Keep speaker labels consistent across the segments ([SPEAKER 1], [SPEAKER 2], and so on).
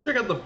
[SPEAKER 1] Check out the.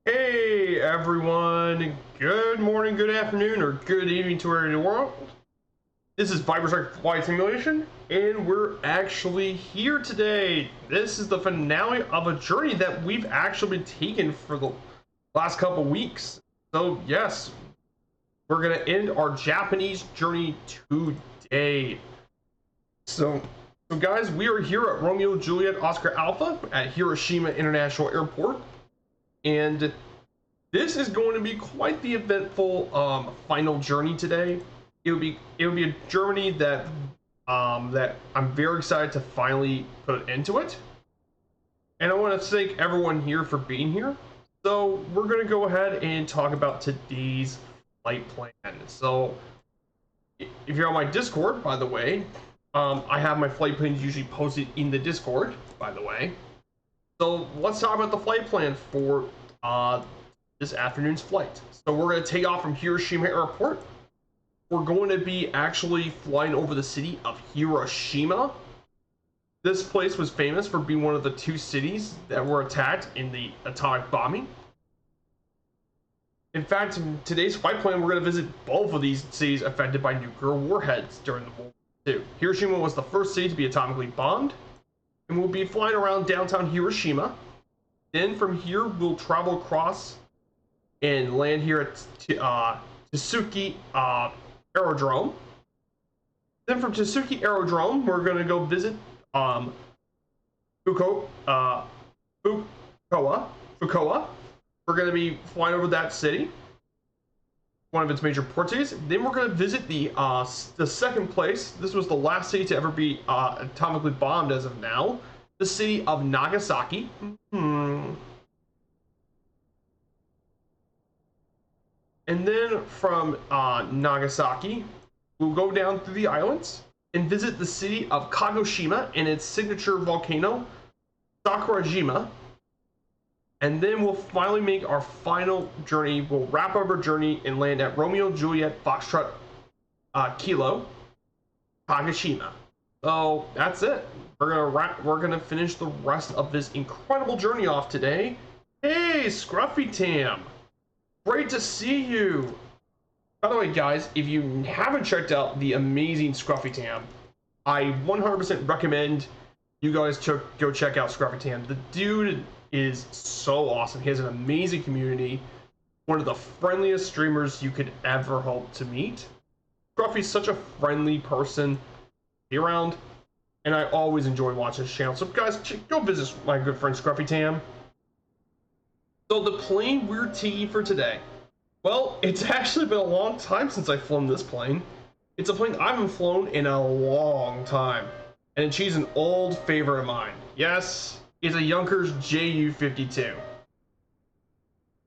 [SPEAKER 1] Hey everyone, good morning, good afternoon, or good evening to where in the world. This is Firefly Simulation, and we're actually here today. This is the finale of a journey that we've actually been taking for the last couple weeks. So yes, we're gonna end our Japanese journey today. So guys, we are here at Romeo Juliet Oscar Alpha at Hiroshima International Airport. And this is going to be quite the eventful final journey today. It would be a journey that that I'm very excited to finally put into it. And I want to thank everyone here for being here. So we're going to go ahead and talk about today's flight plan. So if you're on my Discord, by the way, I have my flight plans usually posted in the Discord, by the way. So let's talk about the flight plan for this afternoon's flight. So we're going to take off from Hiroshima Airport. We're going to be actually flying over the city of Hiroshima. This place was famous for being one of the two cities that were attacked in the atomic bombing. In fact, in today's flight plan, we're going to visit both of these cities affected by nuclear warheads during the World War II. Hiroshima was the first city to be atomically bombed. And we'll be flying around downtown Hiroshima. Then from here, we'll travel across and land here at Tsuki Aerodrome. Then from Tsuki Aerodrome, we're going to go visit Fukuoka. We're going to be flying over that city, one of its major port cities. Then we're going to visit the second place. This was the last city to ever be atomically bombed as of now, the city of Nagasaki. And then from Nagasaki, we'll go down through the islands and visit the city of Kagoshima and its signature volcano, Sakurajima. And then we'll finally make our final journey. We'll wrap up our journey and land at Romeo Juliet Foxtrot Kilo, Kagoshima. So that's it. We're gonna finish the rest of this incredible journey off today. Hey, Scruffy Tam, great to see you. By the way, guys, if you haven't checked out the amazing Scruffy Tam, I 100% recommend you guys go check out Scruffy Tam. The dude is so awesome. He has an amazing community, one of the friendliest streamers you could ever hope to meet. Scruffy's such a friendly person to be around, and I always enjoy watching his channel. So guys, go visit my good friend Scruffy Tam. So the plane we're taking for today, well, it's actually been a long time since I've flown this plane. It's a plane I haven't flown in a long time, and she's an old favorite of mine. Yes, it's a Junkers Ju-52.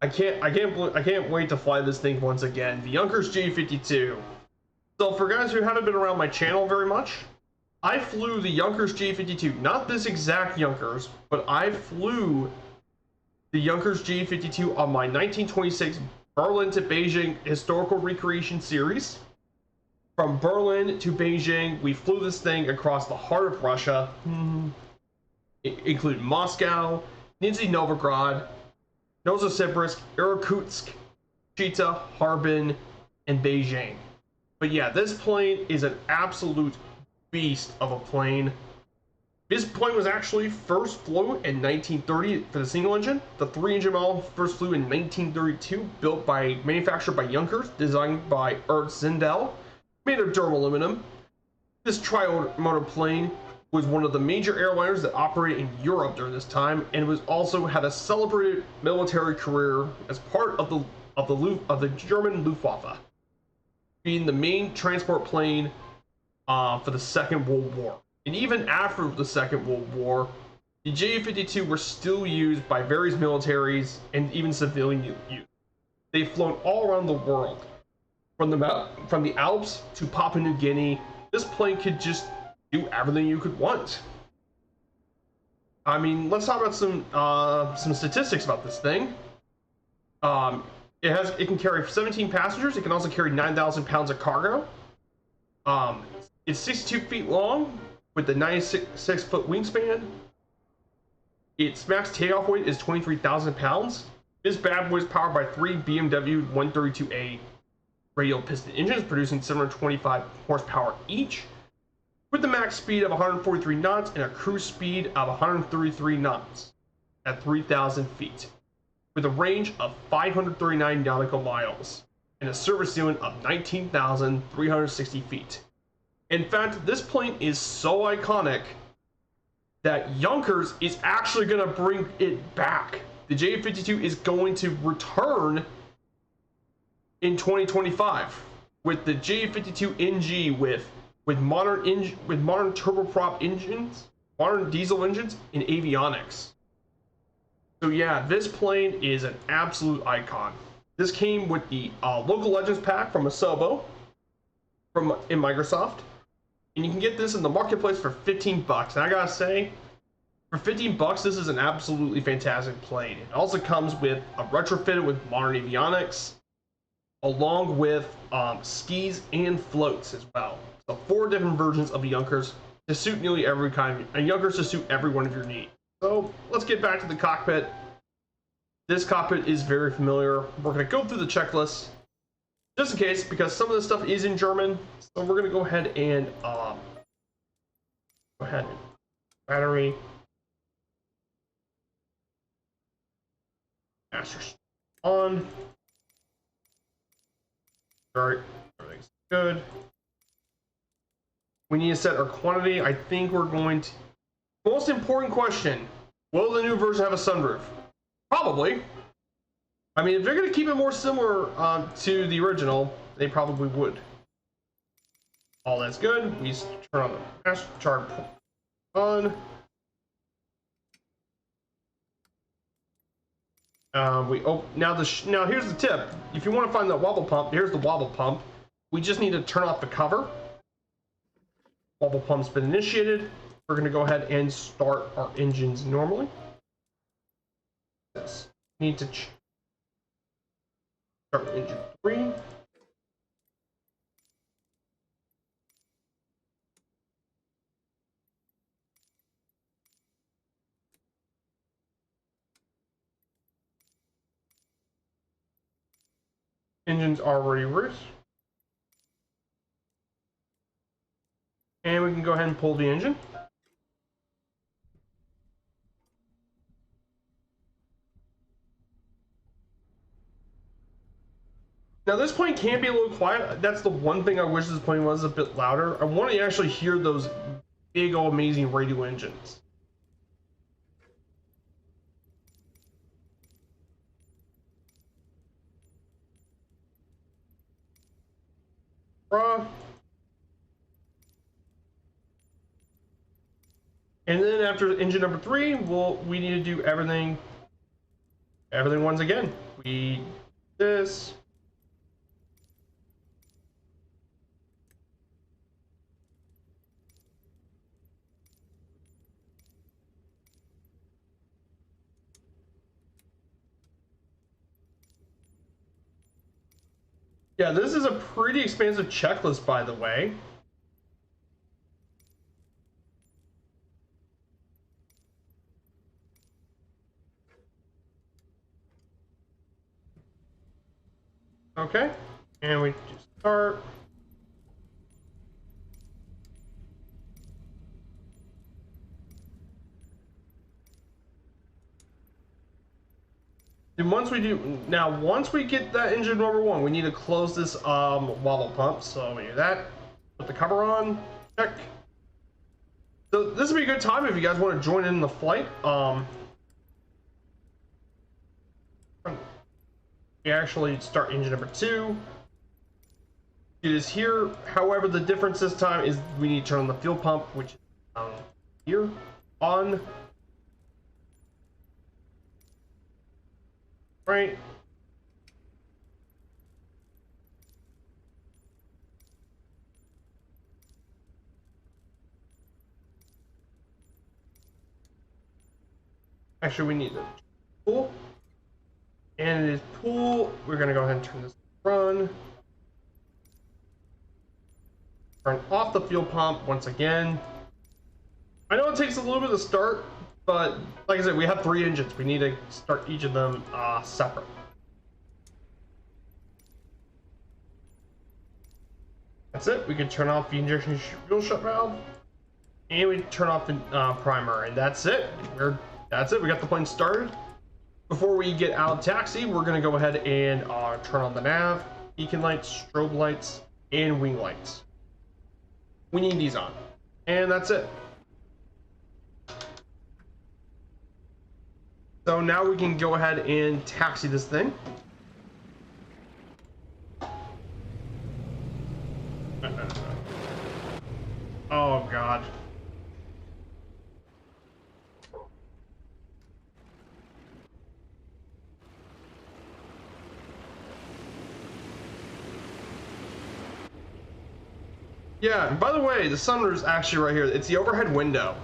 [SPEAKER 1] I can't wait to fly this thing once again. The Junkers Ju-52. So for guys who haven't been around my channel very much, I flew the Junkers Ju-52, not this exact Junkers, but I flew the Junkers Ju-52 on my 1926 Berlin to Beijing historical recreation series. From Berlin to Beijing, we flew this thing across the heart of Russia. It included Moscow, Nizhny Novgorod, Novosibirsk, Irkutsk, Chita, Harbin, and Beijing. But yeah, this plane is an absolute beast of a plane. This plane was actually first flew in 1930 for the single engine. The 3-engine model first flew in 1932, manufactured by Junkers, designed by Ernst Zindel, made of durable aluminum. This tri-motor plane was one of the major airliners that operated in Europe during this time, and was also had a celebrated military career as part of the German Luftwaffe, being the main transport plane for the Second World War. And even after the Second World War, the Ju-52 were still used by various militaries and even civilian use. They've flown all around the world, from the Alps to Papua New Guinea. This plane could just do everything you could want. I mean, let's talk about some statistics about this thing. It can carry 17 passengers. It can also carry 9,000 pounds of cargo. It's 62 feet long with the 96-foot wingspan. Its max takeoff weight is 23,000 pounds. This bad boy is powered by 3 BMW 132A radial piston engines producing 725 horsepower each, with a max speed of 143 knots and a cruise speed of 133 knots at 3,000 feet, with a range of 539 nautical miles and a service ceiling of 19,360 feet. In fact, this plane is so iconic that Yonkers is actually going to bring it back. The JA-52 is going to return in 2025 with the JA-52 NG with modern turboprop engines, modern diesel engines, and avionics. So yeah, this plane is an absolute icon. This came with the local legends pack from Asobo in Microsoft, and you can get this in the marketplace for 15 bucks. And I gotta say, for 15 bucks, this is an absolutely fantastic plane. It also comes with a retrofitted with modern avionics, along with skis and floats as well. So 4 different versions of the Yonkers to suit nearly every kind, and Yonkers to suit every one of your needs. So let's get back to the cockpit. This cockpit is very familiar. We're going to go through the checklist just in case, because some of this stuff is in German. So we're going to go ahead and battery, master on. All right, everything's good. We need to set our quantity. I think we're going to. Most important question: will the new version have a sunroof? Probably. I mean, if they're going to keep it more similar to the original, they probably would. All that's good. We turn on the master chart on. Now here's the tip. If you want to find the wobble pump, here's the wobble pump. We just need to turn off the cover. Wobble pump's been initiated. We're going to go ahead and start our engines normally. Yes. Need to start engine 3. Engine's already reversed. And we can go ahead and pull the engine. Now this plane can be a little quiet. That's the one thing I wish this plane was a bit louder. I want to actually hear those big old amazing radial engines. And then after engine number 3, we need to do everything once again. We this. Yeah, this is a pretty expansive checklist, by the way. Okay, and we just start. And once we get that engine number 1, we need to close this wobble pump. So we do that. Put the cover on. Check. So this would be a good time if you guys want to join in the flight. We actually start engine number 2. It is here. However, the difference this time is we need to turn on the fuel pump, which is here on. Right. Actually, we need to pull. And it is pull. We're going to go ahead and turn this on. Turn off the fuel pump once again. I know it takes a little bit to start, But like I said, we have 3 engines. We need to start each of them separate. That's it. We can turn off the injection fuel shut valve, and we turn off the primer, and that's it. That's it. We got the plane started. Before we get out of taxi, we're gonna go ahead and turn on the nav, beacon lights, strobe lights, and wing lights. We need these on, and that's it. So now we can go ahead and taxi this thing. Oh God. Yeah, and by the way, the sunroof is actually right here. It's the overhead window.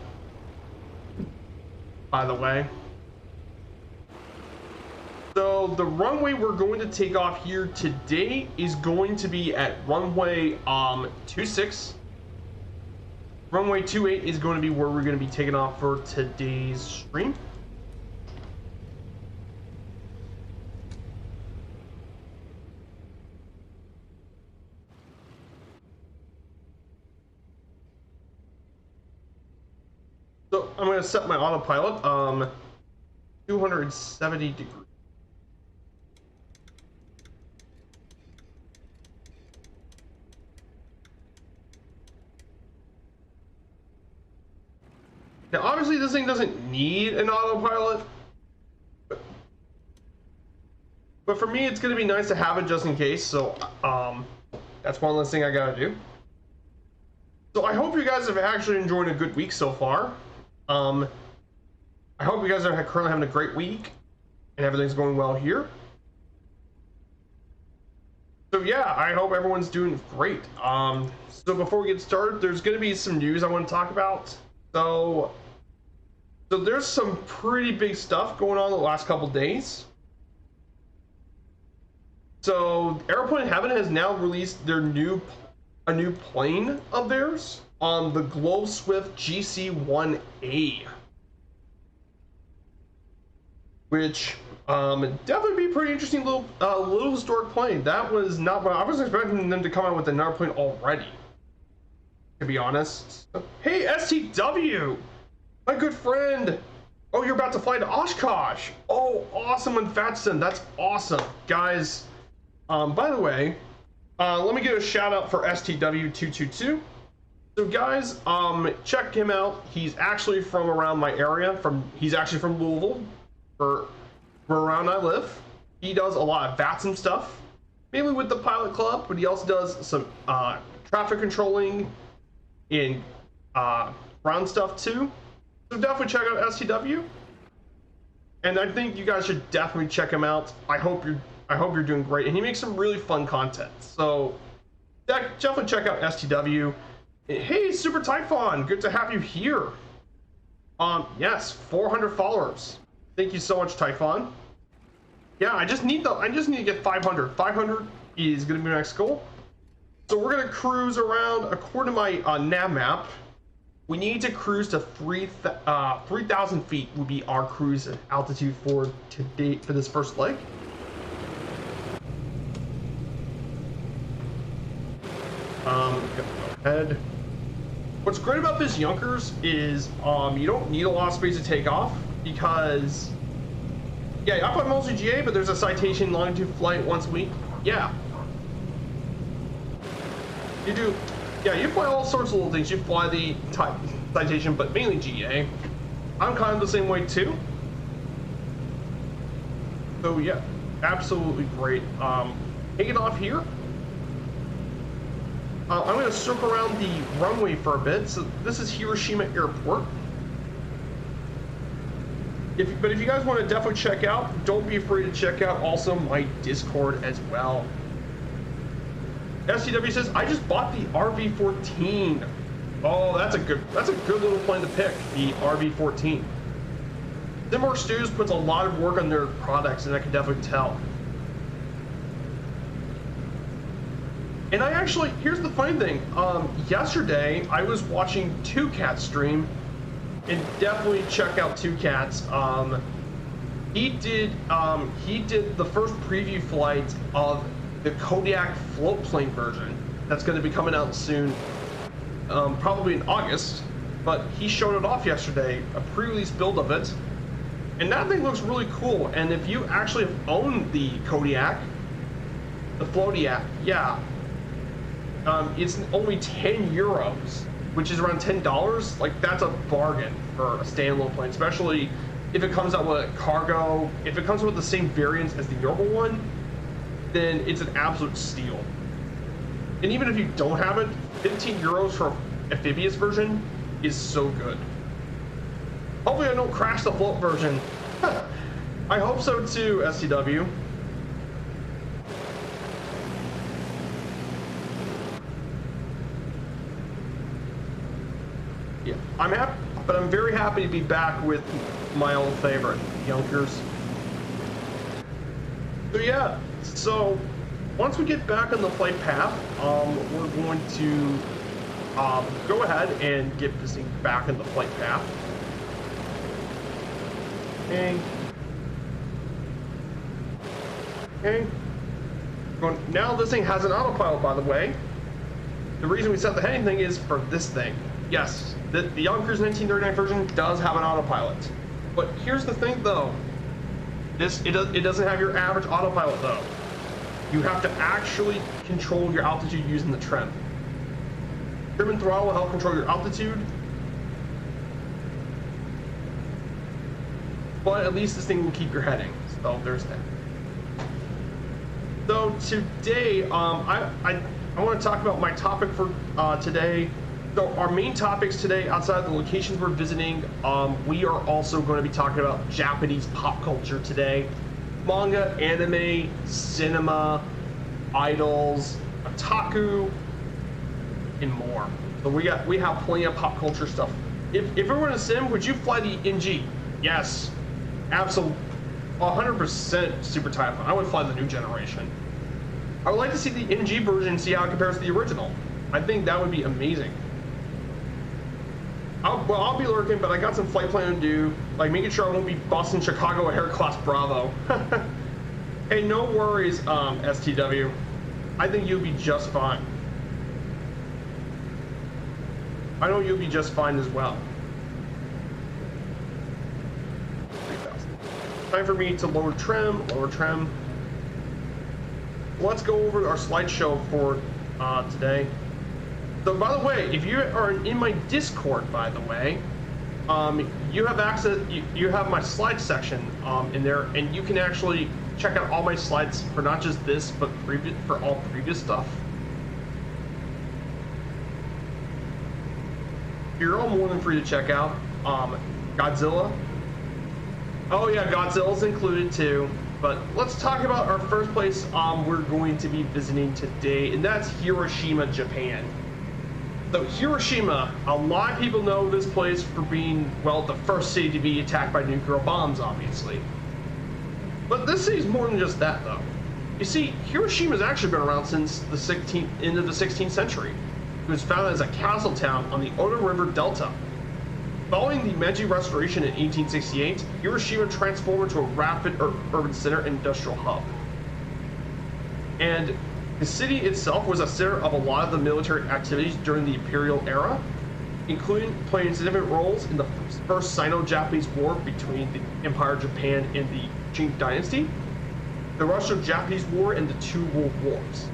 [SPEAKER 1] By the way. So the runway we're going to take off here today is going to be at runway 26. Runway 28 is going to be where we're going to be taking off for today's stream. So I'm going to set my autopilot 270 degrees. Now, obviously, this thing doesn't need an autopilot, but for me, it's going to be nice to have it just in case. So, that's one less thing I got to do. So, I hope you guys have actually enjoyed a good week so far. I hope you guys are currently having a great week and everything's going well here. So, yeah, I hope everyone's doing great. So, before we get started, there's going to be some news I want to talk about. So there's some pretty big stuff going on the last couple days. So Airplane Heaven has now released a new plane of theirs on the Globe Swift GC-1A, which definitely be a pretty interesting little historic plane. That was not what I was expecting them to come out with another plane already, to be honest. Hey, STW, my good friend. Oh, you're about to fly to Oshkosh. Oh, awesome, in Fatson. That's awesome, guys. By the way, let me give a shout out for STW222. So, guys, check him out. He's actually from around my area. He's actually from Louisville, for around I live. He does a lot of VATSIM stuff, mainly with the Pilot Club, but he also does some traffic controlling in ground stuff too. So definitely check out STW, and I think you guys should definitely check him out. I hope you're doing great, and he makes some really fun content. So definitely check out STW. Hey, Super Typhon, good to have you here. Yes, 400 followers. Thank you so much, Typhon. Yeah, I just need to get 500. 500 is gonna be my next goal. So we're gonna cruise around. According to my nav map, we need to cruise to 3,000 feet would be our cruise altitude for today for this first leg. Go ahead. What's great about this Junkers is you don't need a lot of space to take off, because yeah, I fly mostly GA, but there's a citation longitude flight once a week. Yeah. You do, yeah, you fly all sorts of little things. You fly the citation, but mainly GA. I'm kind of the same way too. So yeah, absolutely great. Taking off here. I'm going to circle around the runway for a bit. So this is Hiroshima Airport. But if you guys want to definitely check out, don't be afraid to check out also my Discord as well. STW says, I just bought the RV-14. Oh, that's a good little plane to pick, the RV-14. Simwork Stews puts a lot of work on their products, and I can definitely tell. And I actually, here's the funny thing. Yesterday, I was watching 2Cat stream, and definitely check out Two Cats. He did the first preview flight of the Kodiak float plane version that's going to be coming out soon, probably in August. But he showed it off yesterday, a pre-release build of it, and that thing looks really cool. And if you actually own the Kodiak, the Floatiac, yeah, it's only 10 euros, which is around $10. Like, that's a bargain for a standalone plane, especially if it comes out with cargo. If it comes with the same variants as the normal one, then it's an absolute steal. And even if you don't have it, 15 euros for amphibious version is so good. Hopefully I don't crash the float version. I hope so too, STW. Yeah, I'm happy, but I'm very happy to be back with my old favorite, Yonkers. So yeah, so once we get back on the flight path, we're going to go ahead and get this thing back in the flight path. Okay. Okay. Now this thing has an autopilot, by the way. The reason we set the heading thing is for this thing. Yes, the Yonkers 1939 version does have an autopilot. But here's the thing, though. It doesn't have your average autopilot, though. You have to actually control your altitude using the trim. Trim and throttle will help control your altitude. But at least this thing will keep your heading. So there's that. So today, I want to talk about my topic for today. So our main topics today, outside the locations we're visiting, we are also going to be talking about Japanese pop culture today. Manga, anime, cinema, idols, otaku, and more. So we have plenty of pop culture stuff. If we were in a sim, would you fly the NG? Yes, absolutely, 100% Super Typhoon. I would fly the new generation. I would like to see the NG version and see how it compares to the original. I think that would be amazing. I'll be lurking, but I got some flight plan to do, like making sure I won't be busting Chicago Air Class Bravo. Hey, no worries, STW. I think you'll be just fine. I know you'll be just fine as well. 3,000. Time for me to lower trim, Let's go over our slideshow for today. So, by the way, if you are in my Discord, by the way, you have access. You have my slide section in there, and you can actually check out all my slides for not just this, but for all previous stuff. You're all more than free to check out Godzilla. Oh yeah, Godzilla's included too. But let's talk about our first place we're going to be visiting today, and that's Hiroshima, Japan. So Hiroshima, a lot of people know this place for being, well, the first city to be attacked by nuclear bombs, obviously. But this city's more than just that, though. You see, Hiroshima's actually been around since the end of the 16th century. It was founded as a castle town on the Oda River Delta. Following the Meiji Restoration in 1868, Hiroshima transformed into a rapid urban center and industrial hub. And the city itself was a center of a lot of the military activities during the imperial era, including playing significant roles in the first Sino-Japanese War between the Empire of Japan and the Qing Dynasty, the Russo-Japanese War, and the two World Wars.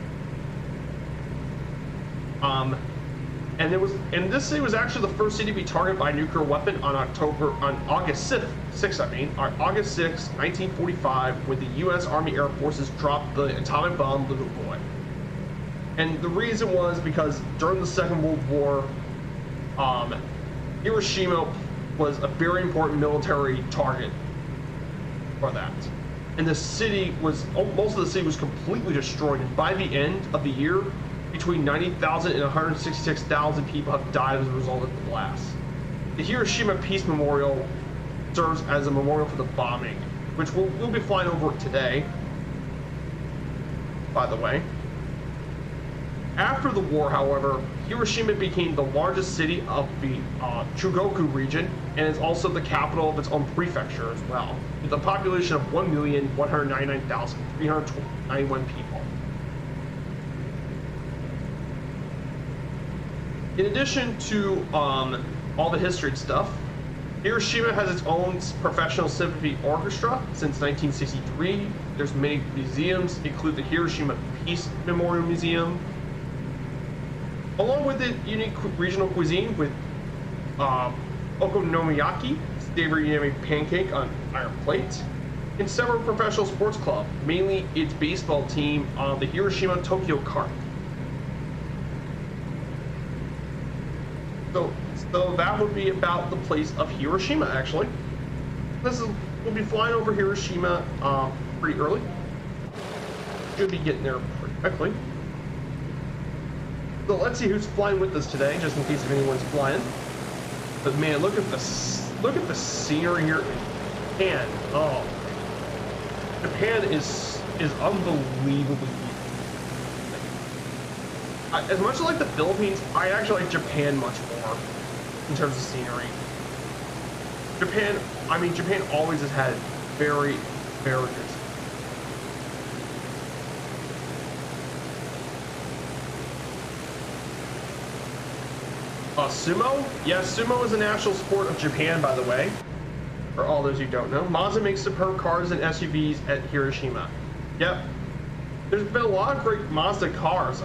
[SPEAKER 1] And this city was actually the first city to be targeted by a nuclear weapon on August 6th, 1945, when the U.S. Army Air Forces dropped the atomic bomb Little Boy. And the reason was because during the Second World War, Hiroshima was a very important military target for that. And the city was, most of the city was completely destroyed. And by the end of the year, between 90,000 and 166,000 people have died as a result of the blast. The Hiroshima Peace Memorial serves as a memorial for the bombing, which we'll be flying over today, by the way. After the war, however, Hiroshima became the largest city of the Chugoku region, and is also the capital of its own prefecture as well, with a population of 1,199,391 people. In addition to all the history and stuff, Hiroshima has its own professional symphony orchestra since 1963. There's many museums, include the Hiroshima Peace Memorial Museum, along with the unique regional cuisine with okonomiyaki, savory yummy pancake on iron plate, and several professional sports clubs, mainly its baseball team, the Hiroshima Tokyo Cart. So that would be about the place of Hiroshima, actually. We'll be flying over Hiroshima pretty early. Should be getting there pretty quickly. So let's see who's flying with us today, just in case if anyone's flying. But man, look at the scenery here in Japan. Oh, Japan is unbelievably beautiful. As much as I like the Philippines, I actually like Japan much more in terms of scenery. Japan always has had very, very good. Sumo? Yes, sumo is a national sport of Japan, by the way. For all those who don't know. Mazda makes superb cars and SUVs at Hiroshima. Yep. There's been a lot of great Mazda cars.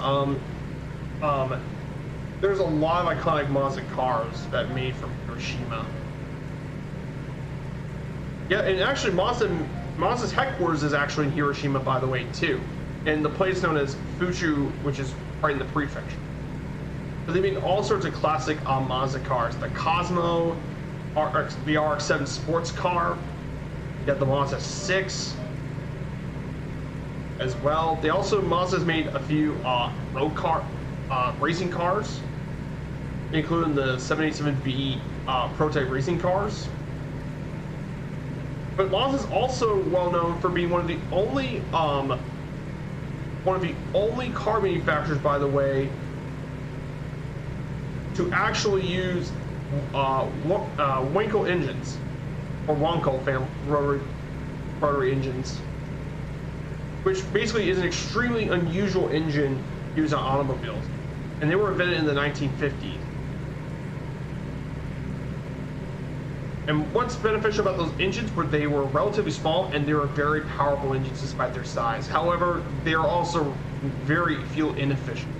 [SPEAKER 1] There's a lot of iconic Mazda cars that made from Hiroshima. Yeah, and actually Mazda's headquarters is actually in Hiroshima, by the way, too. And the place known as Fuchu, which is right in the prefecture. So they made all sorts of classic Mazda cars. The Cosmo, the RX-7 sports car. You got the Mazda 6 as well. They also, Mazda's made a few road car, racing cars, including the 787B prototype racing cars. But Mazda's also well known for being one of the only car manufacturers, by the way, to actually use Wankel engines, or Wankel family rotary engines, which basically is an extremely unusual engine used on automobiles, and they were invented in the 1950s. And what's beneficial about those engines were they were relatively small and they were very powerful engines despite their size. However, they are also very fuel inefficient.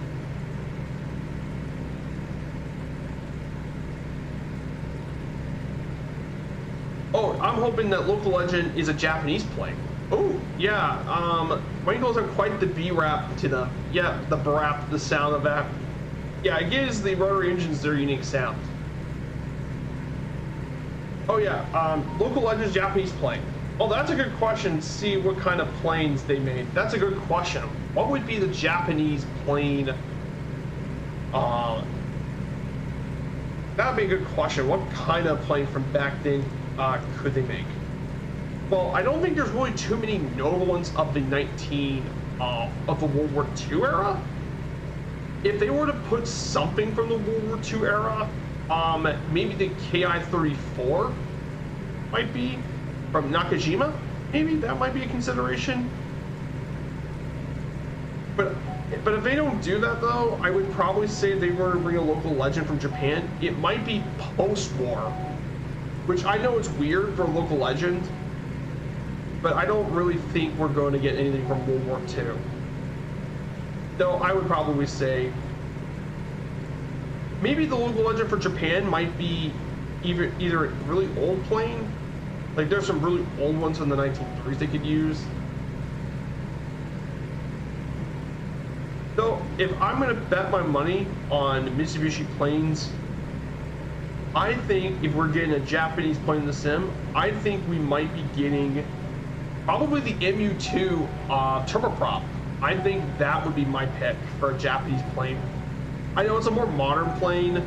[SPEAKER 1] Oh, I'm hoping that Local Legend is a Japanese plane. Oh, yeah, Wankles are quite the B-rap to them. Yeah, the brap, the sound of that. Yeah, it gives the rotary engines their unique sound. Oh yeah, Local Legends Japanese plane. Oh, that's a good question. See what kind of planes they made. That's a good question. What would be the Japanese plane? That'd be a good question. What kind of plane from back then could they make? Well, I don't think there's really too many notable ones of the of the World War II era. If they were to put something from the World War II era, maybe the Ki-34 might be from Nakajima. Maybe that might be a consideration. But if they don't do that, though, I would probably say if they were to bring a Local Legend from Japan, it might be post-war, which I know is weird for a Local Legend, but I don't really think we're going to get anything from World War II. Though I would probably say maybe the Local Legend for Japan might be either a really old plane, like there's some really old ones from the 1930s they could use. So if I'm going to bet my money on Mitsubishi planes, I think if we're getting a Japanese plane in the sim, I think we might be getting probably the MU2 turboprop. I think that would be my pick for a Japanese plane. I know it's a more modern plane,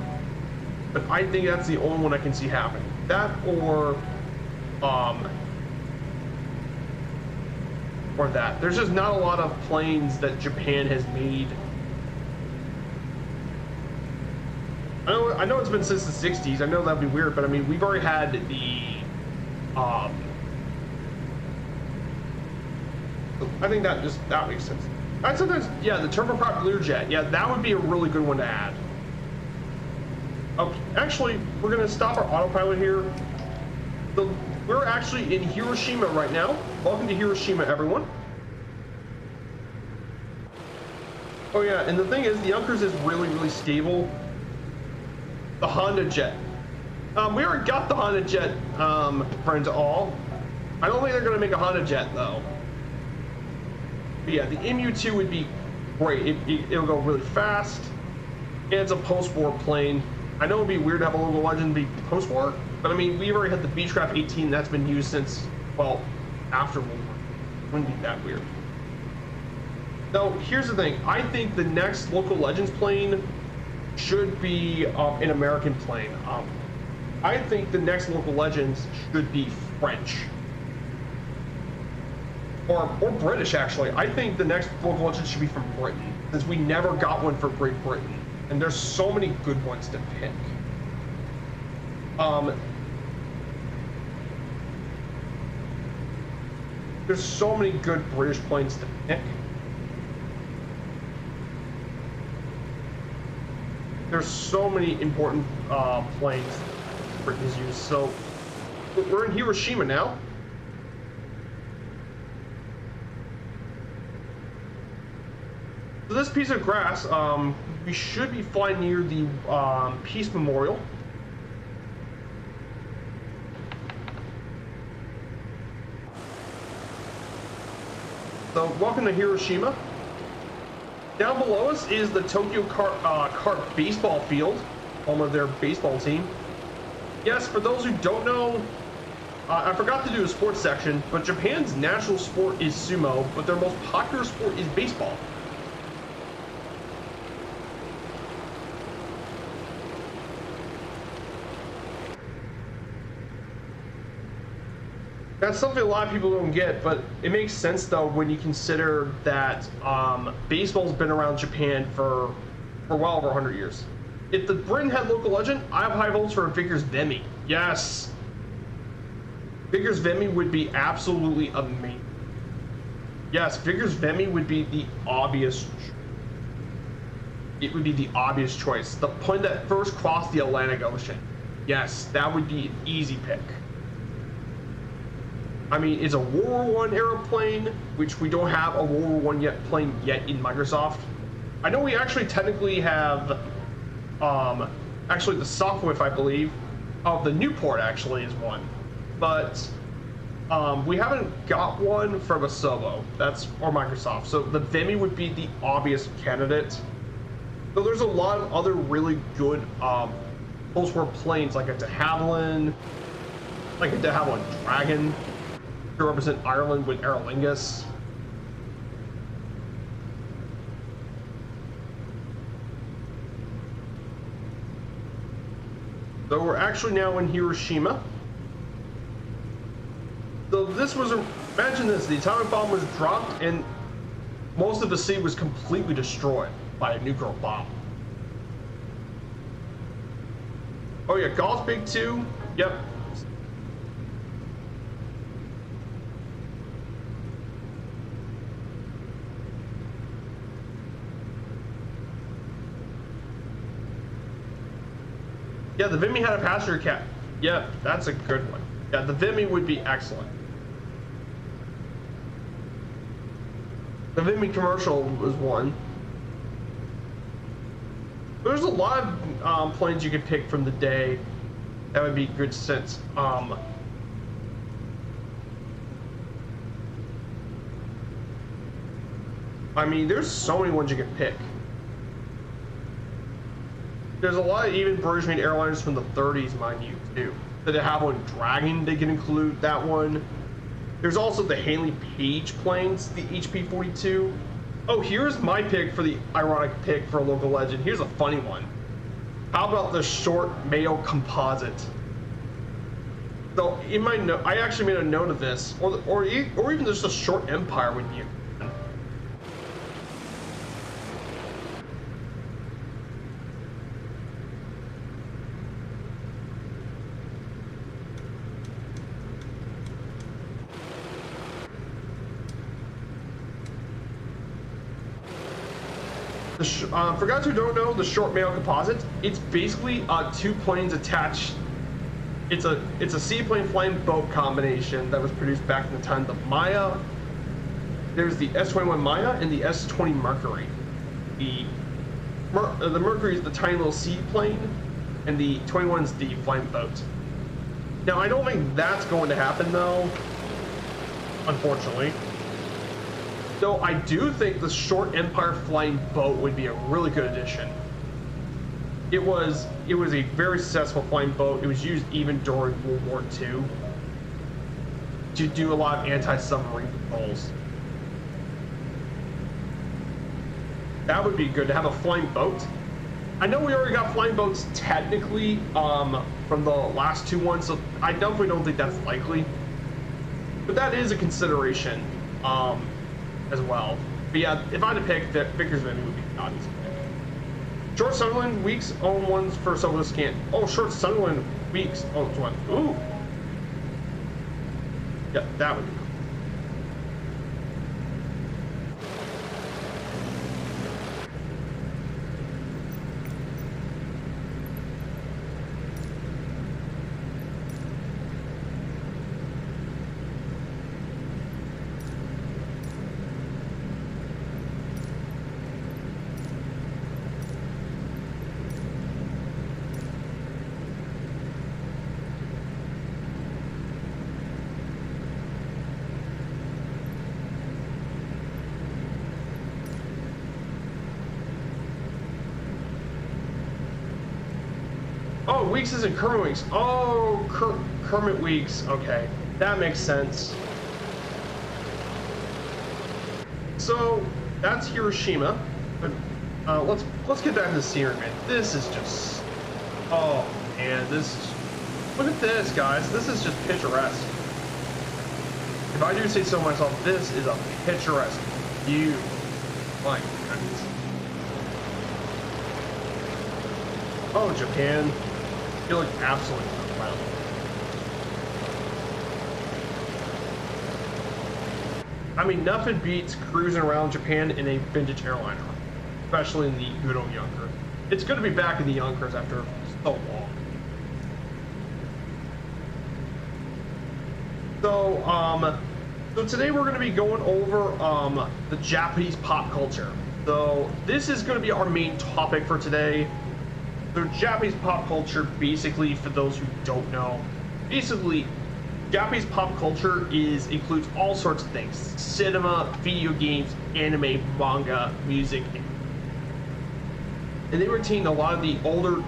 [SPEAKER 1] but I think that's the only one I can see happening. That or that. There's just not a lot of planes that Japan has made I know it's been since the 60s. I know that'd be weird, but I mean, we've already had the, I think that makes sense. And sometimes, yeah, the turboprop Learjet. Yeah, that would be a really good one to add. Okay, actually, we're gonna stop our autopilot here. We're actually in Hiroshima right now. Welcome to Hiroshima, everyone. Oh yeah, and the thing is, the Junkers is really, really stable. The Honda Jet. We already got the Honda Jet, friends all. I don't think they're gonna make a Honda Jet though. But yeah, the MU-2 would be great. It'll go really fast, and it's a post-war plane. I know it'd be weird to have a local legend be post-war, but I mean, we've already had the Beechcraft 18 that's been used since, well, after World War. Wouldn't be that weird. Now, here's the thing. I think the next local legends plane should be an American plane. I think the next local legends should be French. Or British, actually. I think the next local legend should be from Britain, since we never got one for Great Britain. And there's so many good ones to pick. There's so many good British planes to pick. There's so many important planes Britain has used. So we're in Hiroshima now. So this piece of grass, we should be flying near the Peace Memorial. So welcome to Hiroshima. Down below us is the Tokyo Kart baseball field, home of their baseball team. Yes, for those who don't know, I forgot to do a sports section, but Japan's national sport is sumo, but their most popular sport is baseball. That's something a lot of people don't get, but it makes sense though when you consider that baseball's been around Japan for well over 100 years. If the Britain had local legend, I have high hopes for Vickers Vimy. Yes, Vickers Vimy would be absolutely amazing. Yes, Vickers Vimy would be the obvious. It would be the obvious choice. The plane that first crossed the Atlantic Ocean. Yes, that would be an easy pick. I mean, it's a World War I era plane, which we don't have a World War I plane yet in Microsoft. I know we actually technically have, actually the Sopwith, I believe, the Newport actually is one, but we haven't got one from a Sobo, or Microsoft. So the Vimy would be the obvious candidate. So there's a lot of other really good post-war planes, like a de Havilland, like a de Havilland Dragon, to represent Ireland with Aer Lingus. So we're actually now in Hiroshima. So this was, imagine this, the atomic bomb was dropped and most of the city was completely destroyed by a nuclear bomb. Oh yeah, Golf Big 2, yep. Yeah, the Vimy had a passenger cap. Yeah, that's a good one. Yeah, the Vimy would be excellent. The Vimy commercial was one. There's a lot of planes you could pick from the day. That would be good sense. I mean, there's so many ones you could pick. There's a lot of even British-made airliners from the 30s, mind you, too. So they have one Dragon, they can include that one. There's also the Hanley Page planes, the HP-42. Oh, here's my pick for the ironic pick for a local legend. Here's a funny one. How about the Short Mayo Composite? So in my note, I actually made a note of this, or even just a Short Empire when you. For guys who don't know, the short mail composite, it's basically two planes attached. It's a seaplane flying boat combination that was produced back in the time of Maya. There's the S-21 Maya and the S-20 Mercury. The Mercury is the tiny little seaplane, and the 21 is the flying boat. Now, I don't think that's going to happen, though, unfortunately. Though I do think the short Empire flying boat would be a really good addition. It was a very successful flying boat. It was used even during World War II to do a lot of anti-submarine patrols. That would be good to have a flying boat. I know we already got flying boats technically from the last two ones, so I definitely don't think that's likely. But that is a consideration as well. But yeah, if I had to pick, Vickers Vinny would be not easy to pick. Short Sunderland Weeks own ones for Solo Scan. Oh, Short Sunderland Weeks owns one. Ooh. Yeah, that would be cool. Oh, Weeks isn't Kermit Weeks. Oh, Kermit Weeks. Okay, that makes sense. So that's Hiroshima. But let's get back to the scenery, man. This is just, oh man, look at this, guys. This is just picturesque. If I do say so myself, this is a picturesque view. My goodness. Oh, Japan. You look absolutely incredible. I mean, nothing beats cruising around Japan in a vintage airliner, especially in the good old Yonkers. It's good to be back in the Yonkers after so long. So today we're going to be going over the Japanese pop culture. So this is going to be our main topic for today. So Japanese pop culture, basically, for those who don't know, basically, Japanese pop culture includes all sorts of things: cinema, video games, anime, manga, music, and they retain a lot of the older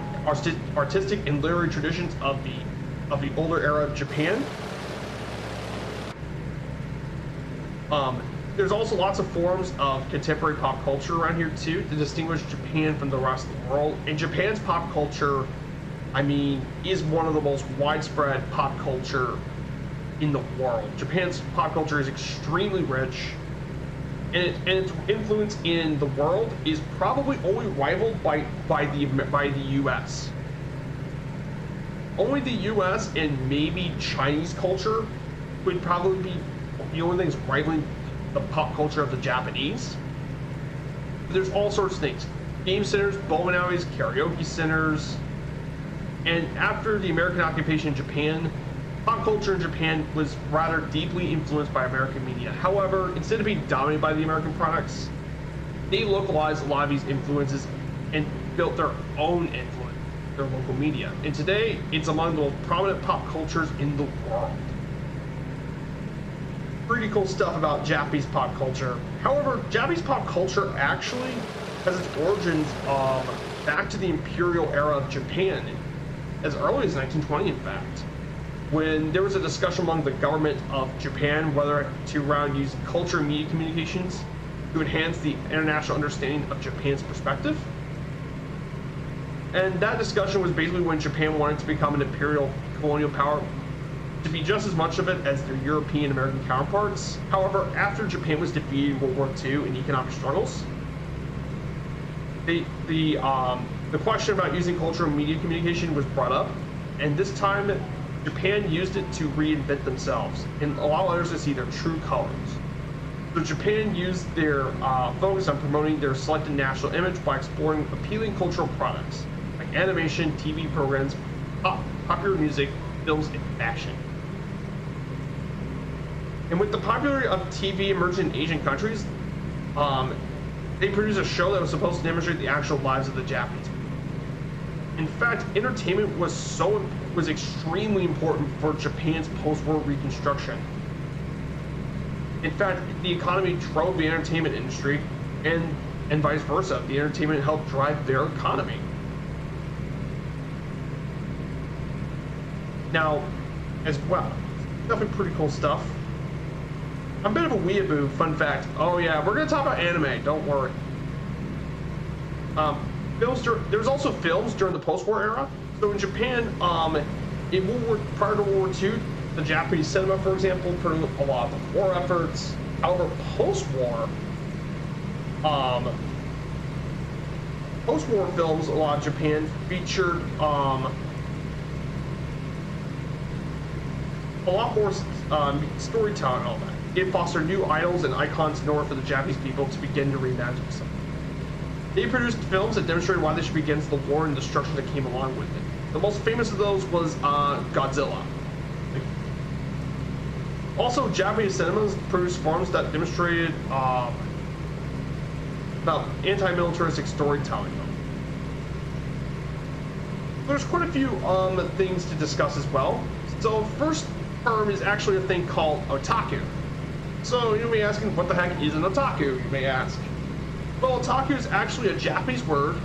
[SPEAKER 1] artistic and literary traditions of the older era of Japan. There's also lots of forms of contemporary pop culture around here too to distinguish Japan from the rest of the world. And Japan's pop culture, I mean, is one of the most widespread pop culture in the world. Japan's pop culture is extremely rich, and its influence in the world is probably only rivaled by the U.S. Only the U.S. and maybe Chinese culture would probably be the only things rivaling the pop culture of the Japanese. But there's all sorts of things: game centers, bowling alleys, karaoke centers. And after the American occupation in Japan, pop culture in Japan was rather deeply influenced by American media. However, instead of being dominated by the American products, they localized a lot of these influences and built their own influence, their local media. And today, it's among the most prominent pop cultures in the world. Pretty cool stuff about Japanese pop culture. However, Japanese pop culture actually has its origins back to the imperial era of Japan, as early as 1920, in fact, when there was a discussion among the government of Japan whether to use culture and media communications to enhance the international understanding of Japan's perspective. And that discussion was basically when Japan wanted to become an imperial colonial power, to be just as much of it as their European American counterparts. However, after Japan was defeated in World War II in economic struggles, the question about using cultural media communication was brought up, and this time Japan used it to reinvent themselves and allow others to see their true colors. So Japan used their focus on promoting their selected national image by exploring appealing cultural products like animation, TV programs, popular music, films, and fashion. And with the popularity of TV emerging in Asian countries, they produced a show that was supposed to demonstrate the actual lives of the Japanese people. In fact, entertainment was extremely important for Japan's post-war reconstruction. In fact, the economy drove the entertainment industry, and vice versa. The entertainment helped drive their economy. Now, as well, definitely pretty cool stuff. I'm a bit of a weeaboo, fun fact. Oh yeah, we're gonna talk about anime, don't worry. There's also films during the post-war era. So in Japan, prior to World War II, the Japanese cinema, for example, produced a lot of the war efforts. However, post-war films, a lot of Japan featured a lot more storytelling and all that. It fostered new idols and icons in order for the Japanese people to begin to reimagine themselves. They produced films that demonstrated why they should be against the war and destruction that came along with it. The most famous of those was Godzilla. Also, Japanese cinemas produced films that demonstrated about anti-militaristic storytelling. There's quite a few things to discuss as well. So first term is actually a thing called otaku. So you may be asking, what the heck is an otaku, you may ask? Well, otaku is actually a Japanese word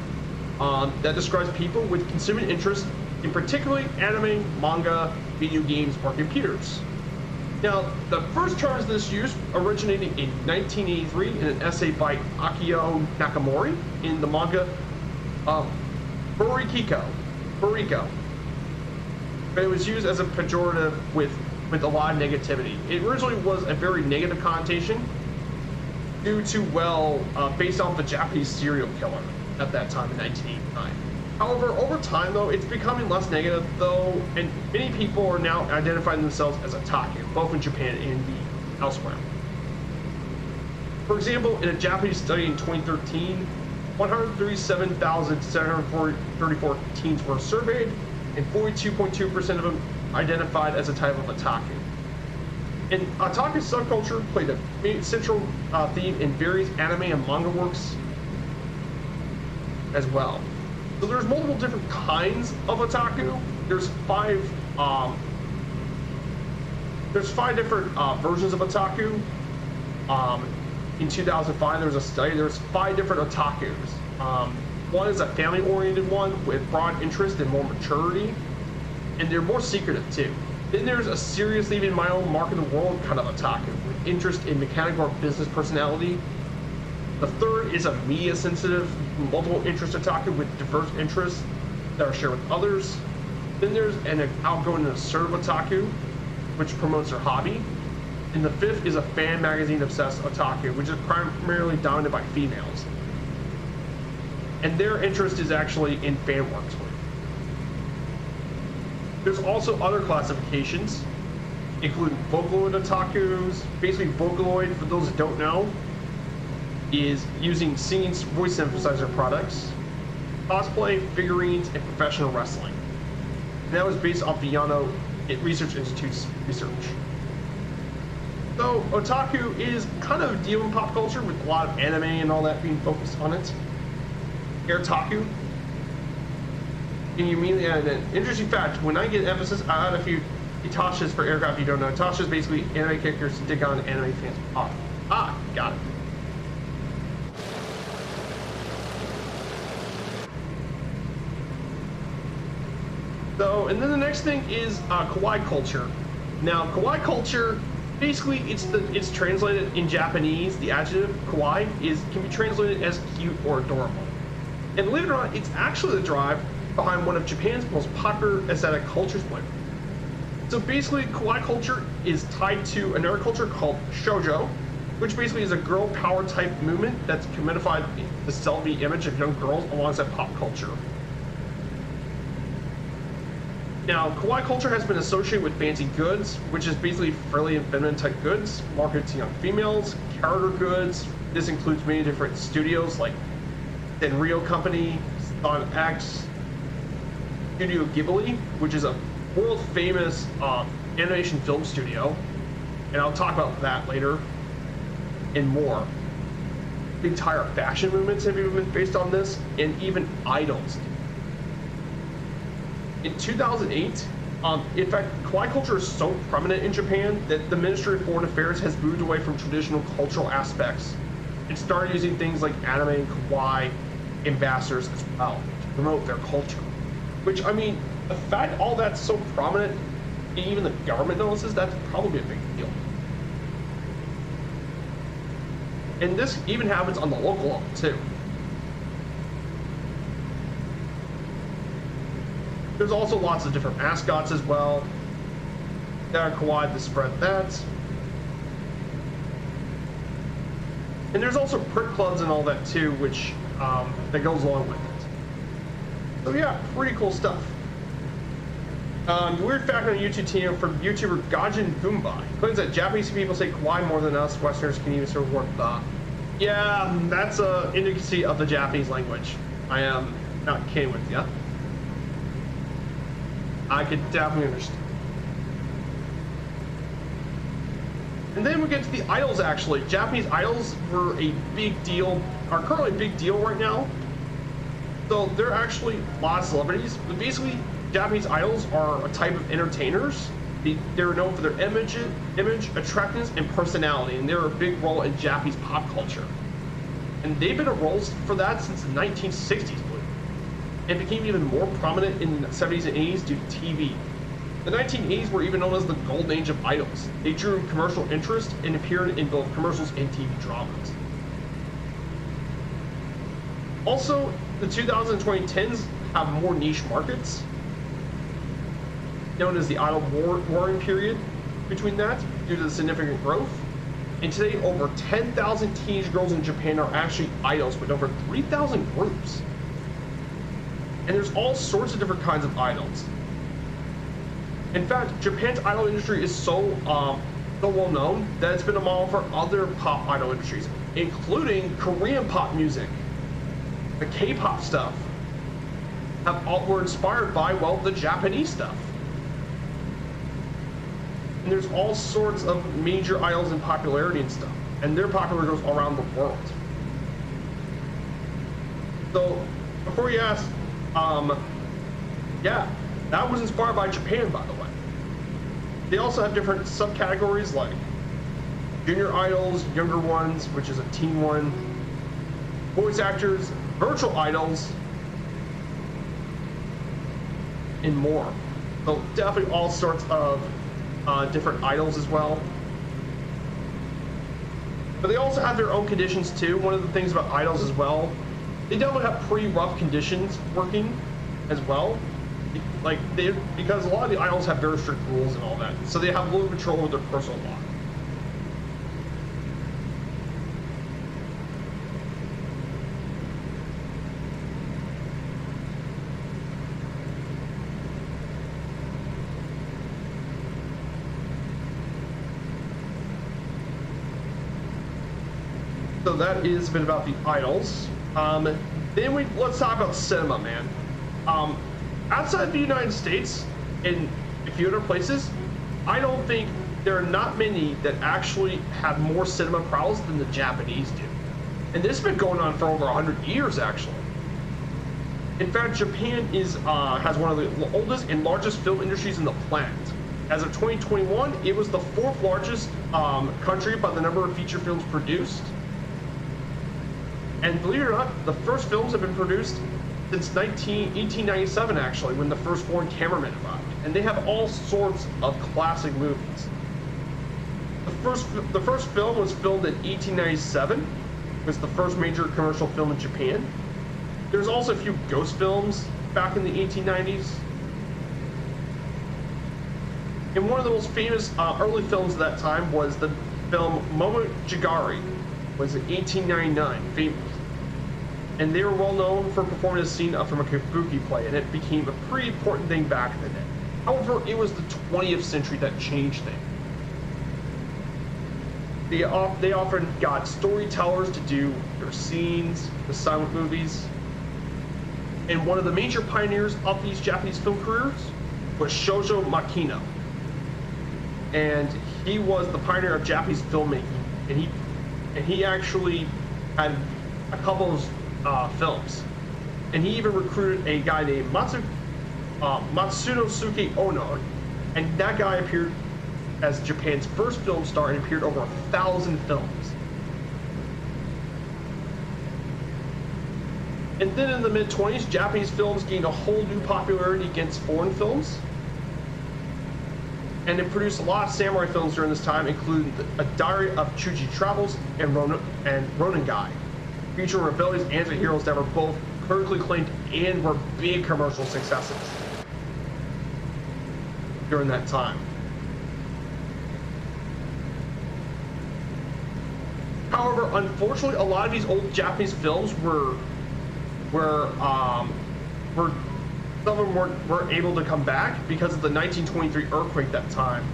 [SPEAKER 1] that describes people with consuming interest in particularly anime, manga, video games, or computers. Now, the first term of this use originated in 1983 in an essay by Akio Nakamori in the manga Buriko. But it was used as a pejorative with a lot of negativity. It originally was a very negative connotation due to, based off the Japanese serial killer at that time in 1989. However, over time, though, it's becoming less negative, though, and many people are now identifying themselves as otaku, both in Japan and elsewhere. For example, in a Japanese study in 2013, 137,734 teens were surveyed, and 42.2% of them identified as a type of otaku. And otaku subculture played a central theme in various anime and manga works as well. So there's multiple different kinds of otaku. There's five different versions of otaku. In 2005, there was a study. There's 5 different otakus. One is a family-oriented one with broad interest and more maturity, and they're more secretive too. Then there's a serious, leaving my own mark in the world kind of otaku with interest in mechanical or business personality. The third is a media-sensitive, multiple interest otaku with diverse interests that are shared with others. Then there's an outgoing and assertive otaku, which promotes their hobby. And the fifth is a fan magazine-obsessed otaku, which is primarily dominated by females. And their interest is actually in fan works. There's also other classifications, including Vocaloid otakus. Basically, Vocaloid, for those that don't know, is using singing voice synthesizer products, cosplay, figurines, and professional wrestling. And that was based off the Yano Research Institute's research. So otaku is kind of a deal in pop culture with a lot of anime and all that being focused on it. Airtaku. And you immediately add an interesting fact. When I get emphasis, I add a few Itachas for aircraft you don't know. Itasha is basically anime characters to dig on anime fans. Got it. So, and then the next thing is kawaii culture. Now, kawaii culture, basically, it's translated in Japanese. The adjective kawaii can be translated as cute or adorable. And believe it or not, it's actually the drive behind one of Japan's most popular aesthetic cultures. So basically, kawaii culture is tied to another culture called shoujo, which basically is a girl power type movement that's commodified the selfie image of young girls alongside pop culture. Now, kawaii culture has been associated with fancy goods, which is basically frilly and feminine type goods, marketed to young females, character goods. This includes many different studios like Sanrio Company, Stan X, Studio Ghibli, which is a world famous animation film studio, and I'll talk about that later and more. The entire fashion movements have even been based on this, and even idols. In 2008, in fact, kawaii culture is so prominent in Japan that the Ministry of Foreign Affairs has moved away from traditional cultural aspects and started using things like anime and kawaii ambassadors as well to promote their culture. Which, I mean, the fact all that's so prominent, and even the government notices, that's probably a big deal. And this even happens on the local level too. There's also lots of different mascots as well that are kawaii to spread that. And there's also prick clubs and all that too, which that goes along with it. So yeah, pretty cool stuff. Weird fact on YouTube channel from YouTuber Gajin Goomba. He claims that Japanese people say kawaii more than us Westerners can even sort of work the. Yeah, that's an indicacy of the Japanese language. I am not kidding with you. I could definitely understand. And then we get to the idols actually. Japanese idols were a big deal, are currently a big deal right now. So they're actually a lot of celebrities, but basically Japanese idols are a type of entertainers. They're known for their image, attractiveness, and personality, and they're a big role in Japanese pop culture. And they've been a role for that since the 1960s, and became even more prominent in the 70s and 80s due to TV. The 1980s were even known as the golden age of idols. They drew commercial interest and appeared in both commercials and TV dramas. Also, the 2000s and 2010s have more niche markets, known as the idol warring period between that, due to the significant growth. And today, over 10,000 teenage girls in Japan are actually idols, with over 3,000 groups. And there's all sorts of different kinds of idols. In fact, Japan's idol industry is so well known that it's been a model for other pop idol industries, including Korean pop music. The K-pop stuff were inspired by, well, the Japanese stuff. And there's all sorts of major idols in popularity and stuff, and they're popular girls around the world. So, before you ask, yeah, that was inspired by Japan, by the way. They also have different subcategories like junior idols, younger ones, which is a teen one, voice actors, virtual idols, and more. So definitely all sorts of different idols as well. But they also have their own conditions too. One of the things about idols as well, they definitely have pretty rough conditions working as well. Because a lot of the idols have very strict rules and all that, so they have a little control over their personal life. So that is a bit about the idols. Then let's talk about cinema, man. Outside the United States and a few other places, I don't think there are not many that actually have more cinema prowess than the Japanese do. And this has been going on for over 100 years, actually. In fact, Japan has one of the oldest and largest film industries in the planet. As of 2021, it was the 4th largest country by the number of feature films produced. And believe it or not, the first films have been produced since 1897, actually, when the first foreign cameramen arrived. And they have all sorts of classic movies. The first film was filmed in 1897. It was the first major commercial film in Japan. There's also a few ghost films back in the 1890s. And one of the most famous early films at that time was the film Momojigari, was in 1899, famous. And they were well known for performing a scene from a kabuki play, and it became a pretty important thing back in the day. However, it was the 20th century that changed things. They often got storytellers to do their scenes, the silent movies. And one of the major pioneers of these Japanese film careers was Shojo Makino. And he was the pioneer of Japanese filmmaking. And he actually had a couple of films. And he even recruited a guy named Matsunosuke Ono. And that guy appeared as Japan's first film star and appeared over 1,000 films. And then in the mid-20s, Japanese films gained a whole new popularity against foreign films. And it produced a lot of samurai films during this time, including A Diary of Chuji Travels and Ronin Guy, featuring rebellious anti-heroes that were both critically acclaimed and were big commercial successes during that time. However, unfortunately, a lot of these old Japanese films were some of them weren't able to come back because of the 1923 earthquake that time.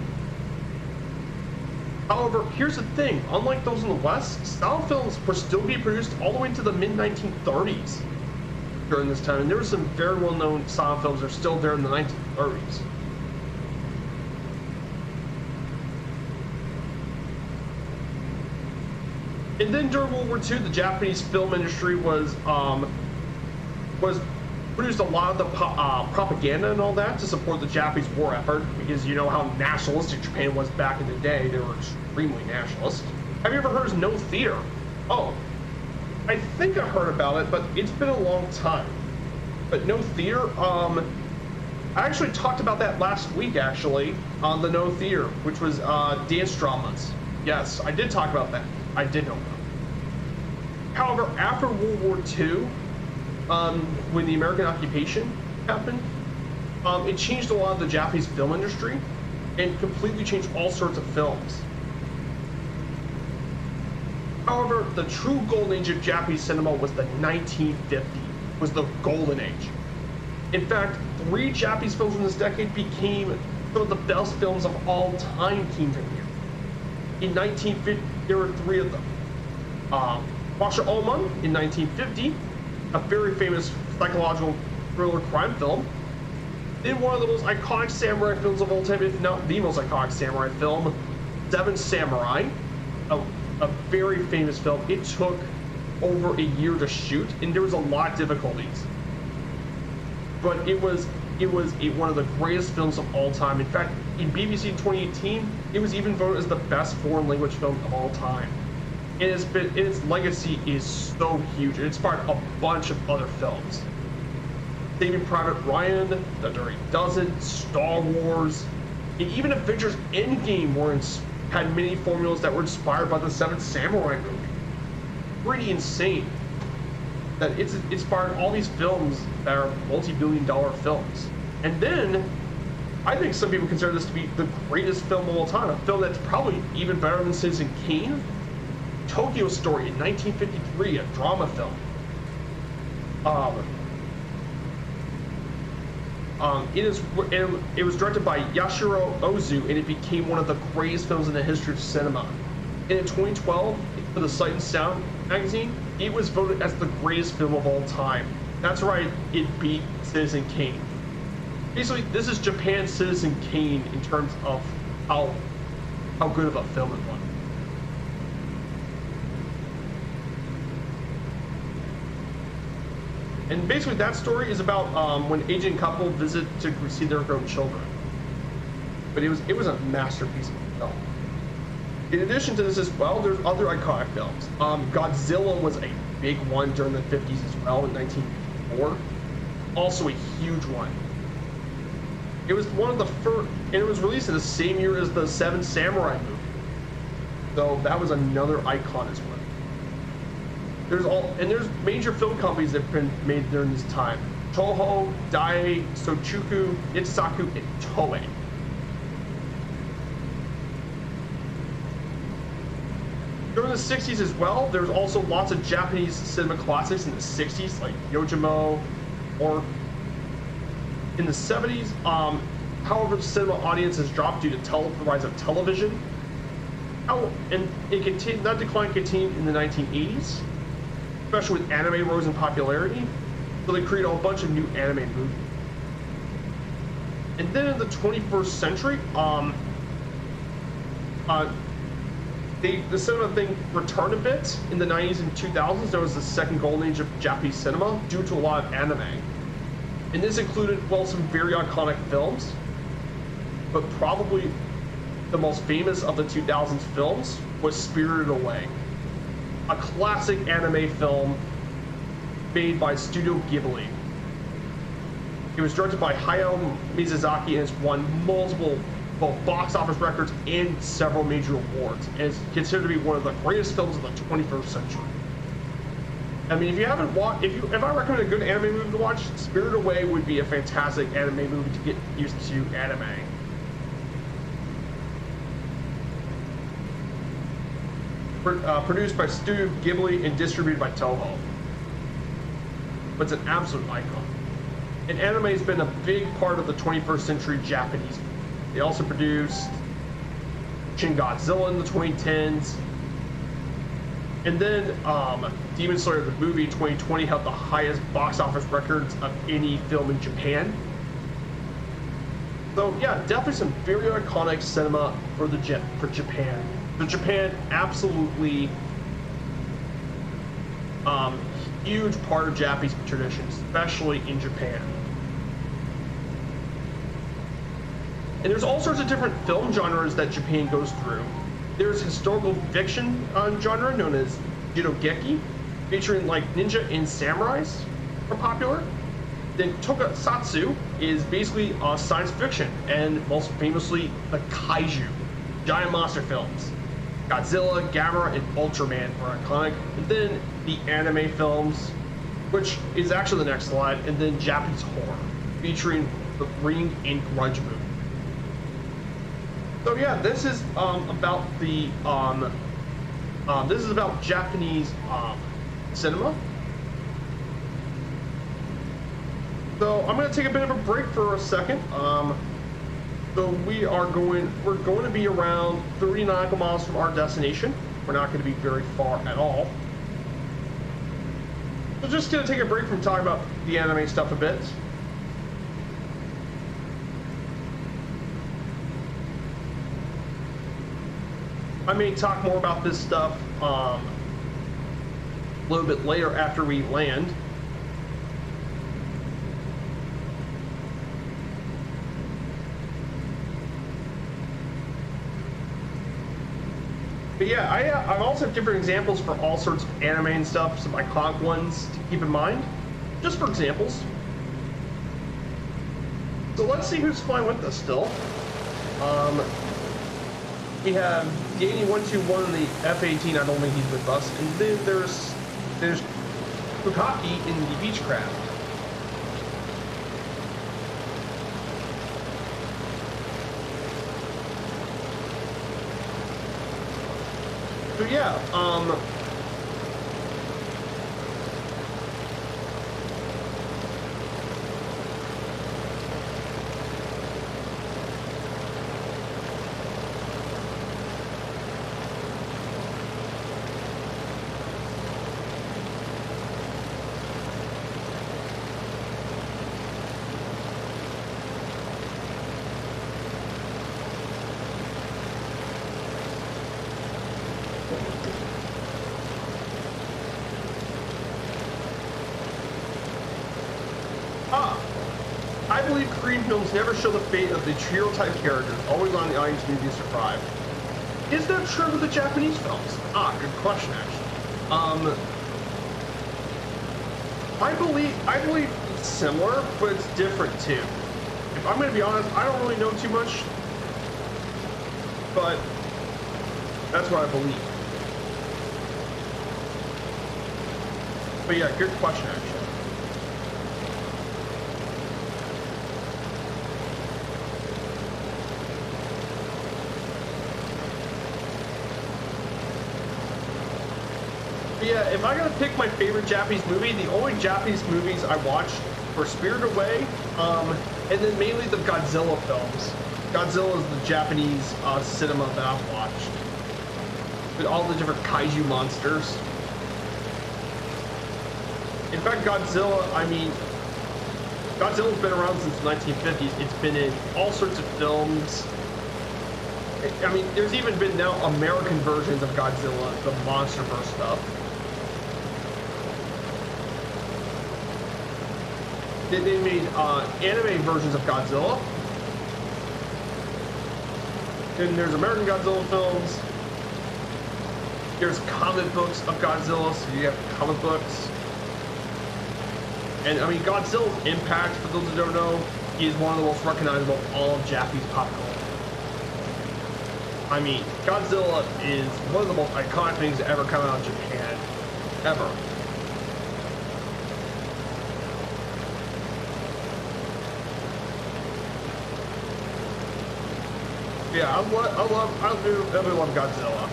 [SPEAKER 1] However, here's the thing: unlike those in the West, silent films were still being produced all the way to the mid-1930s during this time, and there were some very well-known silent films that are still there in the 1930s. And then during World War II, the Japanese film industry was produced a lot of the propaganda and all that to support the Japanese war effort, because you know how nationalistic Japan was back in the day. They were extremely nationalist. Have you ever heard of No Theater? Oh, I think I heard about it, but it's been a long time. But No Theater, I actually talked about that last week, actually, on the No Theater, which was dance dramas. Yes, I did talk about that. I did know that. However, after World War II, when the American occupation happened, it changed a lot of the Japanese film industry and completely changed all sorts of films. However, the true golden age of Japanese cinema was the 1950s, was the golden age. In fact, 3 Japanese films in this decade became some of the best films of all time came from here. In 1950, there were 3 of them. Washa Oman in 1950, a very famous psychological thriller crime film. Then one of the most iconic samurai films of all time, if not the most iconic samurai film, Seven Samurai, a very famous film. It took over a year to shoot, and there was a lot of difficulties. But it was one of the greatest films of all time. In fact, in BBC in 2018, it was even voted as the best foreign language film of all time. And its legacy is so huge. It inspired a bunch of other films. Saving Private Ryan, The Dirty Dozen, Star Wars, and even Avengers Endgame had many formulas that were inspired by the Seven Samurai movie. Pretty insane that it's inspired all these films that are multi-billion-dollar films. And then, I think some people consider this to be the greatest film of all time, a film that's probably even better than Citizen Kane. Tokyo Story in 1953, a drama film. It was directed by Yashiro Ozu, and it became one of the greatest films in the history of cinema. And in 2012, for the Sight and Sound magazine, it was voted as the greatest film of all time. That's right, it beat Citizen Kane. Basically, this is Japan's Citizen Kane in terms of how good of a film it was. And basically, that story is about when an aging couple visit to see their grown children. But it was a masterpiece of a film. In addition to this as well, there's other iconic films. Godzilla was a big one during the 50s as well, in 1954. Also a huge one. It was one of the first, and it was released in the same year as the Seven Samurai movie. So that was another icon as well. There's major film companies that have been made during this time: Toho, Dai, Sochuku, Itsaku, and Toei. During the 60s as well, there's also lots of Japanese cinema classics in the 60s, like Yojimbo, or in the 70s, However, the cinema audience has dropped due to the rise of television. And that decline continued in the 1980s, especially with anime rose in popularity. So they created a whole bunch of new anime movies. And then in the 21st century, the cinema thing returned a bit in the 90s and 2000s. There was the second golden age of Japanese cinema due to a lot of anime. And this included, well, some very iconic films, but probably the most famous of the 2000s films was Spirited Away, a classic anime film made by Studio Ghibli. It was directed by Hayao Miyazaki and has won multiple both box office records and several major awards, and is considered to be one of the greatest films of the 21st century. I mean, if you haven't watched, if I recommend a good anime movie to watch, Spirited Away would be a fantastic anime movie to get used to anime. Produced by Studio Ghibli and distributed by Toho. But it's an absolute icon. And anime has been a big part of the 21st century Japanese. They also produced Shin Godzilla in the 2010s. And then Demon Slayer the movie in 2020 held the highest box office records of any film in Japan. So yeah, definitely some very iconic cinema for Japan. So Japan, absolutely huge part of Japanese tradition, especially in Japan. And there's all sorts of different film genres that Japan goes through. There's historical fiction genre known as Jidogeki, featuring like ninja and samurais are popular. Then tokusatsu is basically science fiction, and most famously the kaiju, giant monster films. Godzilla, Gamera, and Ultraman are iconic. And then the anime films, which is actually the next slide, and then Japanese horror, featuring the Ring and Grudge movie. So yeah, this is about the this is about Japanese cinema. So I'm going to take a bit of a break for a second. So we're going to be around 30 nautical miles from our destination. We're not going to be very far at all. So just going to take a break from talking about the anime stuff a bit. I may talk more about this stuff a little bit later after we land. But yeah, I also have different examples for all sorts of anime and stuff, some iconic ones to keep in mind, just for examples. So let's see who's flying with us still. We have Danny121 in the F-18, I don't think he's with us, and then there's Bukaki in the Beechcraft. So yeah, I believe Korean films never show the fate of the hero-type characters, always on the audience movie to survive. Is that true with the Japanese films? Good question, actually. I believe it's similar, but it's different too. If I'm going to be honest, I don't really know too much, but that's what I believe. But yeah, good question, actually. Yeah, if I gotta pick my favorite Japanese movie, the only Japanese movies I watched were Spirited Away, And then mainly the Godzilla films. Godzilla is the Japanese cinema that I've watched. With all the different kaiju monsters. In fact, Godzilla, I mean, Godzilla's been around since the 1950s. It's been in all sorts of films. I mean, there's even been now American versions of Godzilla, the MonsterVerse stuff. They made anime versions of Godzilla. Then there's American Godzilla films. There's comic books of Godzilla, so you have comic books. And I mean, Godzilla's impact, for those who don't know, is one of the most recognizable of all of Japanese pop culture. I mean, Godzilla is one of the most iconic things to ever come out of Japan. Ever. Yeah, I really love Godzilla.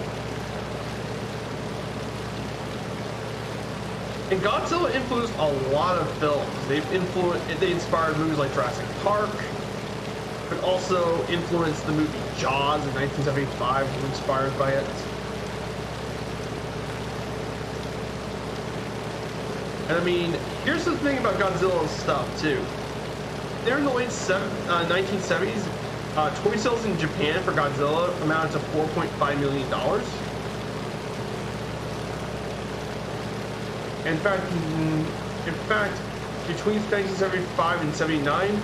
[SPEAKER 1] And Godzilla influenced a lot of films. They inspired movies like Jurassic Park, but also influenced the movie Jaws in 1975, was inspired by it. And I mean, here's the thing about Godzilla's stuff too. There in the late 1970s, toy sales in Japan for Godzilla amounted to $4.5 million. In fact, between 1975 and 79,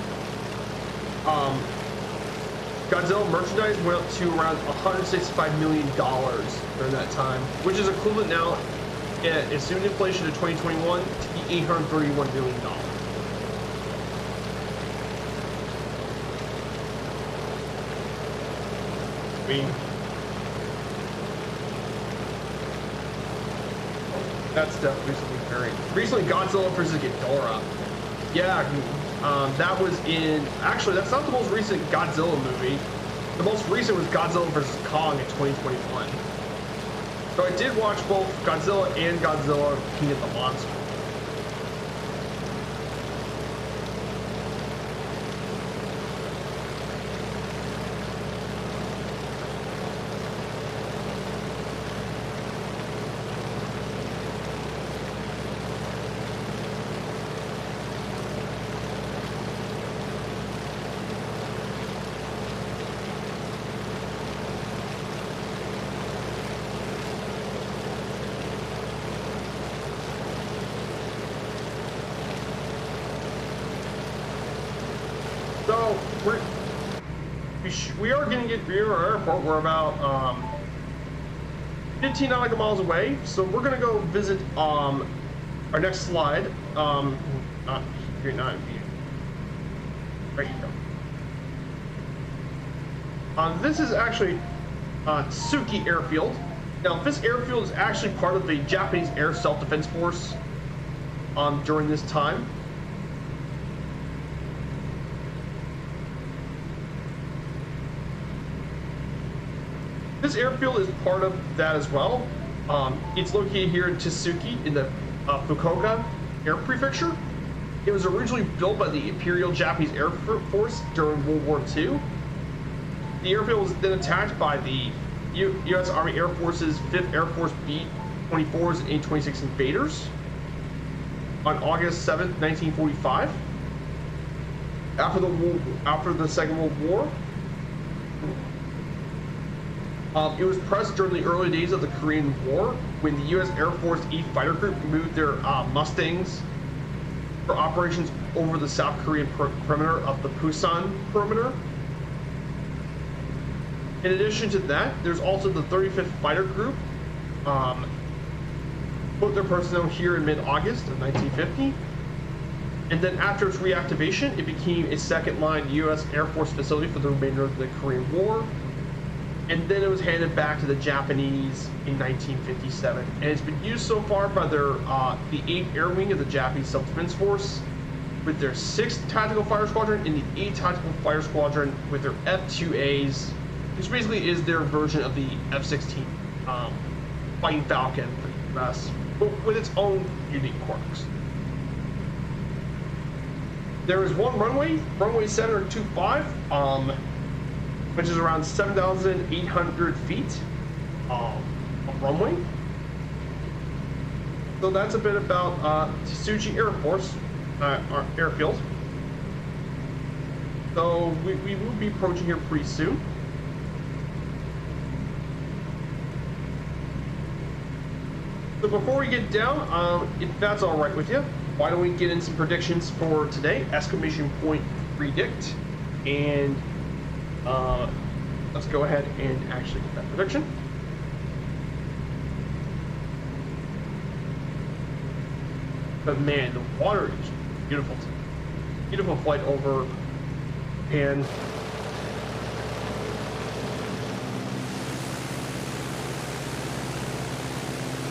[SPEAKER 1] Godzilla merchandise went up to around $165 million during that time, which is equivalent now, assuming inflation to 2021, to be $831 million. I mean, that's definitely something very. Recently, Godzilla vs. Ghidorah. Yeah, that was in. Actually, that's not the most recent Godzilla movie. The most recent was Godzilla vs. Kong in 2021. So I did watch both Godzilla and Godzilla King of the Monsters. So we are going to get near our airport. We're about 15 nautical miles away. So we're going to go visit our next slide. Not here, not in view. Right here. This is actually Tsuki Airfield. Now, this airfield is actually part of the Japanese Air Self-Defense Force during this time. This airfield is part of that as well. It's located here in Tsuki in the Fukuoka Air Prefecture. It was originally built by the Imperial Japanese Air Force during World War II. The airfield was then attacked by the U.S. Army Air Force's 5th Air Force B-24s and A-26 Invaders on August 7th, 1945. After the Second World War. It was pressed during the early days of the Korean War when the U.S. Air Force E Fighter Group moved their Mustangs for operations over the South Korean perimeter of the Pusan perimeter. In addition to that, there's also the 35th Fighter Group, put their personnel here in mid-August of 1950. And then after its reactivation, it became a second-line U.S. Air Force facility for the remainder of the Korean War. And then it was handed back to the Japanese in 1957. And it's been used so far by their the 8th Air Wing of the Japanese Self-Defense Force with their 6th Tactical Fire Squadron and the 8th Tactical Fire Squadron with their F-2As, which basically is their version of the F-16 Fighting Falcon for the US, but with its own unique quirks. There is one runway, runway 725, which is around 7,800 feet of runway. So that's a bit about Tsuji Air Force, airfield. So we will be approaching here pretty soon. So before we get down, if that's all right with you, why don't we get in some predictions for today? Exclamation point predict, and let's go ahead and actually get that prediction. But man, the water is beautiful. Beautiful flight over, and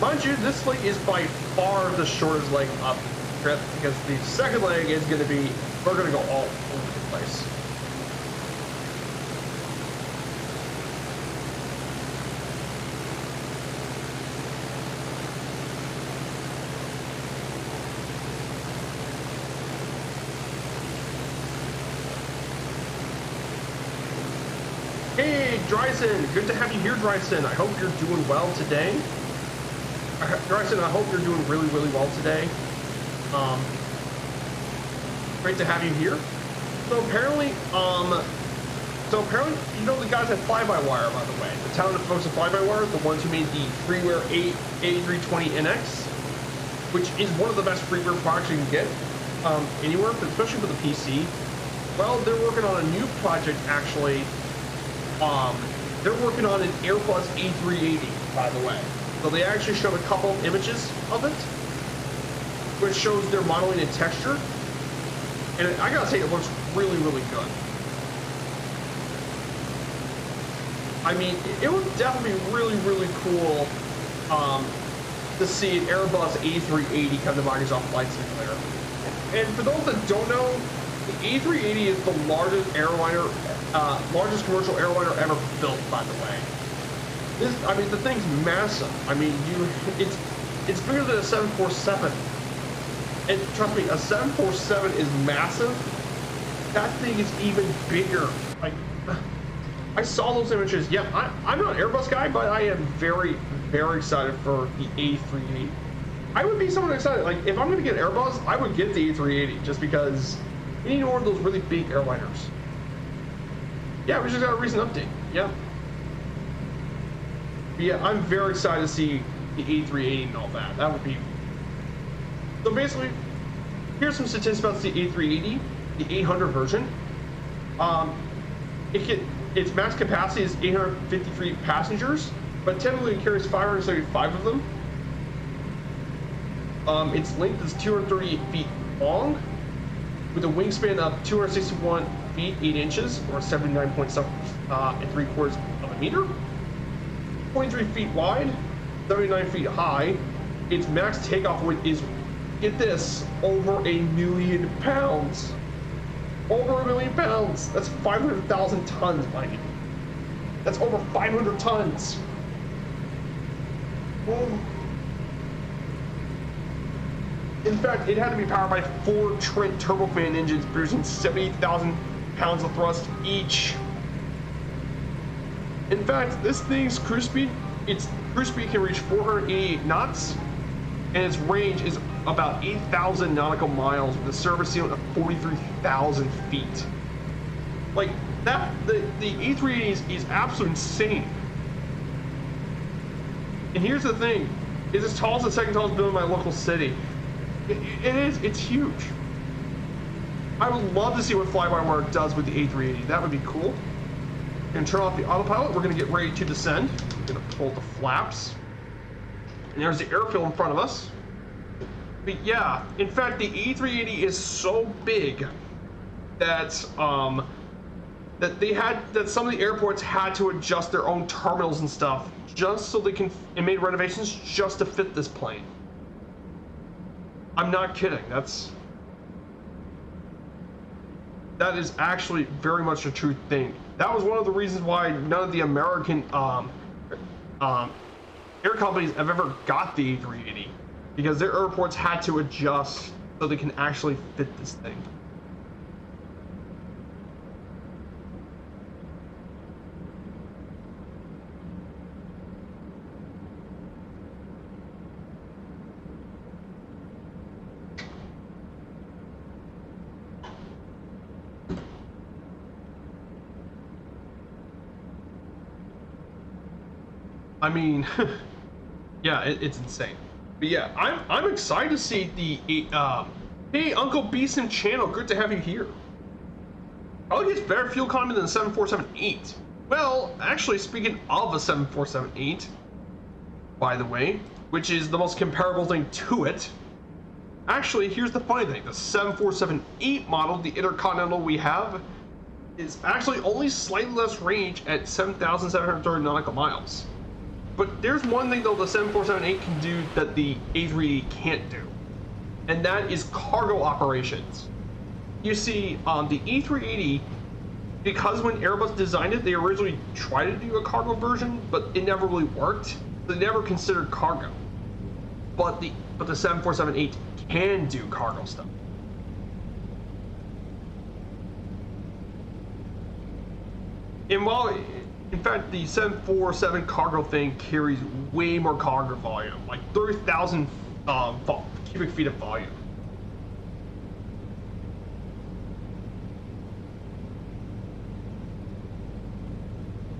[SPEAKER 1] mind you, this leg is by far the shortest leg up trip, because the second leg is going to be, we're going to go all over the place. Hey, Dryson, good to have you here, Dryson. I hope you're doing well today. Dryson, I hope you're doing really, really well today. Great to have you here. So apparently, you know the guys at Fly-by-Wire, by the way. The talented folks at Fly-by-Wire, the ones who made the freeware A320NX, which is one of the best freeware products you can get anywhere, but especially for the PC. Well, they're working on a new project, actually. They're working on an Airbus A380, by the way. So they actually showed a couple of images of it, which shows their modeling and texture. And I gotta say, it looks really, really good. I mean, it would definitely be really, really cool to see an Airbus A380 come to Microsoft Flight Simulator. And for those that don't know, the A380 is the largest airliner, largest commercial airliner ever built, by the way. I mean, the thing's massive. I mean, it's bigger than a 747. And trust me, a 747 is massive. That thing is even bigger. Like, I saw those images. Yeah, I'm not an Airbus guy, but I am very, very excited for the A380. I would be somewhat excited. Like, if I'm going to get Airbus, I would get the A380 just because you need one of those really big airliners. Yeah, we just got a recent update. Yeah. Yeah, I'm very excited to see the A380 and all that. That would be... So basically, here's some statistics about the A380, the 800 version. Its max capacity is 853 passengers, but typically it carries 575 of them. Its length is 238 feet long, with a wingspan of 261 feet 8 inches, or 79.3 of a meter. 23 feet wide, 79 feet high. Its max takeoff weight is, get this, over 1 million pounds. Over 1 million pounds. That's 500,000 tons, mind you. That's over 500 tons. In fact, it had to be powered by 4 Trent turbofan engines producing 70,000 pounds of thrust each. In fact, this thing's cruise speed can reach 488 knots, and its range is about 8,000 nautical miles with a service ceiling of 43,000 feet. Like that, the A380 is absolutely insane. And here's the thing: it's as tall as the second tallest building in my local city. It is. It's huge. I would love to see what Fly-by-Wire does with the A380. That would be cool. Gonna turn off the autopilot. We're gonna get ready to descend. We're gonna pull the flaps. And there's the airfield in front of us. But yeah, in fact, the A380 is so big that some of the airports had to adjust their own terminals and stuff just so they can, and made renovations just to fit this plane. I'm not kidding. That is actually very much a true thing. That was one of the reasons why none of the American air companies have ever got the A380, because their airports had to adjust so they can actually fit this thing. I mean, yeah, it's insane. But yeah, I'm excited to see the hey, Uncle Beeson channel, good to have you here. Probably gets better fuel economy than the 7478. Well, actually, speaking of a 7478, by the way, which is the most comparable thing to it. Actually, here's the funny thing: the 7478 model, the Intercontinental we have, is actually only slightly less range at 7,730 nautical miles. But there's one thing though the 7478 can do that the A380 can't do, and that is cargo operations. You see, the E380, because when Airbus designed it, they originally tried to do a cargo version, but it never really worked. They never considered cargo. But the 7478 can do cargo stuff. And while, in fact, the 747 cargo thing carries way more cargo volume, like 30,000 cubic feet of volume.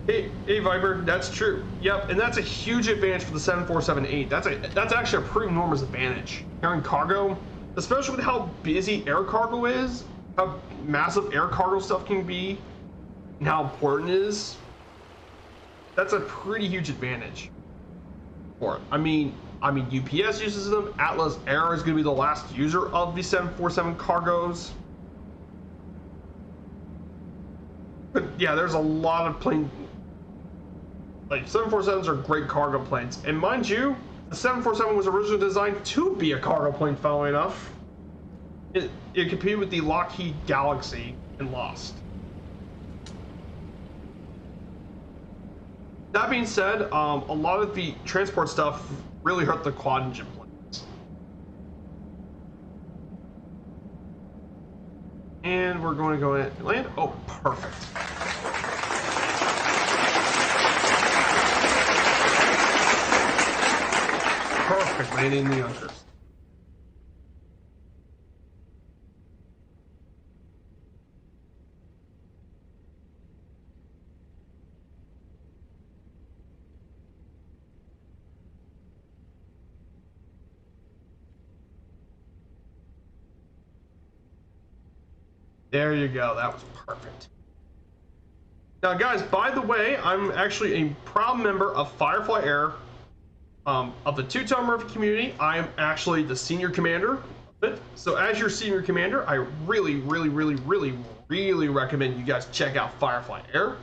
[SPEAKER 1] Hey Viper, that's true. Yep, and that's a huge advantage for the 7478. That's actually a pretty enormous advantage. Carrying cargo, especially with how busy air cargo is, how massive air cargo stuff can be, and how important it is. That's a pretty huge advantage for it. I mean UPS uses them. Atlas Air is going to be the last user of the 747 cargos. But yeah, there's a lot of plane. Like 747s are great cargo planes, and mind you, the 747 was originally designed to be a cargo plane. Funnily enough, it competed with the Lockheed Galaxy and lost. That being said, a lot of the transport stuff really hurt the quad engine planes. And we're going to go in and land. Oh, perfect. Perfect landing the Yonkers. There you go. That was perfect. Now, guys, by the way, I'm actually a proud member of Firefly Air. Of the two-tone Murphy community, I am actually the senior commander of it. So as your senior commander, I really recommend you guys check out Firefly Air.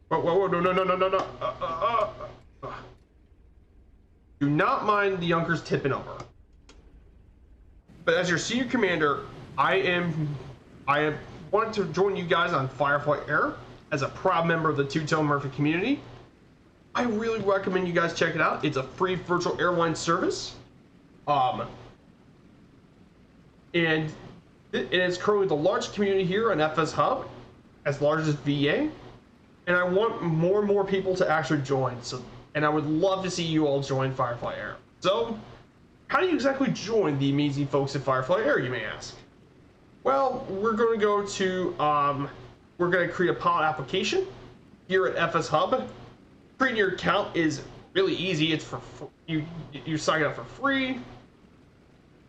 [SPEAKER 1] Whoa, no. Do not mind the Yonkers tipping over. But as your senior commander, I want to join you guys on Firefly Air as a proud member of the two-tone Murphy community. I really recommend you guys check it out. It's a free virtual airline service. And it is currently the largest community here on FS Hub, as large as VA. And I want more and more people to actually join. And I would love to see you all join Firefly Air. So, how do you exactly join the amazing folks at Firefly Air, you may ask? Well, we're going to go to, we're going to create a pilot application here at FS Hub. Creating your account is really easy. It's for you sign up for free.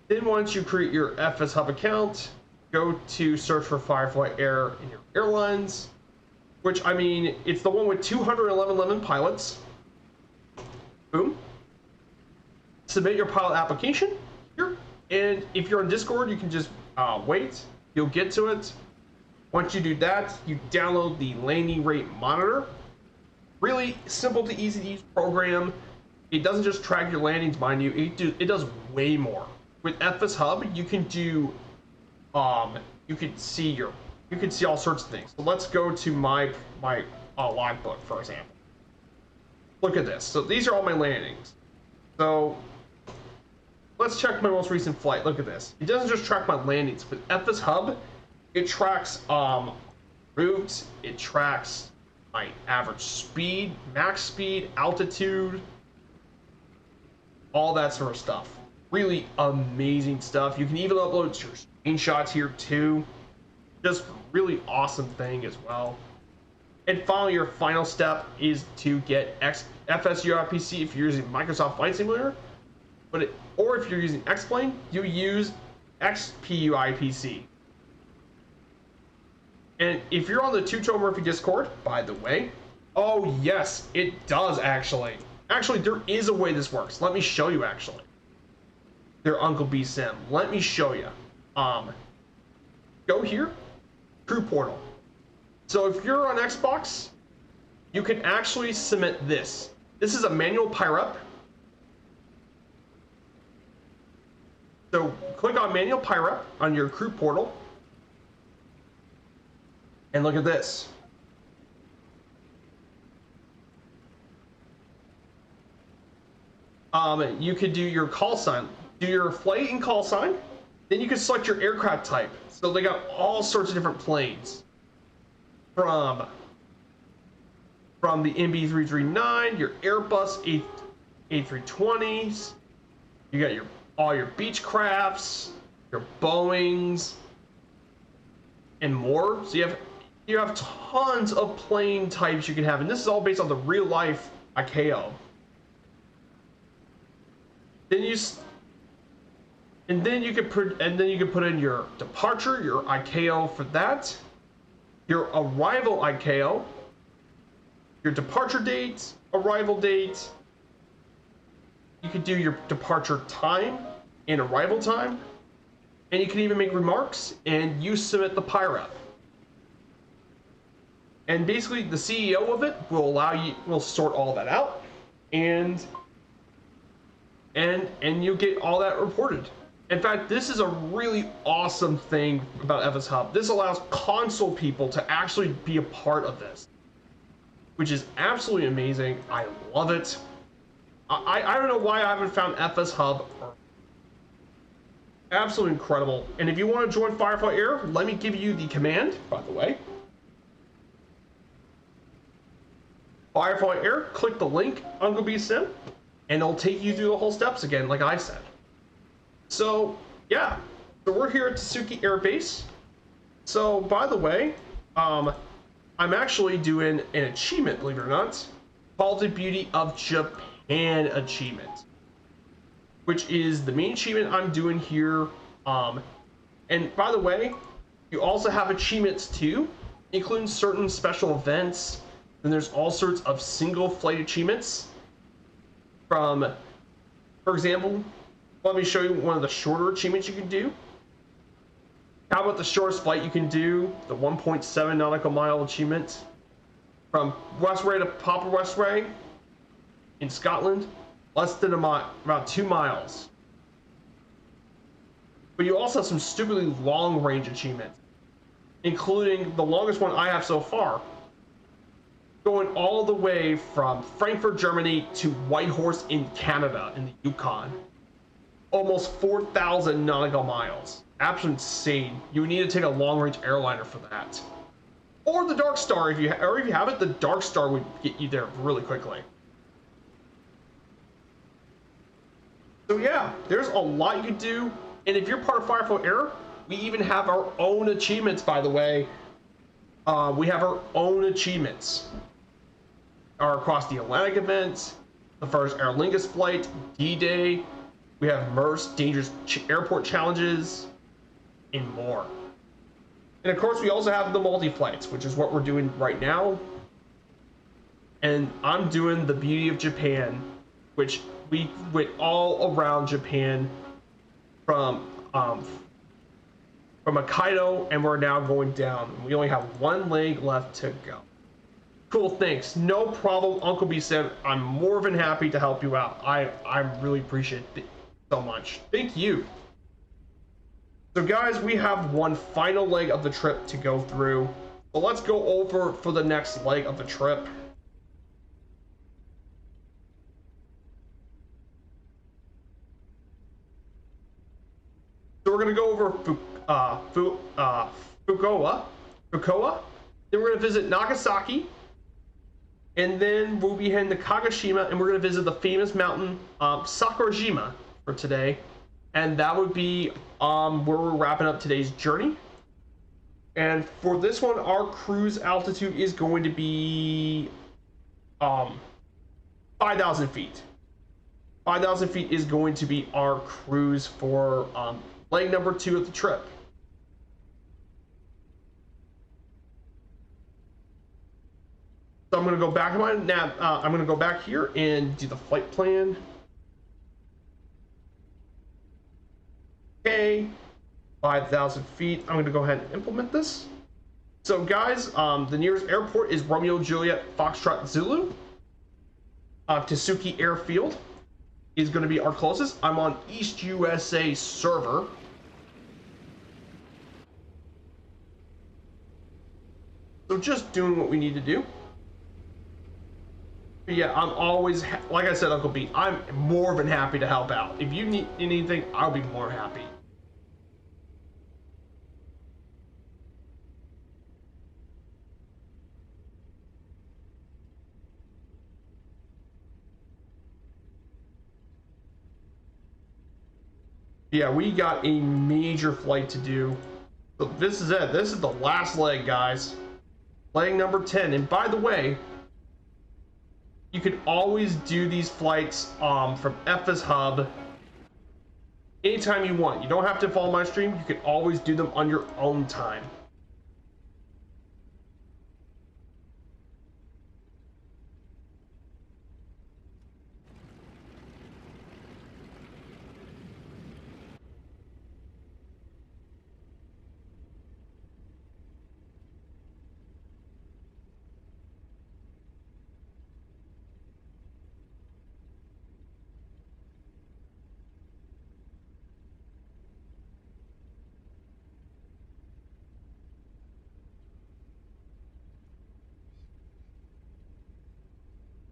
[SPEAKER 1] Then once you create your FS Hub account, go to search for Firefly Air in your airlines, which, I mean, it's the one with 211 pilots. Boom. Submit your pilot application here, and if you're on Discord, you can just wait. You'll get to it. Once you do that, you download the landing rate monitor. Really simple to easy to use program. It doesn't just track your landings, mind you. It does way more. With FS Hub, you can do, you can see all sorts of things. So let's go to my logbook, for example. Look at this. So these are all my landings. So let's check my most recent flight. Look at this. It doesn't just track my landings. With FS Hub, it tracks routes. It tracks my average speed, max speed, altitude, all that sort of stuff. Really amazing stuff. You can even upload your screenshots here too. Just really awesome thing as well. And finally, your final step is to get FSUIPC if you're using Microsoft Flight Simulator. Or if you're using X-Plane, you use XPUIPC. And if you're on the Tuto Murphy Discord, by the way, oh yes, it does actually. Actually, there is a way this works. Let me show you actually. Their Uncle B Sim. Let me show you. Go here, Crew Portal. So if you're on Xbox, you can actually submit this. This is a manual PIREP. So click on manual PIREP on your Crew Portal. And look at this. You could do your call sign, do your flight and call sign. Then you can select your aircraft type. So they got all sorts of different planes. From the MB339, your Airbus A320s. You got all your Beechcrafts, your Boeings, and more. So you have tons of plane types you can have, and this is all based on the real life ICAO. Then you can put in your departure, your ICAO for that, your arrival ICAO, your departure date, arrival date. You could do your departure time and arrival time, and you can even make remarks, and you submit the PIREP. And basically, the CEO of it will sort all that out, and you get all that reported. In fact, this is a really awesome thing about FS Hub. This allows console people to actually be a part of this, which is absolutely amazing. I love it. I don't know why I haven't found FS Hub. Absolutely incredible. And if you want to join Firefly Air, let me give you the command, by the way. Firefly Air, click the link, Uncle B Sim, and it'll take you through the whole steps again, like I said. So, yeah. So we're here at Tsuki Air Base. So, by the way, I'm actually doing an achievement, believe it or not, called the Beauty of Japan achievement, which is the main achievement I'm doing here. And by the way, you also have achievements too, including certain special events. Then there's all sorts of single flight achievements from, for example, let me show you one of the shorter achievements you can do. How about the shortest flight you can do? The 1.7 nautical mile achievement from Westray to Papa Westray in Scotland, less than about 2 miles. But you also have some stupidly long range achievements, including the longest one I have so far, going all the way from Frankfurt, Germany to Whitehorse in Canada in the Yukon. Almost 4,000 nautical miles. Absolutely insane. You would need to take a long-range airliner for that. Or the Dark Star, if you have it, the Dark Star would get you there really quickly. So yeah, there's a lot you can do. And if you're part of Firefly Air, we even have our own achievements, by the way. We have our own achievements. Across the Atlantic events, the first Aer Lingus flight, D-Day. We have MERS, dangerous airport challenges, and more. And of course, we also have the multi-flights, which is what we're doing right now. And I'm doing the Beauty of Japan, which we went all around Japan from Hokkaido, and we're now going down. We only have one leg left to go. Cool, thanks. No problem, Uncle B said. I'm more than happy to help you out. I really appreciate it so much. Thank you. So guys, we have one final leg of the trip to go through. So let's go over for the next leg of the trip. So we're gonna go over Fukuoka. Then we're gonna visit Nagasaki. And then we'll be heading to Kagoshima, and we're going to visit the famous mountain Sakurajima for today. And that would be where we're wrapping up today's journey. And for this one, our cruise altitude is going to be 5,000 feet. 5,000 feet is going to be our cruise for leg number 2 of the trip. So I'm going to go back to my nav. I'm going to go back here and do the flight plan. Okay, 5,000 feet. I'm going to go ahead and implement this. So guys, the nearest airport is Romeo Juliet Foxtrot Zulu. Tasuki Airfield is going to be our closest. I'm on East USA server. So just doing what we need to do. But yeah, I'm always, like I said, Uncle B, I'm more than happy to help out. If you need anything, I'll be more happy. Yeah, we got a major flight to do. So this is it. This is the last leg, guys. Leg number 10. And by the way, you can always do these flights from FS Hub anytime you want. You don't have to follow my stream. You can always do them on your own time.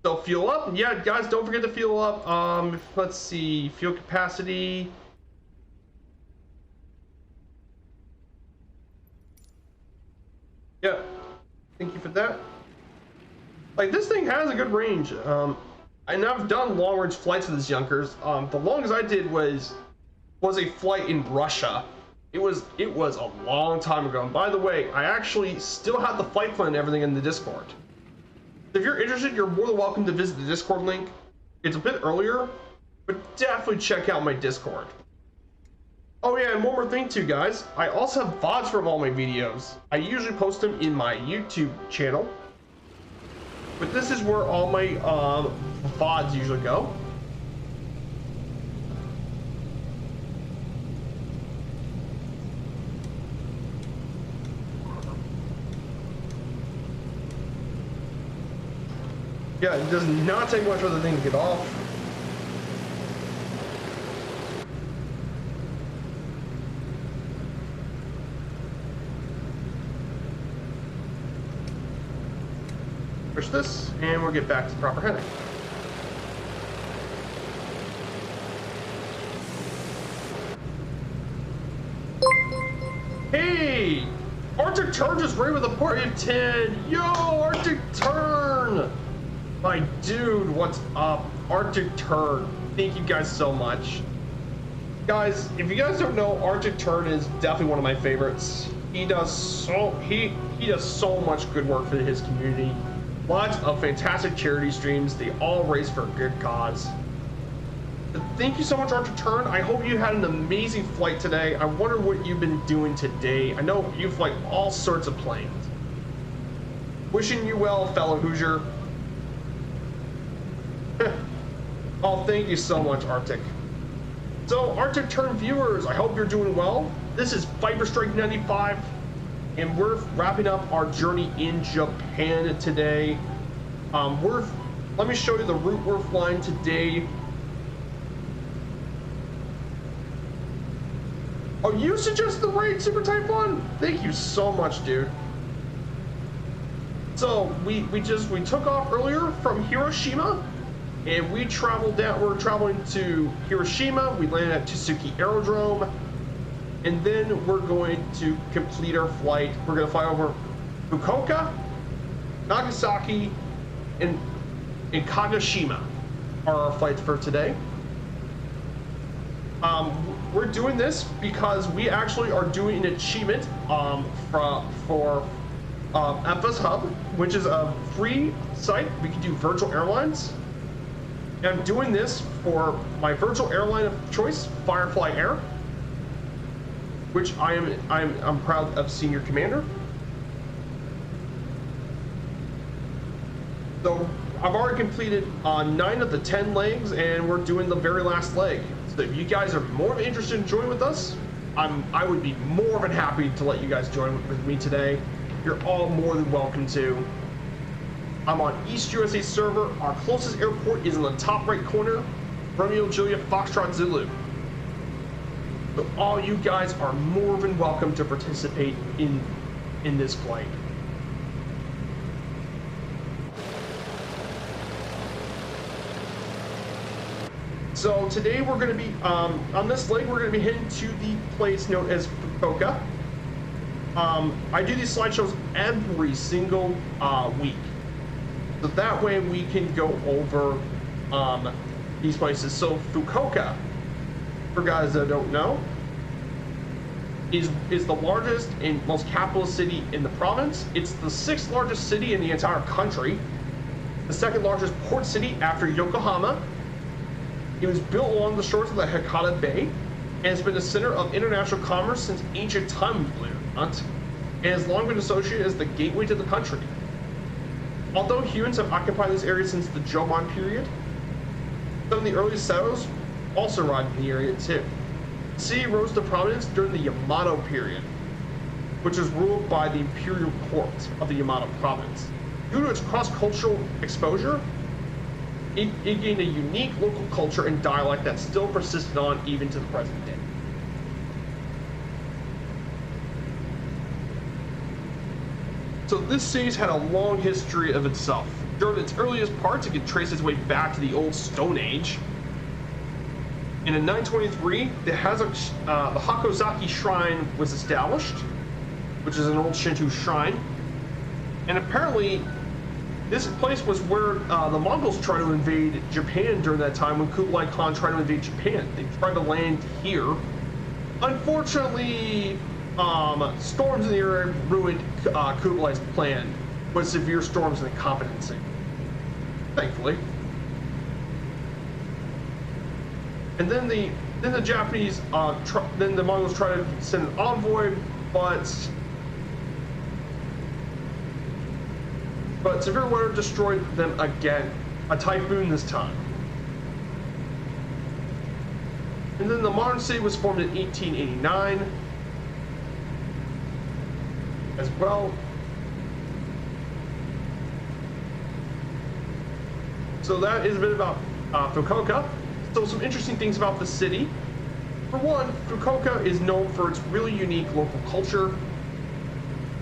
[SPEAKER 1] So fuel up, yeah, guys, don't forget to fuel up. Let's see, fuel capacity. Yeah, thank you for that. Like, this thing has a good range. And I've done long range flights with this Junkers. The longest I did was a flight in Russia. It was a long time ago. And by the way, I actually still have the flight plan and everything in the Discord. If you're interested, you're more than welcome to visit the Discord link. It's a bit earlier, but definitely check out my Discord. Oh yeah, and one more thing too, guys. I also have VODs from all my videos. I usually post them in my YouTube channel, but this is where all my VODs usually go. Yeah, it does not take much for the thing to get off. Push this, and we'll get back to proper heading. Hey! Arctic Turn just raided with a party of 10! Yo, Arctic Turn! My dude, what's up? Arctic Turn. Thank you guys so much. Guys, if you guys don't know, Arctic Turn is definitely one of my favorites. He does so much good work for his community. Lots of fantastic charity streams. They all raise for a good cause. But thank you so much, Arctic Turn. I hope you had an amazing flight today. I wonder what you've been doing today. I know you fly all sorts of planes. Wishing you well, fellow Hoosier. Oh, thank you so much, Arctic. So, Arctic Turn viewers, I hope you're doing well. This is Viper Strike 95, and we're wrapping up our journey in Japan today. Let me show you the route we're flying today. Oh, you suggest the raid, Super Type 1? Thank you so much, dude. So, we took off earlier from Hiroshima. And we traveled down, we're traveling to Hiroshima, we landed at Tasuki Aerodrome, and then we're going to complete our flight. We're going to fly over Fukuoka, Nagasaki, and Kagoshima are our flights for today. We're doing this because we actually are doing an achievement for FS Hub, which is a free site. We can do virtual airlines. And I'm doing this for my virtual airline of choice, Firefly Air, which I'm proud of senior commander. So I've already completed 9 of the 10 legs, and we're doing the very last leg. So if you guys are more interested in joining with us, I would be more than happy to let you guys join with me today. You're all more than welcome to. I'm on East USA server. Our closest airport is in the top right corner, Romeo Juliet Foxtrot Zulu. So all you guys are more than welcome to participate in this flight. So today we're going to be, on this leg, we're going to be heading to the place known as Fukuoka. I do these slideshows every single week. So that way we can go over these places. So Fukuoka, for guys that don't know, is the largest and most capitalist city in the province. It's the 6th largest city in the entire country. The 2nd largest port city after Yokohama. It was built along the shores of the Hakata Bay, and has been a center of international commerce since ancient times, believe it or not, and has long been associated as the gateway to the country. Although humans have occupied this area since the Jomon period, some of the earliest settlers also arrived in the area too. The city rose to prominence during the Yamato period, which was ruled by the imperial court of the Yamato province. Due to its cross-cultural exposure, it gained a unique local culture and dialect that still persisted on even to the present day. So this city's had a long history of itself. During its earliest parts, it could trace its way back to the old Stone Age. And in 923, the Hakozaki Shrine was established, which is an old Shinto shrine. And apparently, this place was where the Mongols tried to invade Japan during that time when Kublai Khan tried to invade Japan. They tried to land here. Unfortunately, storms in the area ruined Kublai's plan with severe storms and incompetency. Thankfully. And then the Japanese, then the Mongols tried to send an envoy, but severe weather destroyed them again. A typhoon this time. And then the modern city was formed in 1889 as well. So that is a bit about Fukuoka. So some interesting things about the city. For one, Fukuoka is known for its really unique local culture,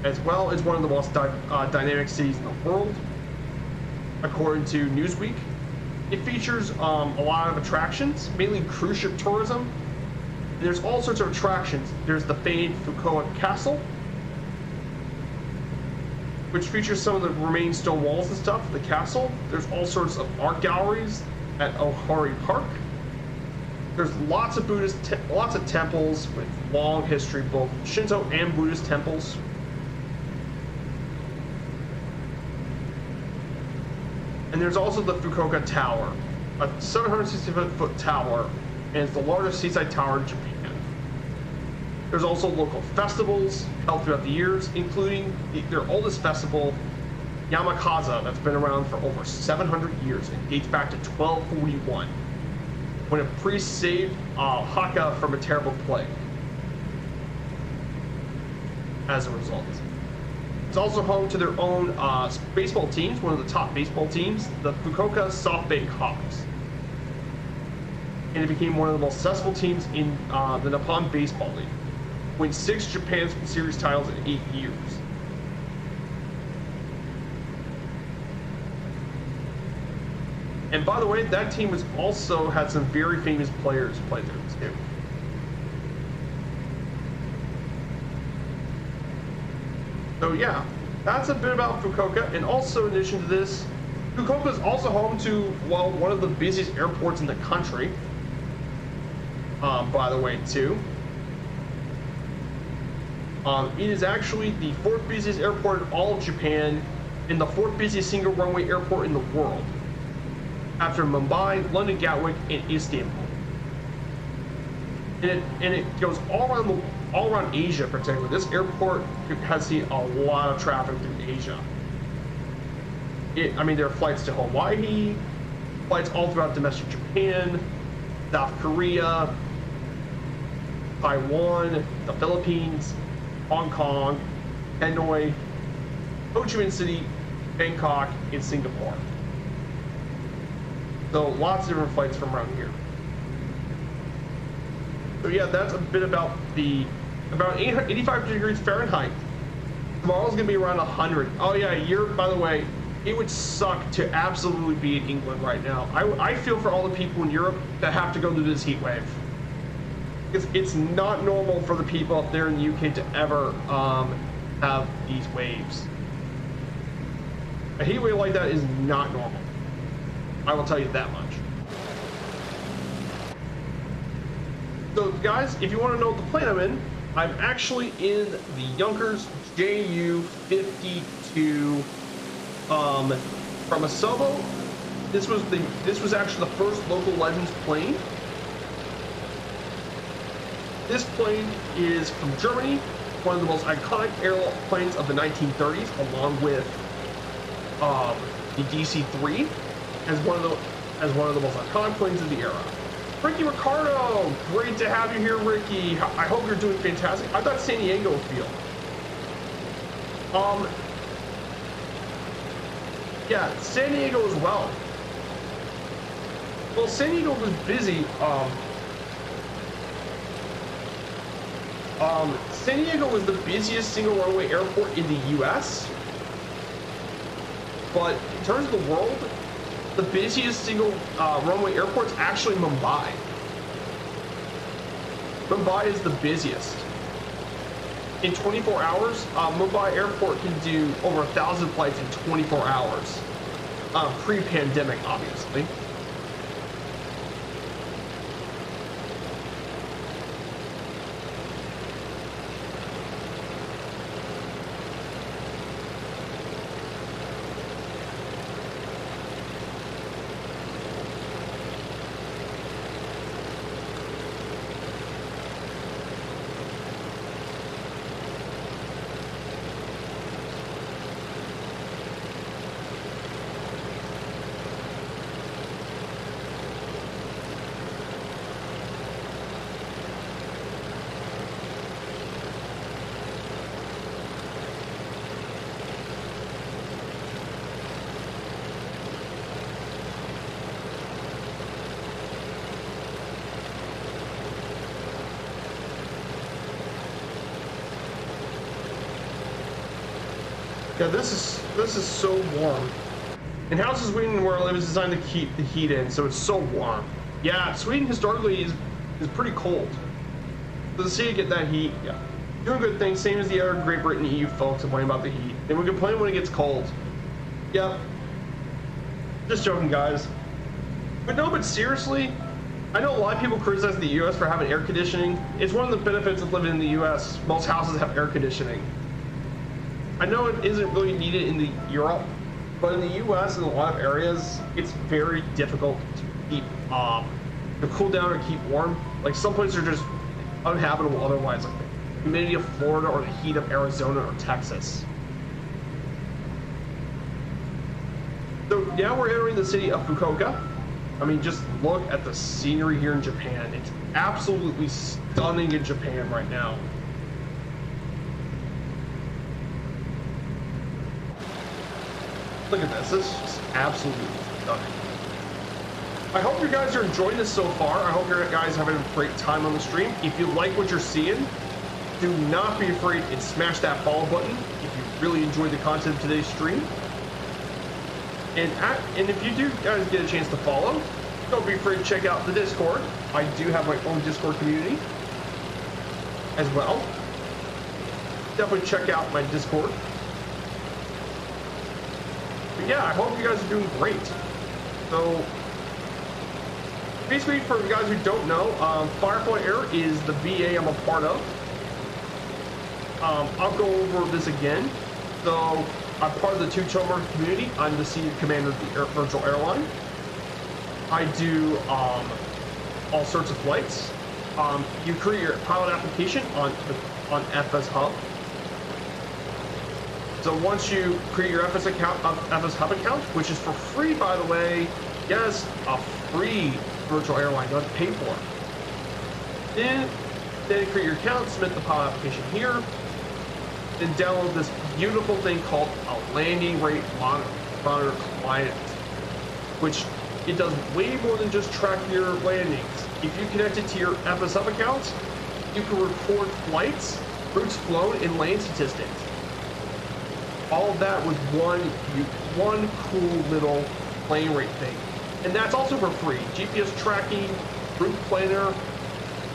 [SPEAKER 1] as well as one of the most dynamic cities in the world, according to Newsweek. It features a lot of attractions, mainly cruise ship tourism. And there's all sorts of attractions. There's the famed Fukuoka Castle, which features some of the remaining stone walls and stuff of the castle. There's all sorts of art galleries at Ohari Park. There's lots of lots of temples with long history, both Shinto and Buddhist temples. And there's also the Fukuoka Tower, a 760-foot tower, and it's the largest seaside tower in Japan. There's also local festivals held throughout the years, including their oldest festival, Yamakaza, that's been around for over 700 years and dates back to 1241, when a priest saved Hakka from a terrible plague. As a result. It's also home to their own baseball teams, one of the top baseball teams, the Fukuoka SoftBank Hawks. And it became one of the most successful teams in the Nippon Baseball League, winning 6 Japan Series titles in 8 years. And by the way, that team has also had some very famous players play there too. So yeah, that's a bit about Fukuoka. And also, in addition to this, Fukuoka is also home to, well, one of the busiest airports in the country. by the way, too. It is actually the 4th busiest airport in all of Japan and the 4th busiest single runway airport in the world, after Mumbai, London Gatwick, and Istanbul. And it goes all around Asia, particularly. This airport has seen a lot of traffic through Asia. I mean, there are flights to Hawaii, flights all throughout domestic Japan, South Korea, Taiwan, the Philippines, Hong Kong, Hanoi, Ho Chi Minh City, Bangkok, and Singapore. So lots of different flights from around here. So yeah, that's a bit about about 85 degrees Fahrenheit. Tomorrow's gonna be around 100. Oh yeah, by the way, it would suck to absolutely be in England right now. I feel for all the people in Europe that have to go through this heat wave. It's not normal for the people up there in the UK to ever have these waves. A heat wave like that is not normal. I will tell you that much. So guys, if you want to know what the plane I'm in, I'm actually in the Yonkers JU-52 from Asobo. This was actually the first local Legends plane. This plane is from Germany, one of the most iconic airplanes of the 1930s, along with the DC-3 as one of the most iconic planes of the era. Ricky Ricardo, great to have you here, Ricky. I hope you're doing fantastic. I thought San Diego would feel. Yeah, San Diego as well. Well, San Diego was busy. San Diego was the busiest single runway airport in the U.S. But in terms of the world, the busiest single runway airport's actually Mumbai. Mumbai is the busiest. In 24 hours, Mumbai airport can do over 1,000 flights in 24 hours. Pre-pandemic, obviously. Yeah, this is so warm. And House of Sweden, where I live, is designed to keep the heat in, so it's so warm. Yeah, Sweden historically is pretty cold. So to see it get that heat, yeah. Doing good things, same as the other Great Britain EU folks complain about the heat. And we complain when it gets cold. Yeah. Just joking, guys. But no, but seriously, I know a lot of people criticize the US for having air conditioning. It's one of the benefits of living in the US. Most houses have air conditioning. I know it isn't really needed in Europe, but in the US, in a lot of areas, it's very difficult to keep to cool down or keep warm. Like some places are just uninhabitable otherwise, like the humidity of Florida or the heat of Arizona or Texas. So now we're entering the city of Fukuoka. I mean, just look at the scenery here in Japan. It's absolutely stunning in Japan right now. Look at this. This is just absolutely stunning. I hope you guys are enjoying this so far. I hope you guys are having a great time on the stream. If you like what you're seeing, do not be afraid and smash that follow button if you really enjoyed the content of today's stream. And if you do guys get a chance to follow, don't be afraid to check out the Discord. I do have my own Discord community as well. Definitely check out my Discord. But yeah, I hope you guys are doing great. So basically, for you guys who don't know, Firefly Air is the VA I'm a part of. I'll go over this again. So I'm part of the Two-Tomer community. I'm the senior commander of the virtual airline. I do all sorts of flights. You create your pilot application on FS Hub. So once you create your FS Hub account, which is for free, by the way, yes, a free virtual airline, you don't have to pay for it. Then create your account, submit the pilot application here, then download this beautiful thing called a landing rate monitor client, which it does way more than just track your landings. If you connect it to your FS Hub account, you can record flights, routes flown, and lane statistics. All of that with one cool little plane rate thing. And that's also for free. GPS tracking, route planner,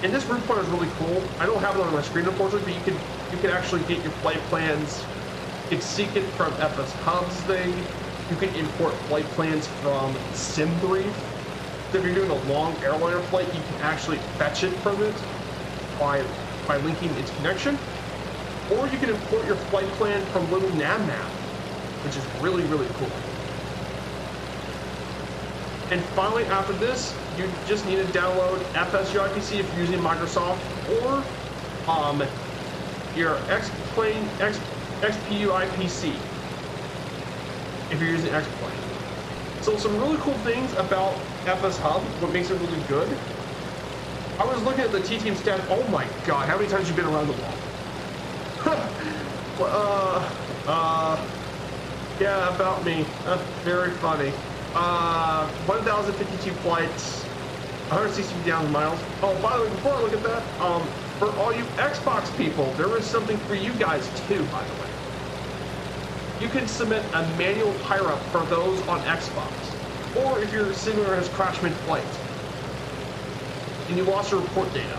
[SPEAKER 1] and this route planner is really cool. I don't have it on my screen, unfortunately, but you can actually get your flight plans. You can seek it from FS Hub's thing. You can import flight plans from SimBrief. So if you're doing a long airliner flight, you can actually fetch it from it by linking its connection. Or you can import your flight plan from Little NavMap, which is really, really cool. And finally, after this, you just need to download FSUIPC if you're using Microsoft, or your XPUIPC if you're using Xplane. So some really cool things about FS Hub, what makes it really good. I was looking at the T-Team stats. Oh my god, how many times have you been around the world? Yeah, about me. Very funny. 1,052 flights, 160,000 miles. Oh, by the way, before I look at that, for all you Xbox people, there is something for you guys too, by the way. You can submit a manual PIRUP for those on Xbox. Or if your simulator has crashed mid-flight and you lost your report data,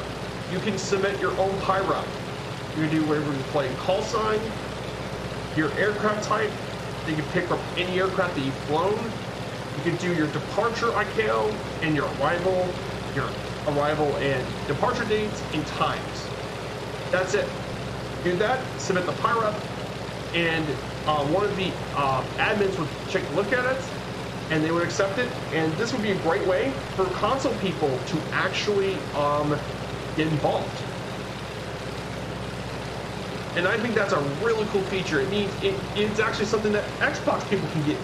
[SPEAKER 1] you can submit your own PIRUP. You can do whatever you play, call sign, your aircraft type. You can pick up any aircraft that you've flown. You can do your departure ICAO and your arrival and departure dates and times. That's it. Do that, submit the PIRUP, and one of the admins would take a look at it, and they would accept it. And this would be a great way for console people to actually get involved. And I think that's a really cool feature. It means it's actually something that Xbox people can get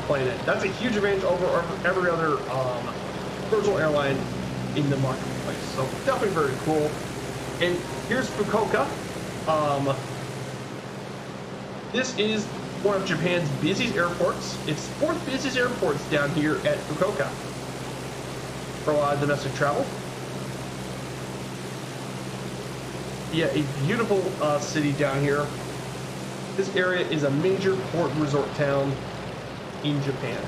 [SPEAKER 1] playing it. That's a huge advantage over every other virtual airline in the marketplace. So definitely very cool. And here's Fukuoka. This is one of Japan's busiest airports. It's the 4th busiest airports down here at Fukuoka for domestic travel. Yeah, a beautiful city down here. This area is a major port resort town in Japan.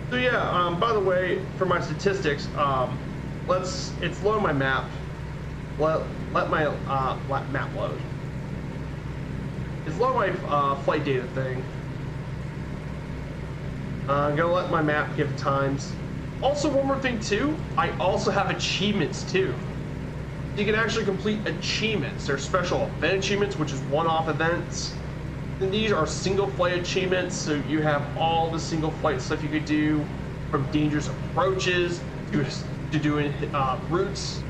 [SPEAKER 1] So yeah, by the way, for my statistics, it's load my map. Let my map load. It's load my flight data thing. I'm gonna let my map give times. Also, one more thing too, I also have achievements too. You can actually complete achievements. There's special event achievements, which is one-off events. And these are single flight achievements, so you have all the single flight stuff you could do, from dangerous approaches to doing routes,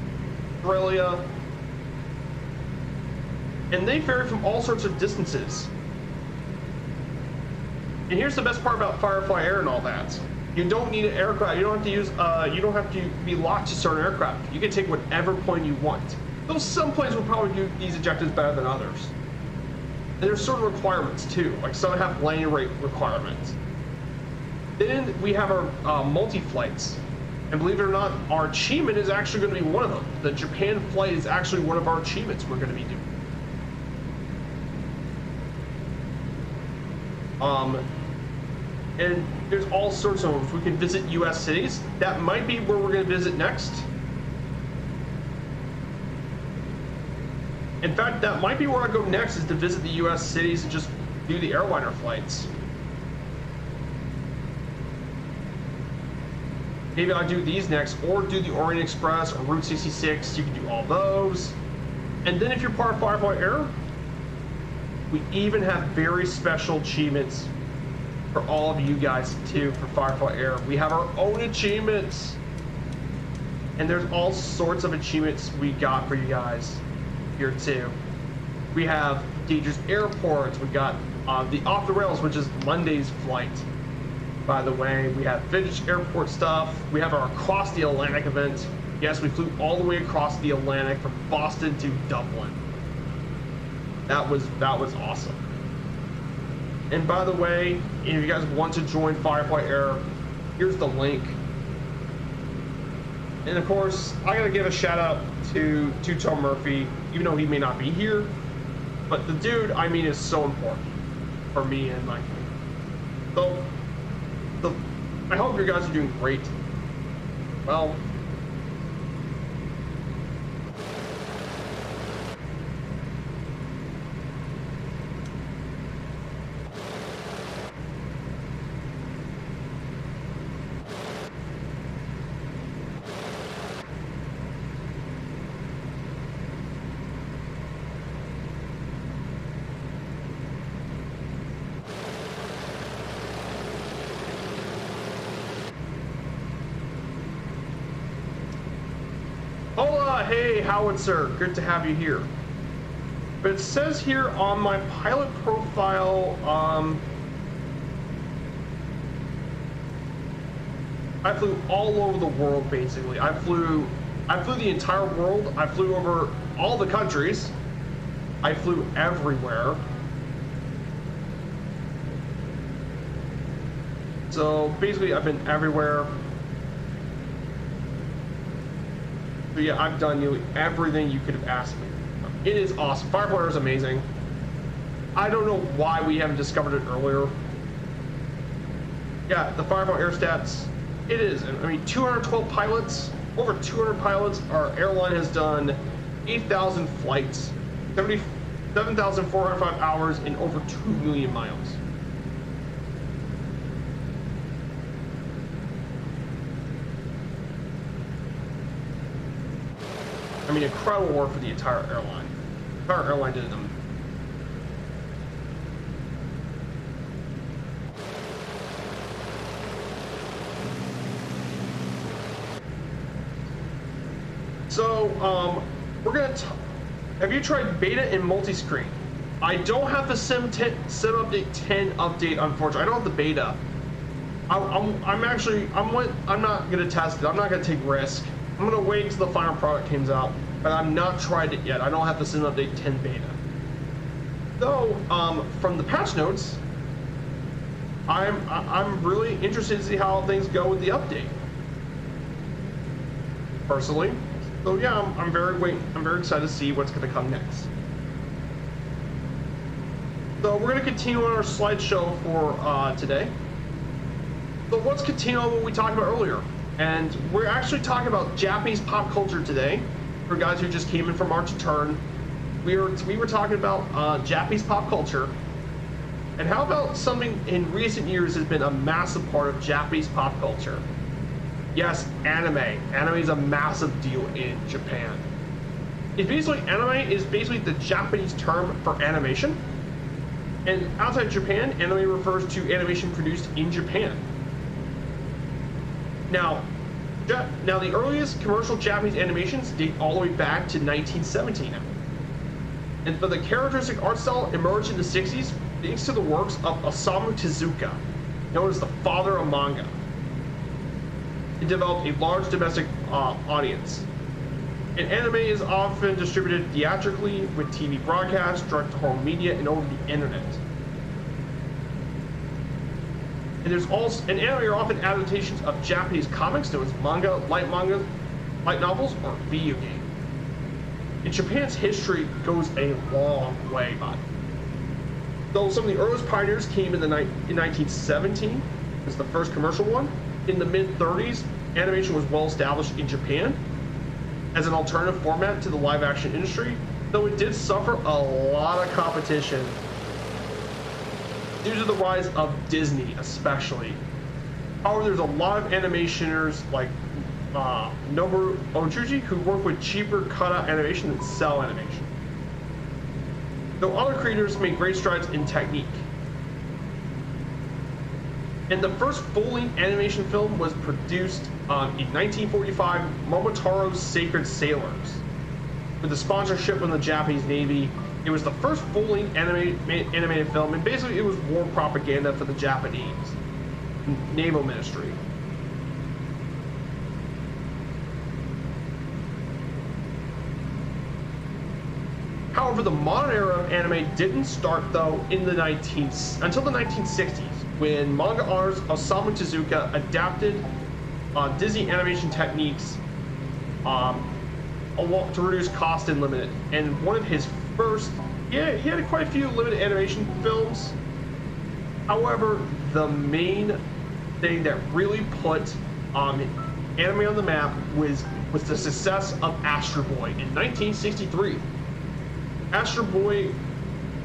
[SPEAKER 1] Australia. And they vary from all sorts of distances. And here's the best part about Firefly Air and all that. You don't need an aircraft. You don't have to use. You don't have to be locked to certain aircraft. You can take whatever plane you want. Though some planes will probably do these objectives better than others. And there's certain requirements too. Like some have landing rate requirements. Then we have our multi-flights. And believe it or not, our achievement is actually going to be one of them. The Japan flight is actually one of our achievements we're going to be doing. And there's all sorts of them. If we can visit U.S. cities, that might be where we're going to visit next. In fact, that might be where I go next, is to visit the U.S. cities and just do the airliner flights. Maybe I'll do these next, or do the Orient Express or Route 66. You can do all those. And then if you're part of Firefly Air, we even have very special achievements for all of you guys too for Firefly Air. We have our own achievements. And there's all sorts of achievements we got for you guys here too. We have dangerous airports. We got the off the rails, which is Monday's flight, by the way. We have vintage airport stuff. We have our across the Atlantic event. Yes, we flew all the way across the Atlantic from Boston to Dublin. That was awesome. And by the way, if you guys want to join Firefly Air, here's the link. And of course, I gotta give a shout out to Tom Murphy, even though he may not be here. But the dude, I mean, is so important for me and my family. So, I hope you guys are doing great. Well, hola, hey, Howitzer, good to have you here. But it says here on my pilot profile, I flew all over the world basically. I flew the entire world. I flew over all the countries. I flew everywhere. So basically, I've been everywhere. But yeah, I've done nearly everything you could have asked me. It is awesome. Firefly is amazing. I don't know why we haven't discovered it earlier. Yeah, the Firefly Air stats. It is. I mean, 212 pilots, over 200 pilots. Our airline has done 8,000 flights, 77,405 hours, and over 2 million miles. I mean, incredible work for the entire airline. The entire airline did them. So, we're gonna. Have you tried beta and multi-screen? I don't have the Sim Update 10 update, unfortunately. I don't have the beta. I'm not gonna test it. I'm not gonna take risk. I'm gonna wait until the final product comes out, but I've not tried it yet. I don't have the Sim Update 10 beta. Though, from the patch notes, I'm really interested to see how things go with the update. Personally, so yeah, I'm very excited to see what's gonna come next. So we're gonna continue on our slideshow for today. So let's continue on what we talked about earlier. And we're actually talking about Japanese pop culture today. For guys who just came in from March Turn, we were talking about Japanese pop culture. And how about something in recent years has been a massive part of Japanese pop culture? Yes, anime. Anime is a massive deal in Japan. Anime is basically the Japanese term for animation. And outside Japan, anime refers to animation produced in Japan. Now, the earliest commercial Japanese animations date all the way back to 1917. But the characteristic art style emerged in the 60s thanks to the works of Osamu Tezuka, known as the father of manga. It developed a large domestic audience. And anime is often distributed theatrically with TV broadcasts, direct-to-home media, and over the internet. And anime are often adaptations of Japanese comics known as manga, light novels, or video game. And Japan's history goes a long way, bud. Though some of the earliest pioneers came in 1917, was the first commercial one. In the mid-30s, animation was well established in Japan as an alternative format to the live-action industry, though it did suffer a lot of competition due to the rise of Disney, especially. However, there's a lot of animationers like Nobuo Ojuji who work with cheaper cutout animation than cell animation, though other creators made great strides in technique. And the first full-length animation film was produced in 1945, Momotaro's Sacred Sailors, with the sponsorship from the Japanese Navy. It was the first full-length animated film, and basically it was war propaganda for the Japanese naval ministry. However, the modern era of anime didn't start though until the 1960s, when manga artist Osamu Tezuka adapted Disney animation techniques to reduce cost and limit it. And one of his first, he had quite a few limited animation films. However, the main thing that really put anime on the map was the success of Astro Boy in 1963. Astro Boy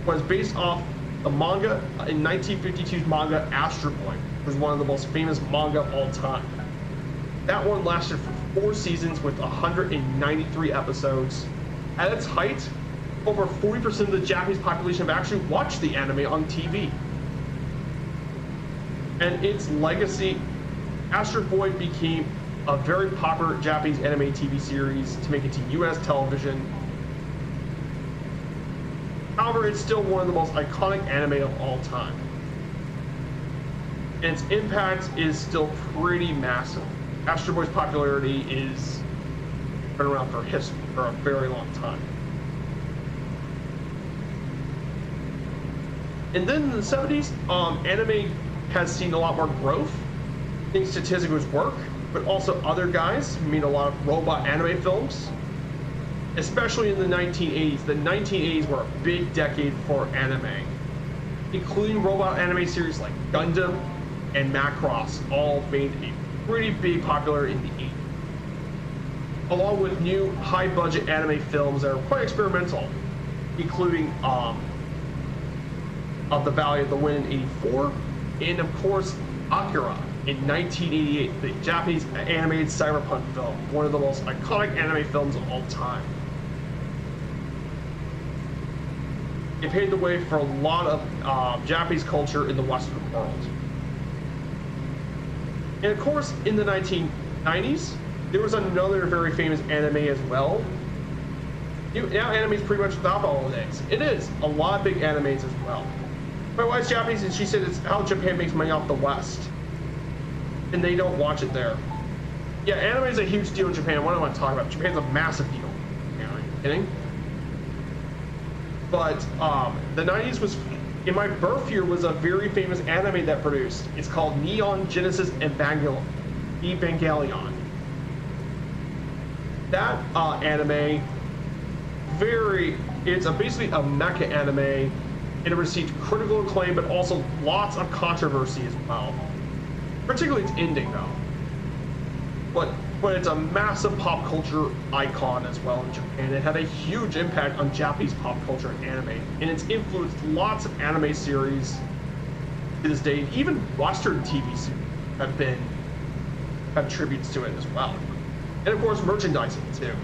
[SPEAKER 1] was based off the manga in 1952's manga Astro Boy, which was one of the most famous manga of all time. That one lasted for 4 seasons with 193 episodes. At its height, over 40% of the Japanese population have actually watched the anime on TV. And its legacy, Astro Boy became a very popular Japanese anime TV series to make it to US television. However, it's still one of the most iconic anime of all time. And its impact is still pretty massive. Astro Boy's popularity is been around for a very long time. And then in the 70s, anime has seen a lot more growth, thanks to Tezuka's work, but also other guys who made a lot of robot anime films, especially in the 1980s. The 1980s were a big decade for anime, including robot anime series like Gundam and Macross, all made a pretty big popular in the 80s, along with new high-budget anime films that are quite experimental, including Of the Valley of the Wind in 84, and of course Akira in 1988, the Japanese animated cyberpunk film, one of the most iconic anime films of all time. It paved the way for a lot of Japanese culture in the Western world. And of course, in the 1990s, there was another very famous anime as well. Now anime is pretty much the top of all days. It is a lot of big animes as well. My wife's Japanese, and she said it's how Japan makes money off the West, and they don't watch it there. Yeah, anime is a huge deal in Japan. What do I want to talk about? Japan's a massive deal. Are you kidding? But the 90s was, in my birth year, was a very famous anime that produced. It's called Neon Genesis Evangelion. That anime, it's basically a mecha anime, and it received critical acclaim, but also lots of controversy as well. Particularly its ending, though. But it's a massive pop culture icon as well in Japan. It had a huge impact on Japanese pop culture and anime, and it's influenced lots of anime series to this day. Even Western TV series have tributes to it as well, and of course merchandising too.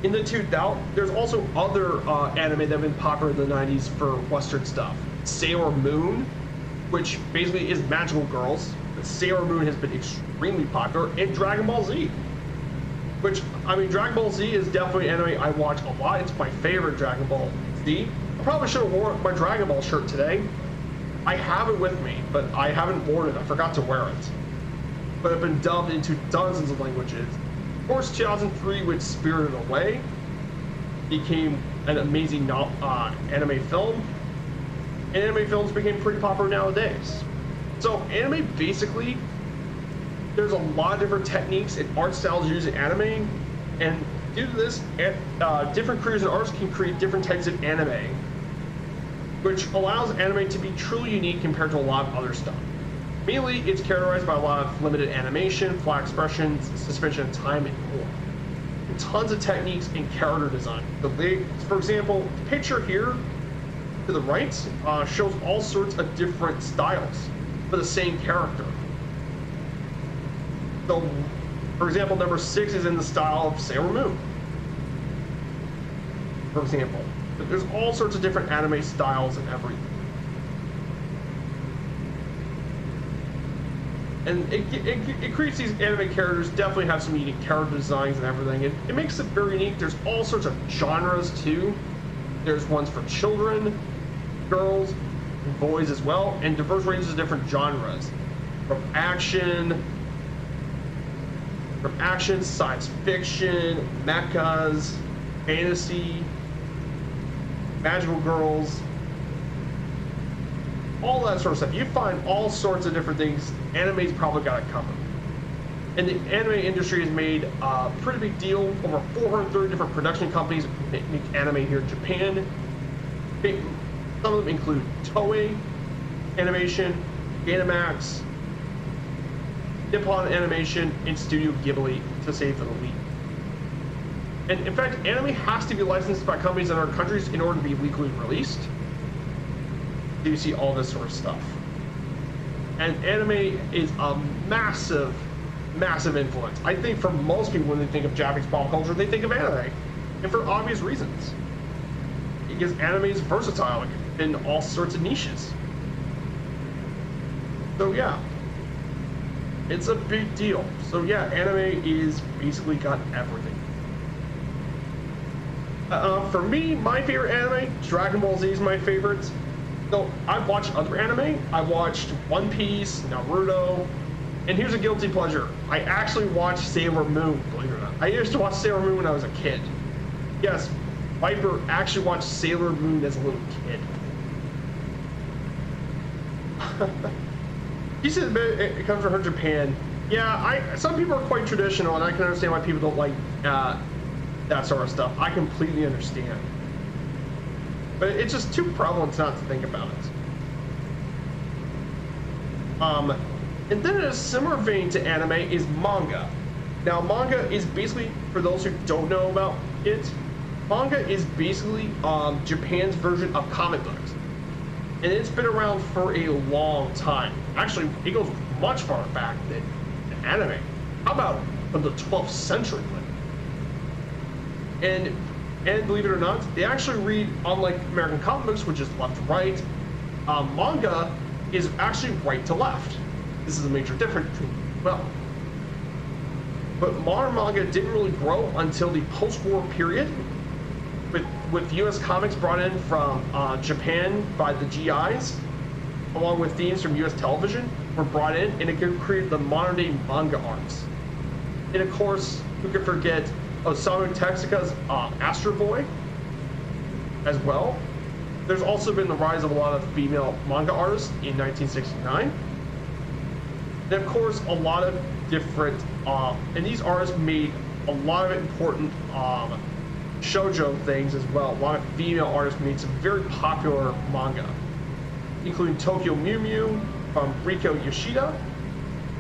[SPEAKER 1] In the 2000s, there's also other anime that have been popular in the 90s for Western stuff. Sailor Moon, which basically is magical girls. But Sailor Moon has been extremely popular, and Dragon Ball Z, which, I mean, Dragon Ball Z is definitely an anime I watch a lot. It's my favorite Dragon Ball Z. I probably should have worn my Dragon Ball shirt today. I have it with me, but I haven't worn it. I forgot to wear it. But it's been dubbed into dozens of languages. Of course, 2003 with Spirited Away became an amazing anime film. And anime films became pretty popular nowadays. So anime, basically, there's a lot of different techniques and art styles used in anime, and Due to this, different creators and artists can create different types of anime, which allows anime to be truly unique compared to a lot of other stuff. Mainly, it's characterized by a lot of limited animation, flat expressions, suspension of time, and more. And tons of techniques in character design. For example, the picture here to the right shows all sorts of different styles for the same character. So, for example, number 6 is in the style of Sailor Moon, for example. But there's all sorts of different anime styles and everything. And it creates these anime characters, definitely have some unique character designs and everything. It makes it very unique. There's all sorts of genres too. There's ones for children, girls, and boys as well, and diverse ranges of different genres. From action, science fiction, mechas, fantasy, magical girls, all that sort of stuff. You find all sorts of different things. Anime's probably got it covered. And the anime industry has made a pretty big deal. Over 430 different production companies make anime here in Japan. Some of them include Toei Animation, Gainax, Nippon Animation, and Studio Ghibli, to say for the least. And in fact, anime has to be licensed by companies in other countries in order to be legally released. So you see all this sort of stuff. And anime is a massive, massive influence. I think for most people, when they think of Japanese pop culture, they think of anime. And for obvious reasons. Because anime is versatile in all sorts of niches. So yeah. It's a big deal. So yeah, anime is basically got everything. For me, my favorite anime, Dragon Ball Z is my favorite. So I've watched other anime. I watched One Piece, Naruto, and here's a guilty pleasure. I actually watched Sailor Moon, believe it or not. I used to watch Sailor Moon when I was a kid. Yes, Viper actually watched Sailor Moon as a little kid. He said it comes from her Japan. Yeah, some people are quite traditional, and I can understand why people don't like that sort of stuff. I completely understand. But it's just too prevalent not to think about it. And then in a similar vein to anime is manga. Now, manga is basically, for those who don't know about it, manga is basically Japan's version of comic books. And it's been around for a long time. Actually, it goes much farther back than anime. How about from the 12th century? And believe it or not, they actually read, unlike American comic books, which is left to right, manga is actually right to left. This is a major difference between, well. But modern manga didn't really grow until the post-war period, with U.S. comics brought in from Japan by the GIs, along with themes from U.S. television, were brought in, and it created the modern-day manga arcs. And of course, who could forget Osamu Tezuka's Astro Boy as well. There's also been the rise of a lot of female manga artists in 1969. And of course, a lot of different, and these artists made a lot of important shoujo things as well. A lot of female artists made some very popular manga, including Tokyo Mew Mew from Riko Yoshida.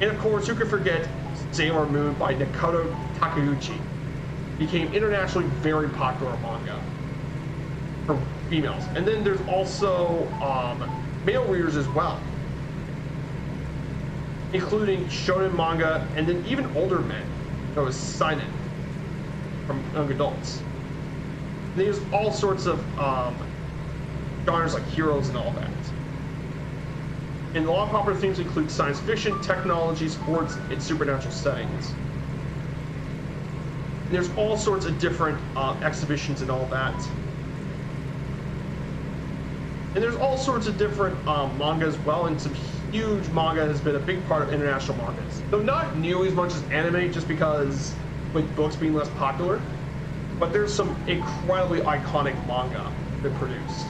[SPEAKER 1] And of course, who could forget Sailor Moon by Makoto Takeuchi. Became internationally very popular manga for females. And then there's also male readers as well, including shonen manga, and then even older men, that was seinen, from young adults. And there's all sorts of genres like heroes and all that. And a lot of popular themes include science fiction, technology, sports, and supernatural settings. There's all sorts of different exhibitions and all that. And there's all sorts of different manga as well, and some huge manga has been a big part of international markets. Though not nearly as much as anime, just because with books being less popular, but there's some incredibly iconic manga been produced.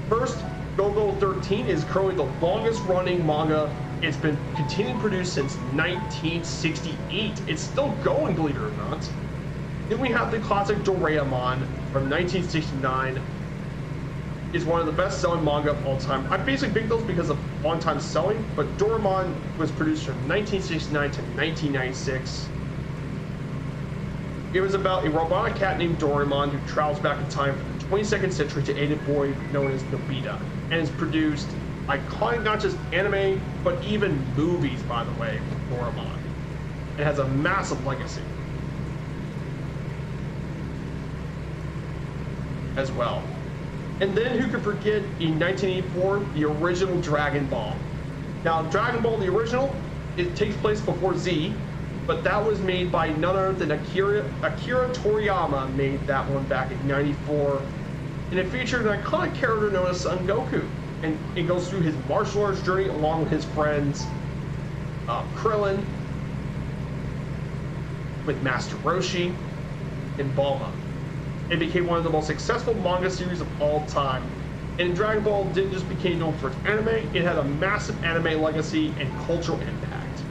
[SPEAKER 1] First, Go-Go 13 is currently the longest running manga. It's been continuing to produce since 1968. It's still going, believe it or not. Then we have the classic Doraemon from 1969. Is one of the best-selling manga of all time. I basically picked those because of on-time selling, but Doraemon was produced from 1969 to 1996. It was about a robotic cat named Doraemon who travels back in time from the 22nd century to aid a boy known as Nobita, and has produced iconic not just anime, but even movies, by the way, with Doraemon. It has a massive legacy as well. And then who could forget in 1984 the original Dragon Ball? Now Dragon Ball the original, it takes place before Z, but that was made by none other than Akira Toriyama made that one back in '94, and it featured an iconic character known as Son Goku, and it goes through his martial arts journey along with his friends Krillin, with Master Roshi, and Bulma. It became one of the most successful manga series of all time. And Dragon Ball didn't just become known for its anime, it had a massive anime legacy and cultural impact.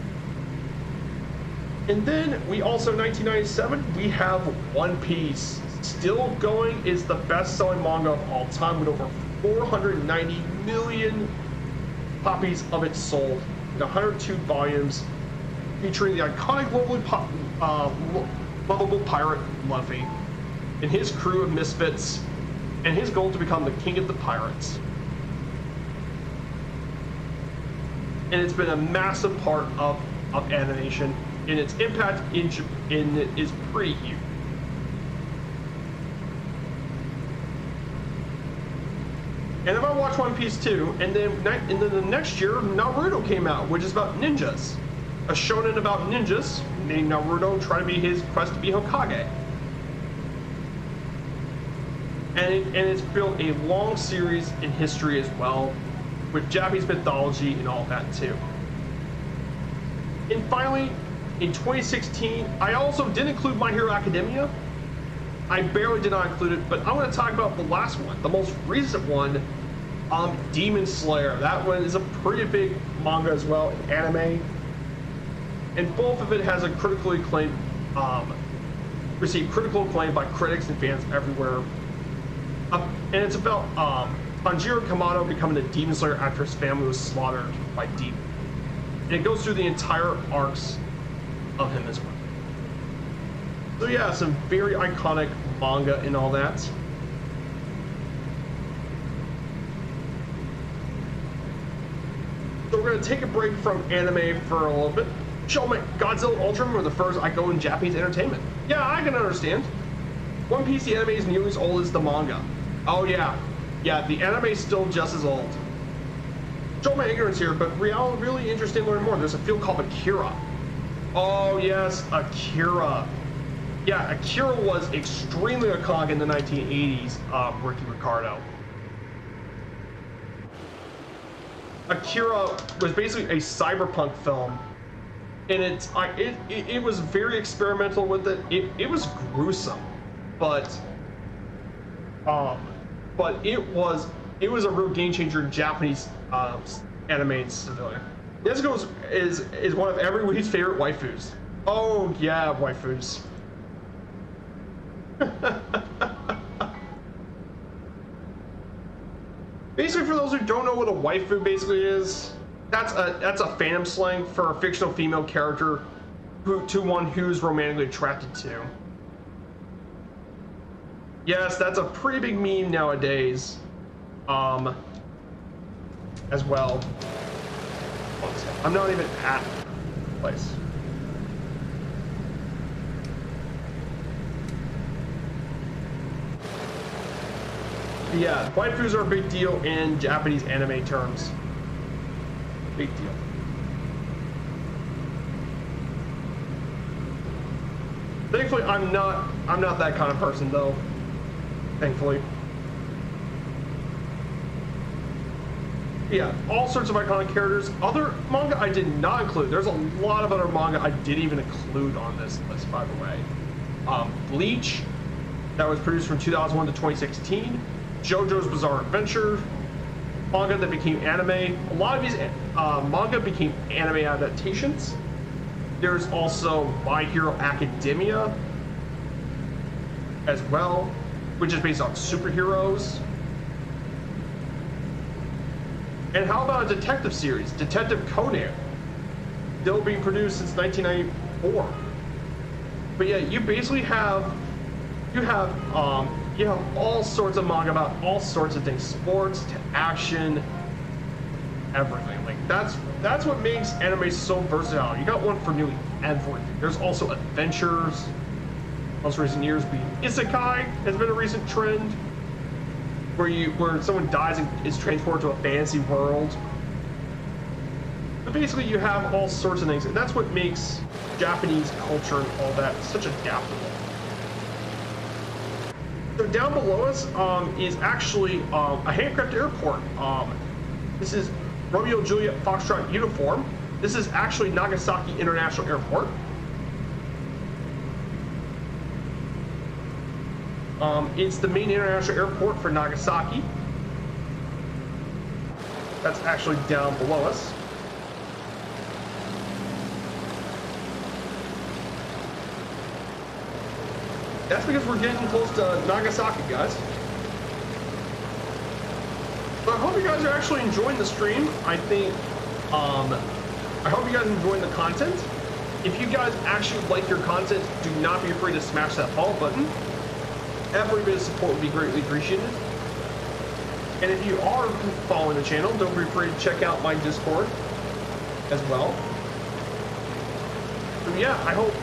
[SPEAKER 1] And then we also, 1997, we have One Piece. Still going, is the best-selling manga of all time with over 490 million copies of it sold in 102 volumes, featuring the iconic lovable pirate Luffy and his crew of misfits, and his goal to become the king of the pirates. And it's been a massive part of animation, and its impact in it is pretty huge. And then I watched One Piece 2, and then the next year, Naruto came out, which is about ninjas. A shonen about ninjas, named Naruto trying to be his quest to be Hokage. And it's built a long series in history as well, with Japanese mythology and all that too. And finally, in 2016, I also did include My Hero Academia. I barely did not include it, but I want to talk about the last one, the most recent one, Demon Slayer. That one is a pretty big manga as well, an anime. And both of it has a critically acclaimed, received critical acclaim by critics and fans everywhere. And it's about Tanjiro Kamado becoming a Demon Slayer after his family was slaughtered by demons. And it goes through the entire arcs of him as well. So yeah, some very iconic manga and all that. So we're going to take a break from anime for a little bit. Show me Godzilla and Ultraman were the first iconic Japanese entertainment. Yeah, I can understand. One Piece, the anime is nearly as old as the manga. Oh yeah, the anime is still just as old. Show my ignorance here, but really interested in learning more. There's a field called Akira. Oh yes, Akira. Yeah, Akira was extremely iconic in the 1980s, Ricky Ricardo. Akira was basically a cyberpunk film, and it was very experimental with it. It was gruesome, but it was a real game changer in Japanese anime and civilian. Nezuko is one of everybody's favorite waifus. Oh yeah, waifus. Basically, for those who don't know what a waifu basically is, that's a fandom slang for a fictional female character to one who's romantically attracted to. Yes, that's a pretty big meme nowadays, as well. I'm not even at the place. Yeah, waifus are a big deal in Japanese anime terms. Big deal. Thankfully, I'm not that kind of person though. Thankfully. Yeah, all sorts of iconic characters. Other manga I did not include. There's a lot of other manga I didn't even include on this list, by the way. Bleach, that was produced from 2001 to 2016. JoJo's Bizarre Adventure, manga that became anime. A lot of these manga became anime adaptations. There's also My Hero Academia, as well, which is based on superheroes. And how about a detective series, Detective Conan, still being produced since 1994. But yeah, you basically have all sorts of manga about all sorts of things, sports to action, everything. Like that's what makes anime so versatile. You got one for nearly everything. There's also adventures. Most recent years being isekai has been a recent trend, where someone dies and is transported to a fantasy world. But basically you have all sorts of things, and that's what makes Japanese culture and all that such adaptable. So down below us is actually a handcrafted airport. This is Romeo Juliet Foxtrot uniform. This is actually Nagasaki International Airport. It's the main international airport for Nagasaki. That's actually down below us. That's because we're getting close to Nagasaki, guys. So I hope you guys are actually enjoying the stream. I think, I hope you guys are enjoying the content. If you guys actually like your content, do not be afraid to smash that follow button. Every bit of support would be greatly appreciated. And if you are following the channel, don't be afraid to check out my Discord as well. So yeah, I hope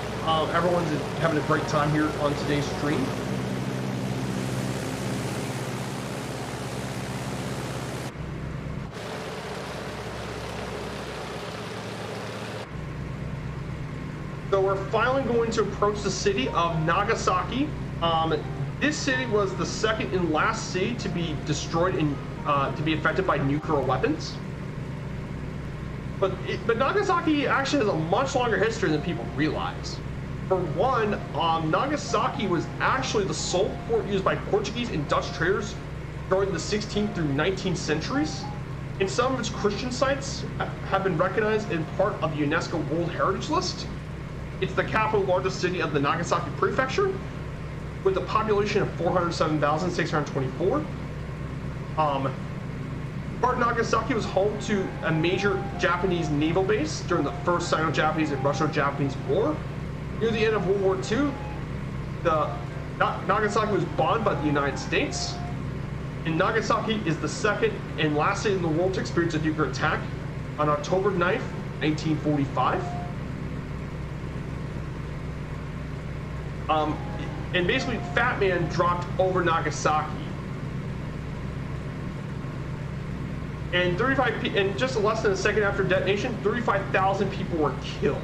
[SPEAKER 1] everyone's having a great time here on today's stream. So we're finally going to approach the city of Nagasaki. This city was the second and last city to be destroyed and to be affected by nuclear weapons. But Nagasaki actually has a much longer history than people realize. For one, Nagasaki was actually the sole port used by Portuguese and Dutch traders during the 16th through 19th centuries. And some of its Christian sites have been recognized in part of the UNESCO World Heritage List. It's the capital largest city of the Nagasaki Prefecture, with a population of 407,624. Part of Nagasaki was home to a major Japanese naval base during the First Sino-Japanese and Russo-Japanese War. Near the end of World War II, Nagasaki was bombed by the United States. And Nagasaki is the second and last city in the world to experience a nuclear attack on October 9th, 1945. And basically, Fat Man dropped over Nagasaki, and just less than a second after detonation, 35,000 people were killed.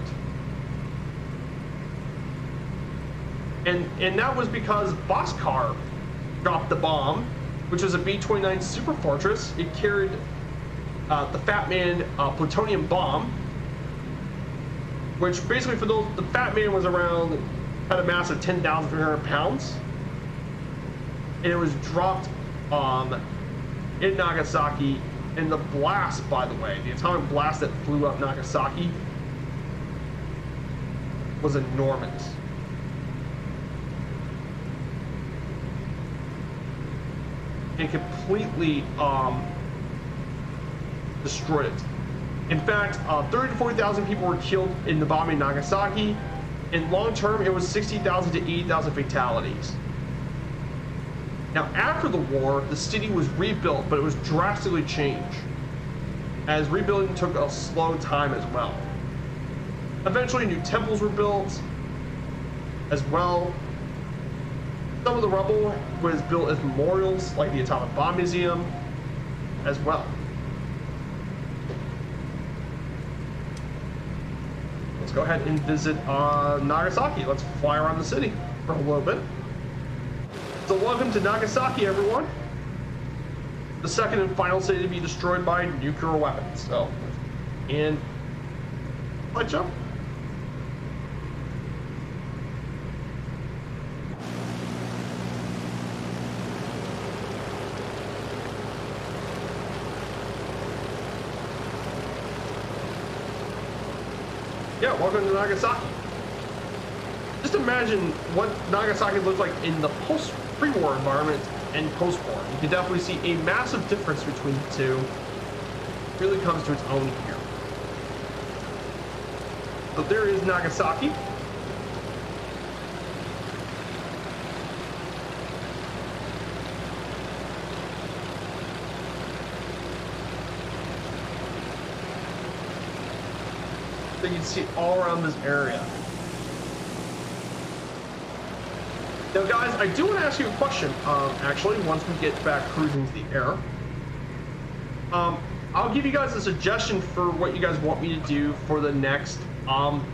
[SPEAKER 1] And that was because Boxcar dropped the bomb, which was a B-29 Super Fortress. It carried the Fat Man plutonium bomb, which basically the Fat Man was had a mass of 10,300 pounds, and it was dropped in Nagasaki. And the blast, by the way, the atomic blast that flew up Nagasaki was enormous. And completely destroyed it. In fact, 30,000 to 40,000 people were killed in the bombing of Nagasaki. In long term, it was 60,000 to 80,000 fatalities. Now, after the war, the city was rebuilt, but it was drastically changed, as rebuilding took a slow time as well. Eventually, new temples were built as well. Some of the rubble was built as memorials, like the Atomic Bomb Museum, as well. Let's go ahead and visit Nagasaki. Let's fly around the city for a little bit. So welcome to Nagasaki, everyone. The second and final city to be destroyed by nuclear weapons. So, and let's jump. Yeah, welcome to Nagasaki. just imagine what Nagasaki looked like in the pre-war environment and post-war. You can definitely see a massive difference between the two. It really comes to its own here. So there is Nagasaki. So you can see all around this area. Now guys, I do want to ask you a question, actually, once we get back cruising to the air. I'll give you guys a suggestion for what you guys want me to do for the next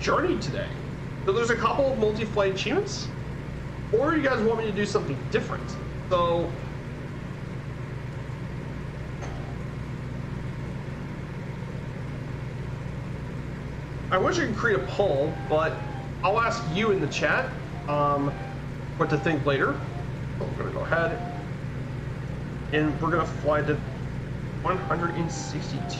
[SPEAKER 1] journey today. So there's a couple of multi-flight achievements, or you guys want me to do something different. So I wish I could create a poll, but I'll ask you in the chat what to think later. So we're gonna go ahead and we're gonna fly to 162.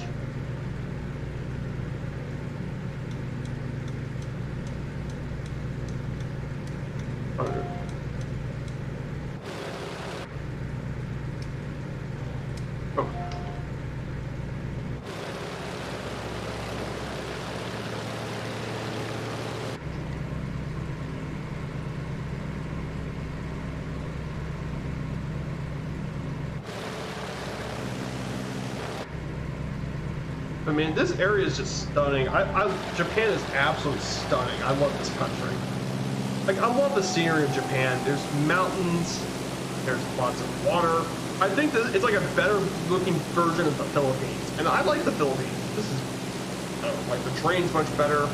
[SPEAKER 1] I mean, this area is just stunning. Japan is absolutely stunning. I love this country. Like, I love the scenery of Japan. There's mountains, there's lots of water. I think that it's like a better looking version of the Philippines. And I like the Philippines. This is, I don't know, like the train's much better.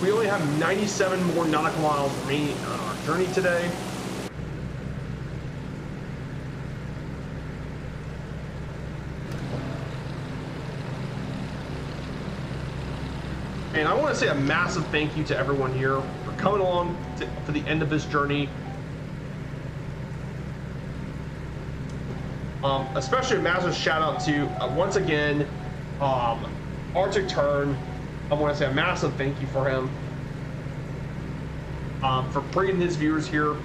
[SPEAKER 1] We only have 97 more nautical miles remaining on our journey today. And I want to say a massive thank you to everyone here for coming along for the end of this journey. Especially a massive shout out to, once again, Arctic Turn. I want to say a massive thank you for him. For bringing his viewers here.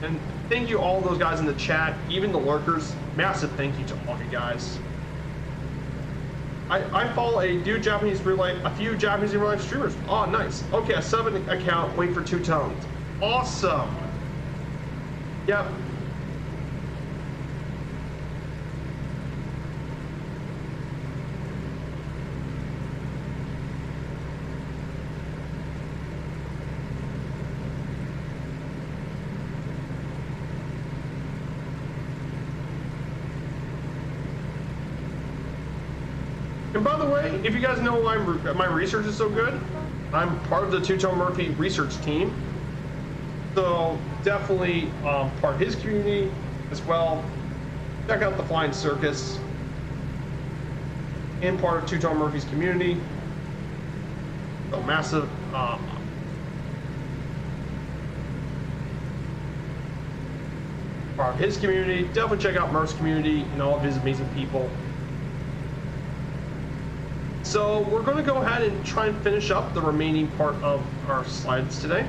[SPEAKER 1] And thank you all those guys in the chat, even the lurkers. Massive thank you to all you guys. I follow a few Japanese real life streamers. Oh, nice. Okay, a 7 account. Wait for 2 tones. Awesome. Yep. And by the way, if you guys know why my research is so good, I'm part of the Two-Tone Murphy research team. So definitely part of his community as well. Check out the Flying Circus. And part of Two-Tone Murphy's community. So massive part of his community. Definitely check out Murph's community and all of his amazing people. So we're going to go ahead and try and finish up the remaining part of our slides today.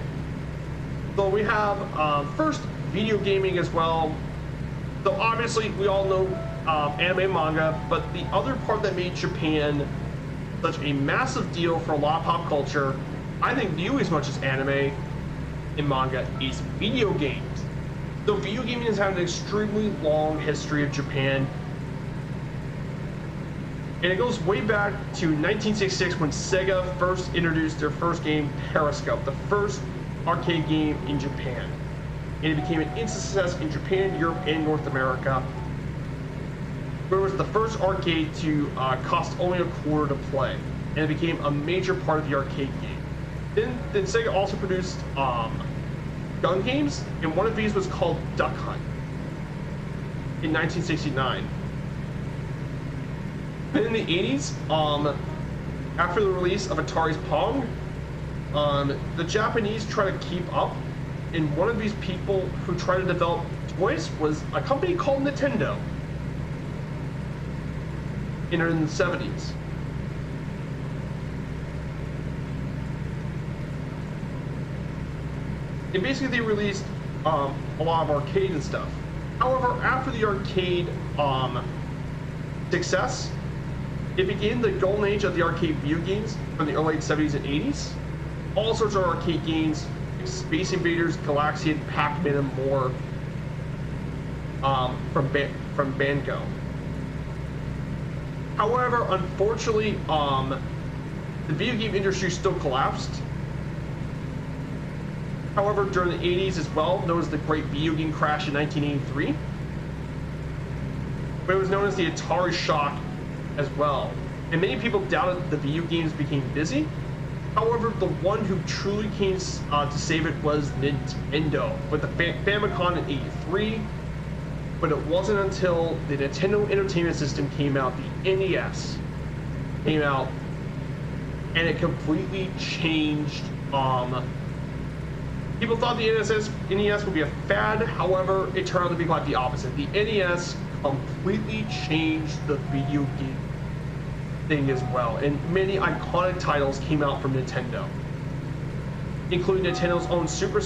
[SPEAKER 1] So we have first video gaming as well. So obviously we all know anime and manga, but the other part that made Japan such a massive deal for a lot of pop culture, I think nearly as much as anime and manga, is video games. So video gaming has had an extremely long history of Japan. And it goes way back to 1966 when Sega first introduced their first game, Periscope, the first arcade game in Japan. And it became an instant success in Japan, Europe, and North America. It was the first arcade to cost only $0.25 to play. And it became a major part of the arcade game. Then Sega also produced gun games, and one of these was called Duck Hunt in 1969. In the 80s, after the release of Atari's Pong, the Japanese try to keep up, and one of these people who tried to develop toys was a company called Nintendo in the 70s. And basically they released a lot of arcade and stuff. However, after the arcade success, it began the golden age of the arcade video games from the early 70s and 80s. All sorts of arcade games, like Space Invaders, Galaxian, Pac-Man, and more from Banco. However, unfortunately, the video game industry still collapsed. However, during the 80s as well, there was the great video game crash in 1983. But it was known as the Atari shock as well. And many people doubted the video games became busy. However, the one who truly came to save it was Nintendo, with the Famicom in 83. But it wasn't until the Nintendo Entertainment System came out, the NES came out, and it completely changed. People thought the NES would be a fad. However, it turned out to be quite the opposite. The NES completely changed the video game thing as well, and many iconic titles came out from Nintendo, including Nintendo's own Super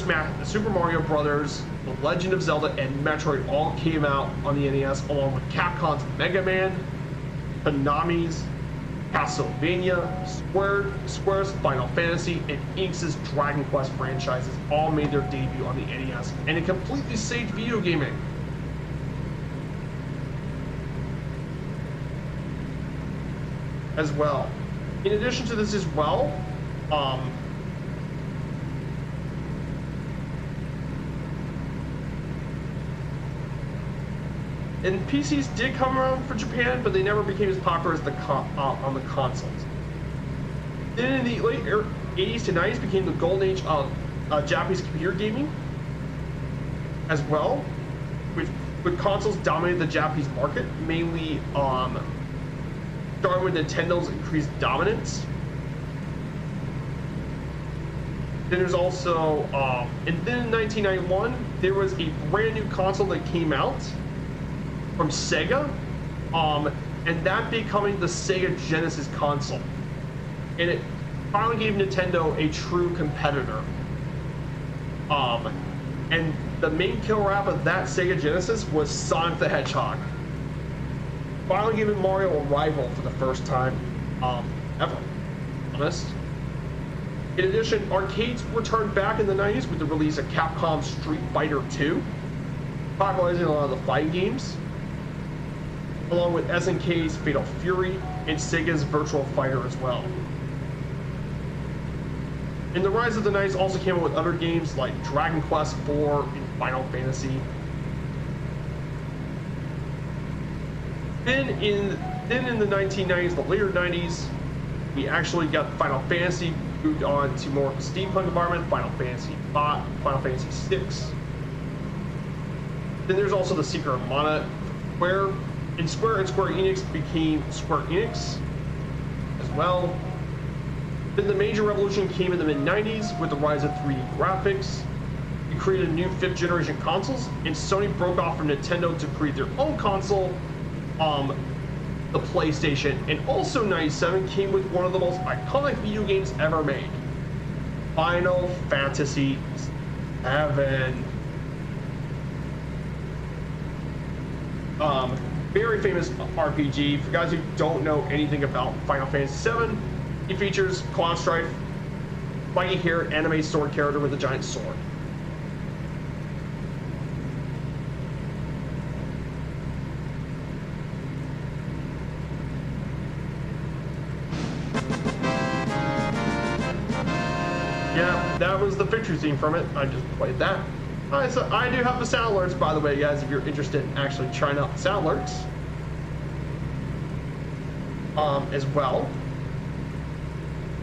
[SPEAKER 1] Mario Brothers, The Legend of Zelda, and Metroid all came out on the NES, along with Capcom's Mega Man, Konami's Castlevania, Square's Final Fantasy, and Inx's Dragon Quest franchises all made their debut on the NES, and it completely saved video gaming. As well. In addition to this as well, and PCs did come around for Japan, but they never became as popular as on the consoles. Then in the late 80s to 90s became the golden age of Japanese computer gaming as well, with consoles dominated the Japanese market, mainly starting with Nintendo's increased dominance. Then there's also, and then in 1991, there was a brand new console that came out from Sega, and that becoming the Sega Genesis console. And it finally gave Nintendo a true competitor. And the main killer app of that Sega Genesis was Sonic the Hedgehog, finally giving Mario a rival for the first time ever, honest. In addition, arcades returned back in the 90s with the release of Capcom's Street Fighter II, popularizing a lot of the fighting games, along with SNK's Fatal Fury and Sega's Virtual Fighter as well. And the rise of the 90s also came out with other games like Dragon Quest IV and Final Fantasy. Then in the 1990s, the later 90s, we actually got Final Fantasy moved on to more of a steampunk environment, Final Fantasy V, Final Fantasy VI. Then there's also the Secret of Mana, Square Enix became Square Enix as well. Then the major revolution came in the mid-90s with the rise of 3D graphics. It created new 5th generation consoles, and Sony broke off from Nintendo to create their own console, the PlayStation. And also 97 came with one of the most iconic video games ever made, Final Fantasy VII. Very famous RPG. For guys who don't know anything about Final Fantasy VII, it features Cloud Strife, spiky-haired anime sword character with a giant sword. Yeah, that was the victory theme from it. I just played that. Alright, so I do have the sound alerts, by the way, guys, if you're interested in actually trying out the sound alerts. As well.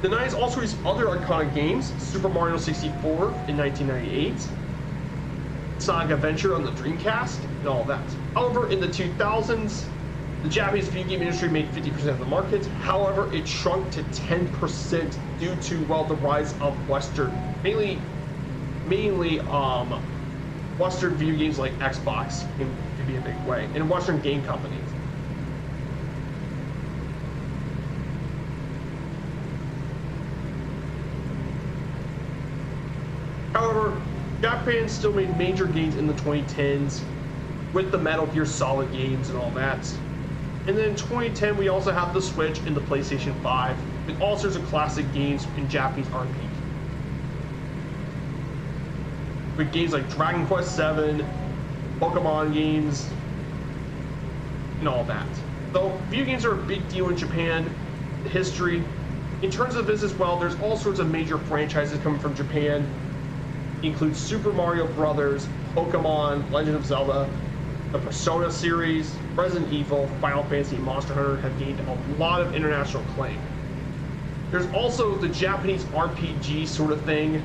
[SPEAKER 1] The 90s also released other iconic games, Super Mario 64 in 1998, Sonic Adventure on the Dreamcast, and all that. However, in the 2000s, the Japanese video game industry made 50% of the market. However, it shrunk to 10% due to, well, the rise of Western, mainly Western video games like Xbox can be a big way, and Western game companies. However, Japan still made major gains in the 2010s with the Metal Gear Solid games and all that. And then in 2010, we also have the Switch and the PlayStation 5 with all sorts of classic games in Japanese RPG. With games like Dragon Quest VII, Pokemon games, and all that. So video games are a big deal in Japan, the history. In terms of this as well, there's all sorts of major franchises coming from Japan. It includes Super Mario Brothers, Pokemon, Legend of Zelda, the Persona series, Resident Evil, Final Fantasy, and Monster Hunter have gained a lot of international acclaim. There's also the Japanese RPG sort of thing.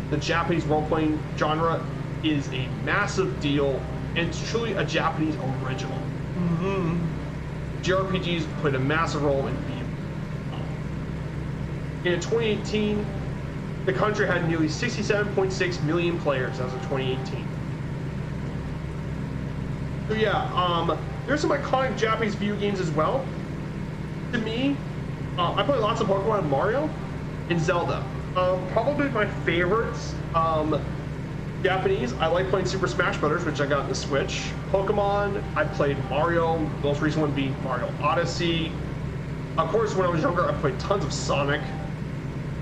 [SPEAKER 1] The Japanese role-playing genre is a massive deal, and it's truly a Japanese original. JRPGs played a massive role in video. In 2018, the country had nearly 67.6 million players as of 2018. So yeah, there's some iconic Japanese video games as well. To me, I play lots of Pokemon and Mario and Zelda. Probably my favorites. Japanese, I like playing Super Smash Brothers, which I got on the Switch. Pokemon, I played Mario, the most recent one being Mario Odyssey. Of course, when I was younger, I played tons of Sonic.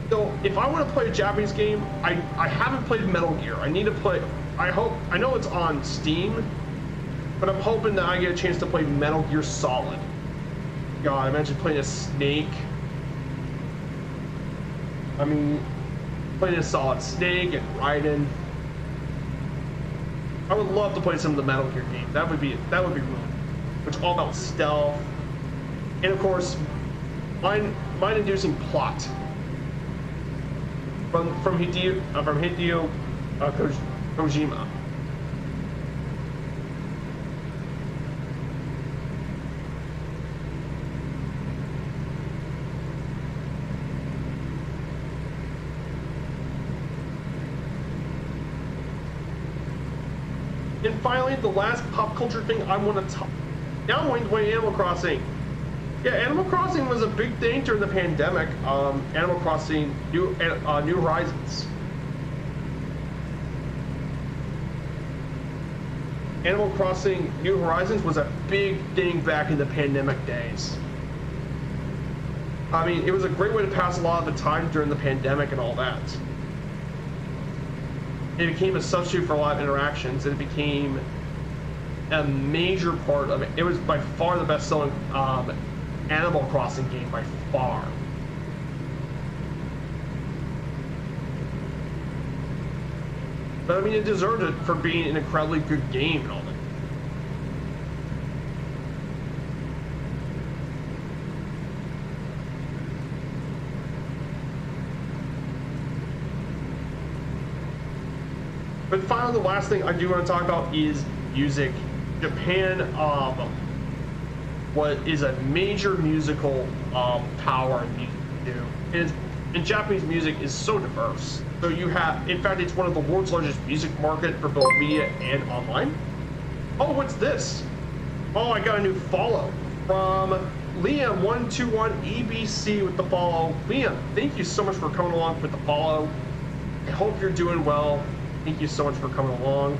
[SPEAKER 1] So if I want to play a Japanese game, I haven't played Metal Gear. I need to play, I know it's on Steam, but I'm hoping that I get a chance to play Metal Gear Solid. God, I mentioned playing a Snake. I mean, playing a Solid Snake and Raiden. I would love to play some of the Metal Gear games. That would be really cool. Which all about stealth, and of course, mind-inducing plot from Hideo Kojima. And finally, the last pop culture thing I want to talk. Now I'm going to play Animal Crossing. Yeah, Animal Crossing was a big thing during the pandemic. Animal Crossing New Horizons. Animal Crossing New Horizons was a big thing back in the pandemic days. I mean, it was a great way to pass a lot of the time during the pandemic and all that. It became a substitute for a lot of interactions, and it became a major part of it. It was by far the best-selling Animal Crossing game, by far. But I mean, it deserved it for being an incredibly good game and all that. But finally, the last thing I do want to talk about is music. Japan, what is a major musical power in music too. And Japanese music is so diverse. So you have, in fact, it's one of the world's largest music market for both media and online. Oh, what's this? Oh, I got a new follow from Liam121EBC with the follow. Liam, thank you so much for coming along with the follow. I hope you're doing well. Thank you so much for coming along.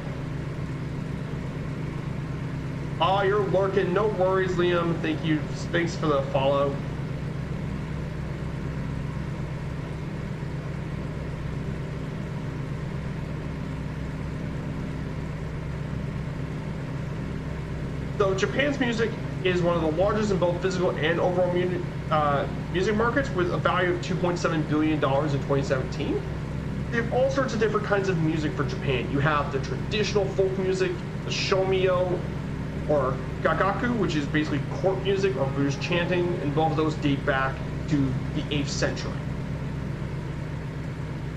[SPEAKER 1] Oh, you're lurking. No worries, Liam. Thank you. Thanks for the follow. So Japan's music is one of the largest in both physical and overall music markets, with a value of $2.7 billion in 2017. They have all sorts of different kinds of music for Japan. You have the traditional folk music, the shomyo, or gagaku, which is basically court music or Buddhist chanting, and both of those date back to the 8th century.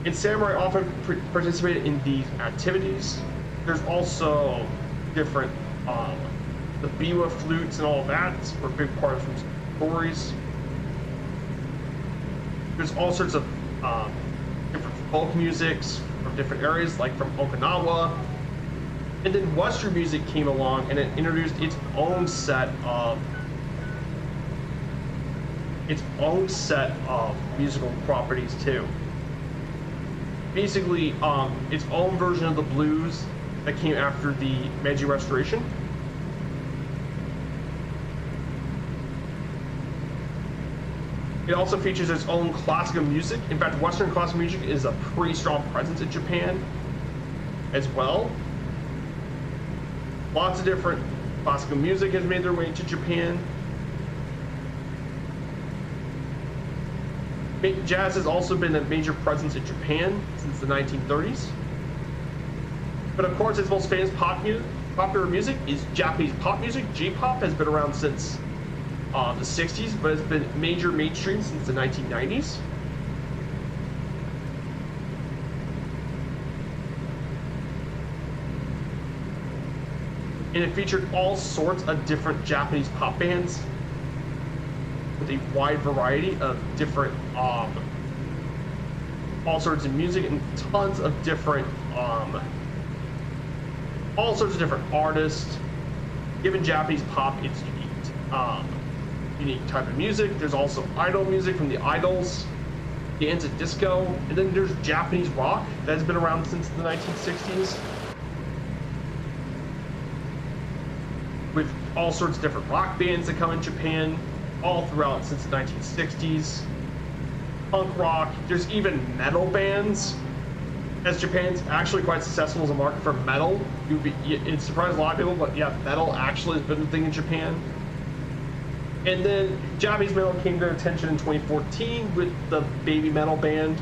[SPEAKER 1] And samurai often participated in these activities. There's also different, the biwa flutes and all that were a big part of some stories. There's all sorts of different folk musics from different areas, like from Okinawa. And then Western music came along and it introduced its own set of musical properties too. basically its own version of the blues that came after the Meiji Restoration. It also features its own classical music. In fact, Western classical music is a pretty strong presence in Japan as well. Lots of different classical music has made their way to Japan. Jazz has also been a major presence in Japan since the 1930s. But of course, its most famous popular music is Japanese pop music. J-pop has been around since the 60s, but it's been major mainstream since the 1990s. And it featured all sorts of different Japanese pop bands with a wide variety of different, all sorts of music and tons of different, all sorts of different artists. Given Japanese pop its unique type of music. There's also idol music from the idols, dance and disco, and then there's Japanese rock that has been around since the 1960s with all sorts of different rock bands that come in Japan all throughout since the 1960s. Punk rock, there's even metal bands, as Japan's actually quite successful as a market for metal. It surprised a lot of people, but yeah, metal actually has been a thing in Japan. And then Japanese metal came to their attention in 2014 with the Baby Metal band.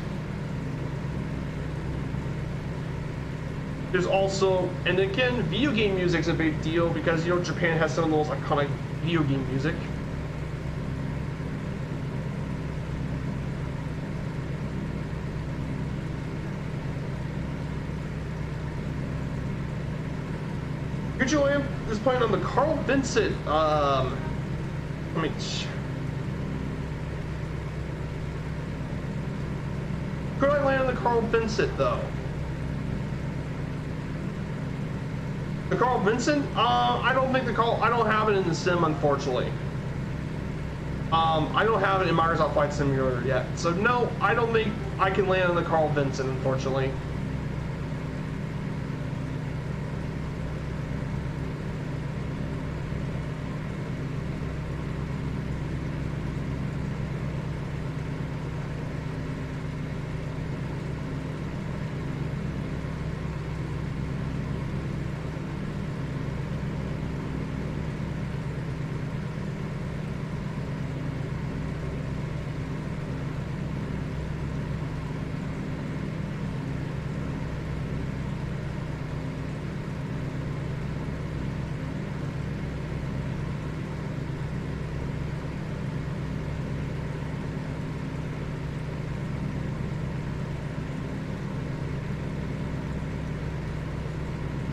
[SPEAKER 1] There's also, and again, video game music's a big deal because, you know, Japan has some of the most iconic video game music. RJOA is playing on the Carl Vincent, could I land on the Carl Vincent though? The Carl Vincent? I don't think I don't have it in the sim, unfortunately. I don't have it in Microsoft Flight Simulator yet. So no, I don't think I can land on the Carl Vincent, unfortunately.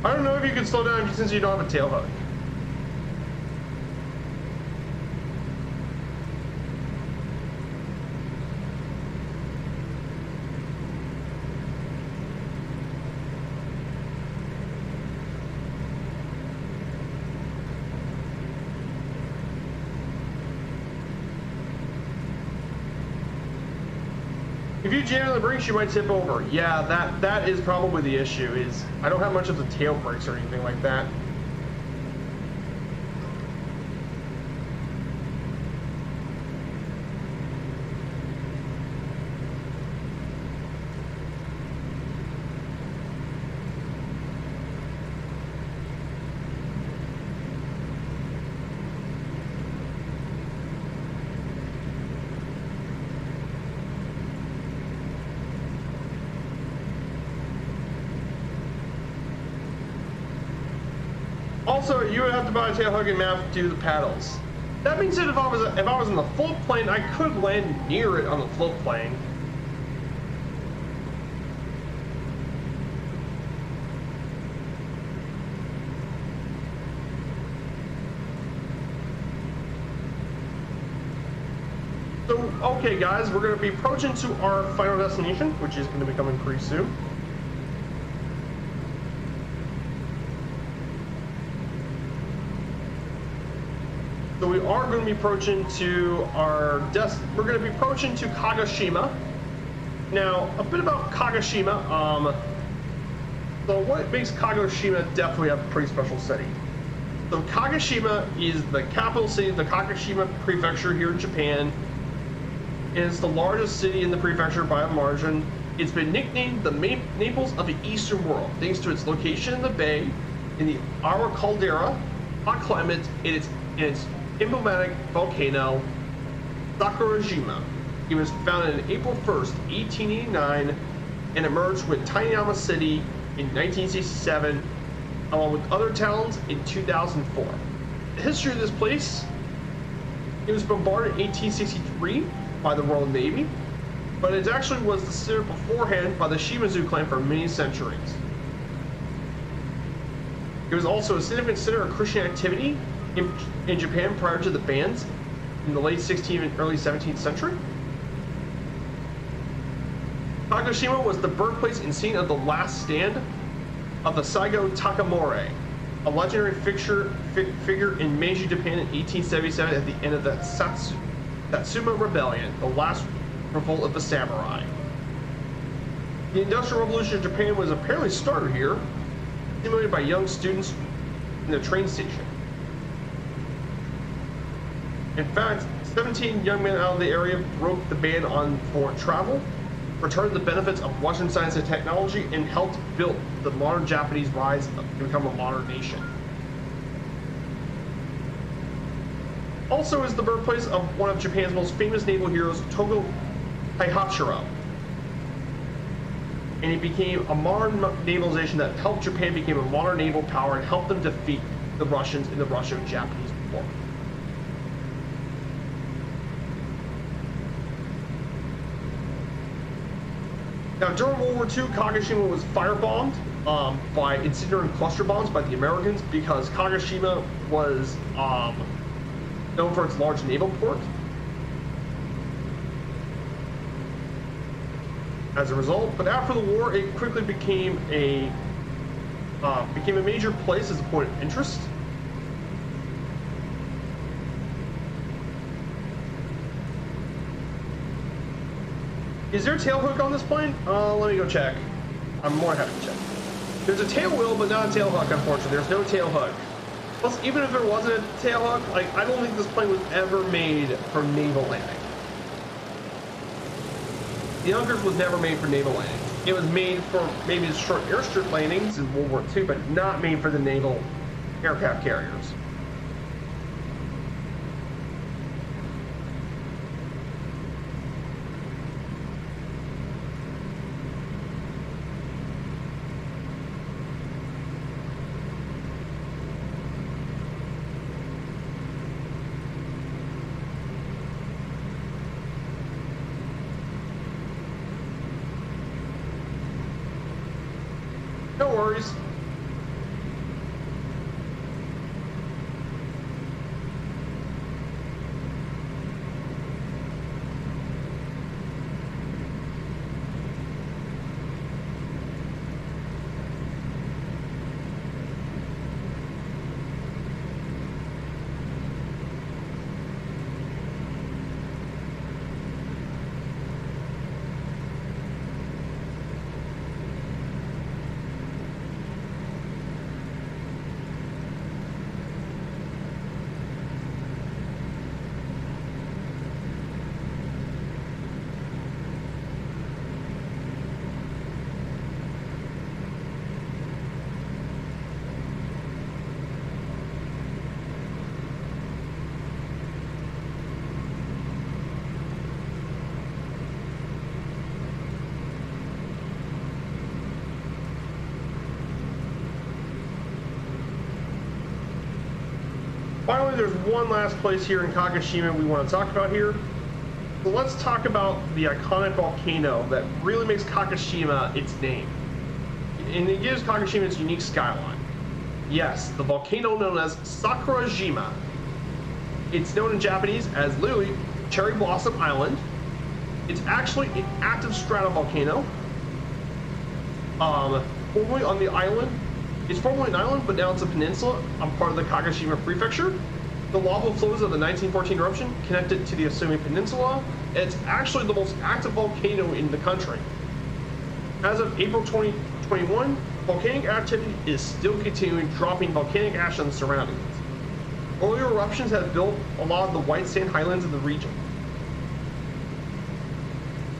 [SPEAKER 1] I don't know if you can slow down since you don't have a tail hook. If you jam on the brakes, you might tip over. Yeah, that is probably the issue, is I don't have much of the tail brakes or anything like that. Also, you would have to buy a tail hook and map to do the paddles. That being said, if I was in the float plane, I could land near it on the float plane. So, okay guys, we're going to be approaching to our final destination, which is going to be coming pretty soon. So we are going to be approaching to our we're going to be approaching to Kagoshima. Now, a bit about Kagoshima. So what makes Kagoshima definitely a pretty special city? So Kagoshima is the capital city of the Kagoshima Prefecture here in Japan. It is the largest city in the prefecture by a margin. It's been nicknamed the Naples of the Eastern World, thanks to its location in the bay, in the Awa caldera, hot climate, and its emblematic volcano, Sakurajima. It was founded on April 1st, 1889, and emerged with Taniyama City in 1967, along with other towns in 2004. The history of this place: it was bombarded in 1863 by the Royal Navy, but it actually was considered beforehand by the Shimazu clan for many centuries. It was also a significant center of Christian activity in Japan prior to the bans in the late 16th and early 17th century. Kagoshima was the birthplace and scene of the last stand of the Saigo Takamori, a legendary figure in Meiji Japan in 1877 at the end of the Satsuma Rebellion, the last revolt of the samurai. The Industrial Revolution of Japan was apparently started here, stimulated by young students in the train station. In fact, 17 young men out of the area broke the ban on foreign travel, returned the benefits of Western science and technology, and helped build the modern Japanese rise to become a modern nation. Also is the birthplace of one of Japan's most famous naval heroes, Togo Taihachiro. And it became a modern navalization that helped Japan become a modern naval power and helped them defeat the Russians in the Russo-Japanese War. Now, during World War II, Kagoshima was firebombed by incendiary cluster bombs by the Americans because Kagoshima was known for its large naval port. As a result, but after the war, it quickly became a major place as a point of interest. Is there a tail hook on this plane? Let me go check. I'm more happy to check. There's a tail wheel, but not a tail hook, unfortunately. There's no tail hook. Plus, even if there wasn't a tail hook, like, I don't think this plane was ever made for naval landing. The Yonkers was never made for naval landing. It was made for maybe short airstrip landings in World War II, but not made for the naval aircraft carriers. No worries. Finally, there's one last place here in Kagoshima we want to talk about here. So let's talk about the iconic volcano that really makes Kagoshima its name. And it gives Kagoshima its unique skyline. Yes, the volcano known as Sakurajima. It's known in Japanese as literally Cherry Blossom Island. It's actually an active stratovolcano. Formerly on the island. It's formerly an island, but now it's a peninsula on part of the Kagoshima Prefecture. The lava flows of the 1914 eruption connected to the Asumi Peninsula. It's actually the most active volcano in the country. As of April 2021, volcanic activity is still continuing, dropping volcanic ash on the surroundings. Earlier eruptions have built a lot of the white sand highlands of the region.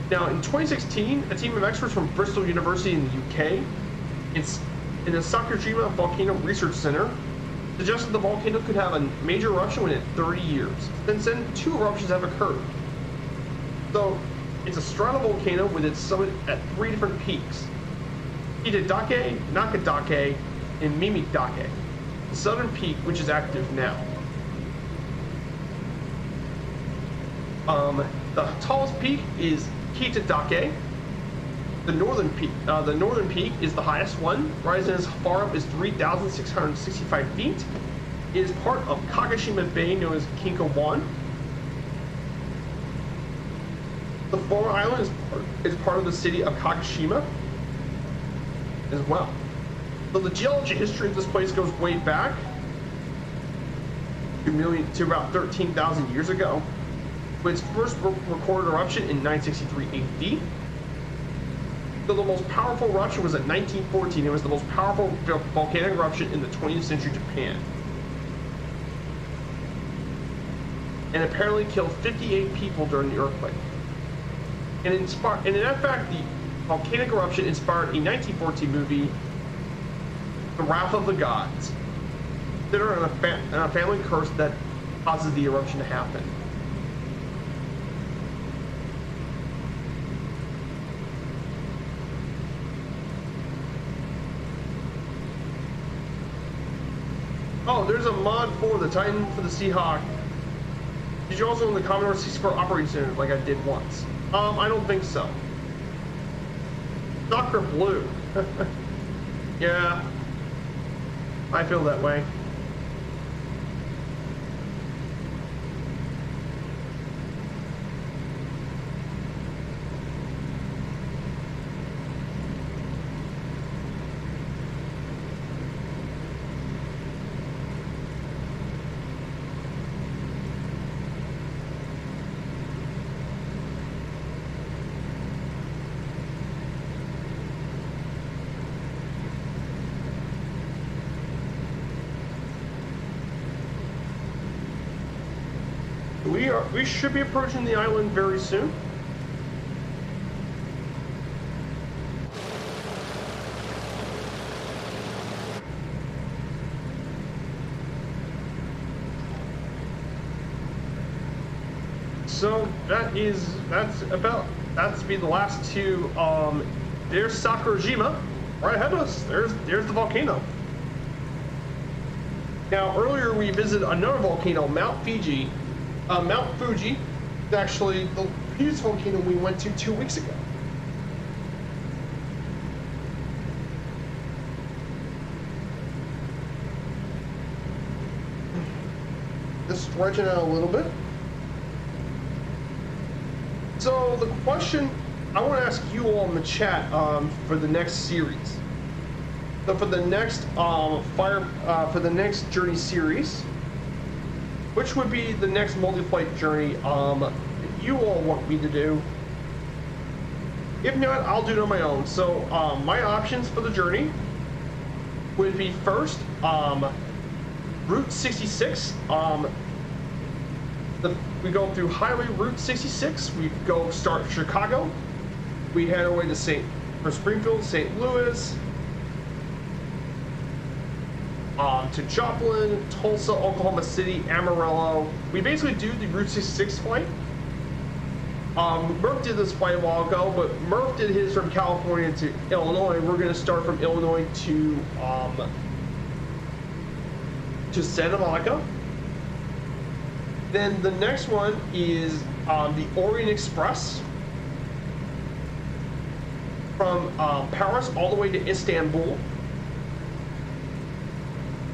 [SPEAKER 1] Now, in 2016, a team of experts from Bristol University in the UK, in the Sakurajima Volcano Research Center, suggested the volcano could have a major eruption within 30 years. Since then, 2 eruptions have occurred. So, it's a stratovolcano with its summit at 3 different peaks: Kitadake, Nakadake, and Mimikdake. The southern peak, which is active now. The tallest peak is Kitadake. The northern peak is the highest one, rising as far up as 3,665 feet. It is part of Kagoshima Bay, known as Kinko-wan. The former island is part of the city of Kagoshima as well. So the geology history of this place goes way back to about 13,000 years ago, with its first recorded eruption in 963 AD. So the most powerful eruption was in 1914. It was the most powerful volcanic eruption in the 20th century Japan, and apparently killed 58 people during the earthquake. And in fact, the volcanic eruption inspired a 1914 movie, The Wrath of the Gods, considered a family curse that causes the eruption to happen. Oh, there's a mod for the Titan for the Seahawk. Did you also own the Commodore 64 operating center like I did once? I don't think so. Soccer blue. Yeah, I feel that way. We should be approaching the island very soon. So that's be the last 2. There's Sakurajima right ahead of us. There's the volcano. Now earlier we visited another volcano, Mount Fuji. Mount Fuji is actually the previous volcano we went to 2 weeks ago. Just stretching out a little bit. So the question I want to ask you all in the chat for the next series. So for the next for the next journey series, which would be the next multi-flight journey you all want me to do. If not, I'll do it on my own. So my options for the journey would be first Route 66. We go through Highway Route 66. We go start Chicago. We head our way to Springfield, St. Louis, to Joplin, Tulsa, Oklahoma City, Amarillo. We basically do the Route 66 flight. Murph did this flight a while ago, but Murph did his from California to Illinois. We're going to start from Illinois to Santa Monica. Then the next one is the Orient Express from Paris all the way to Istanbul.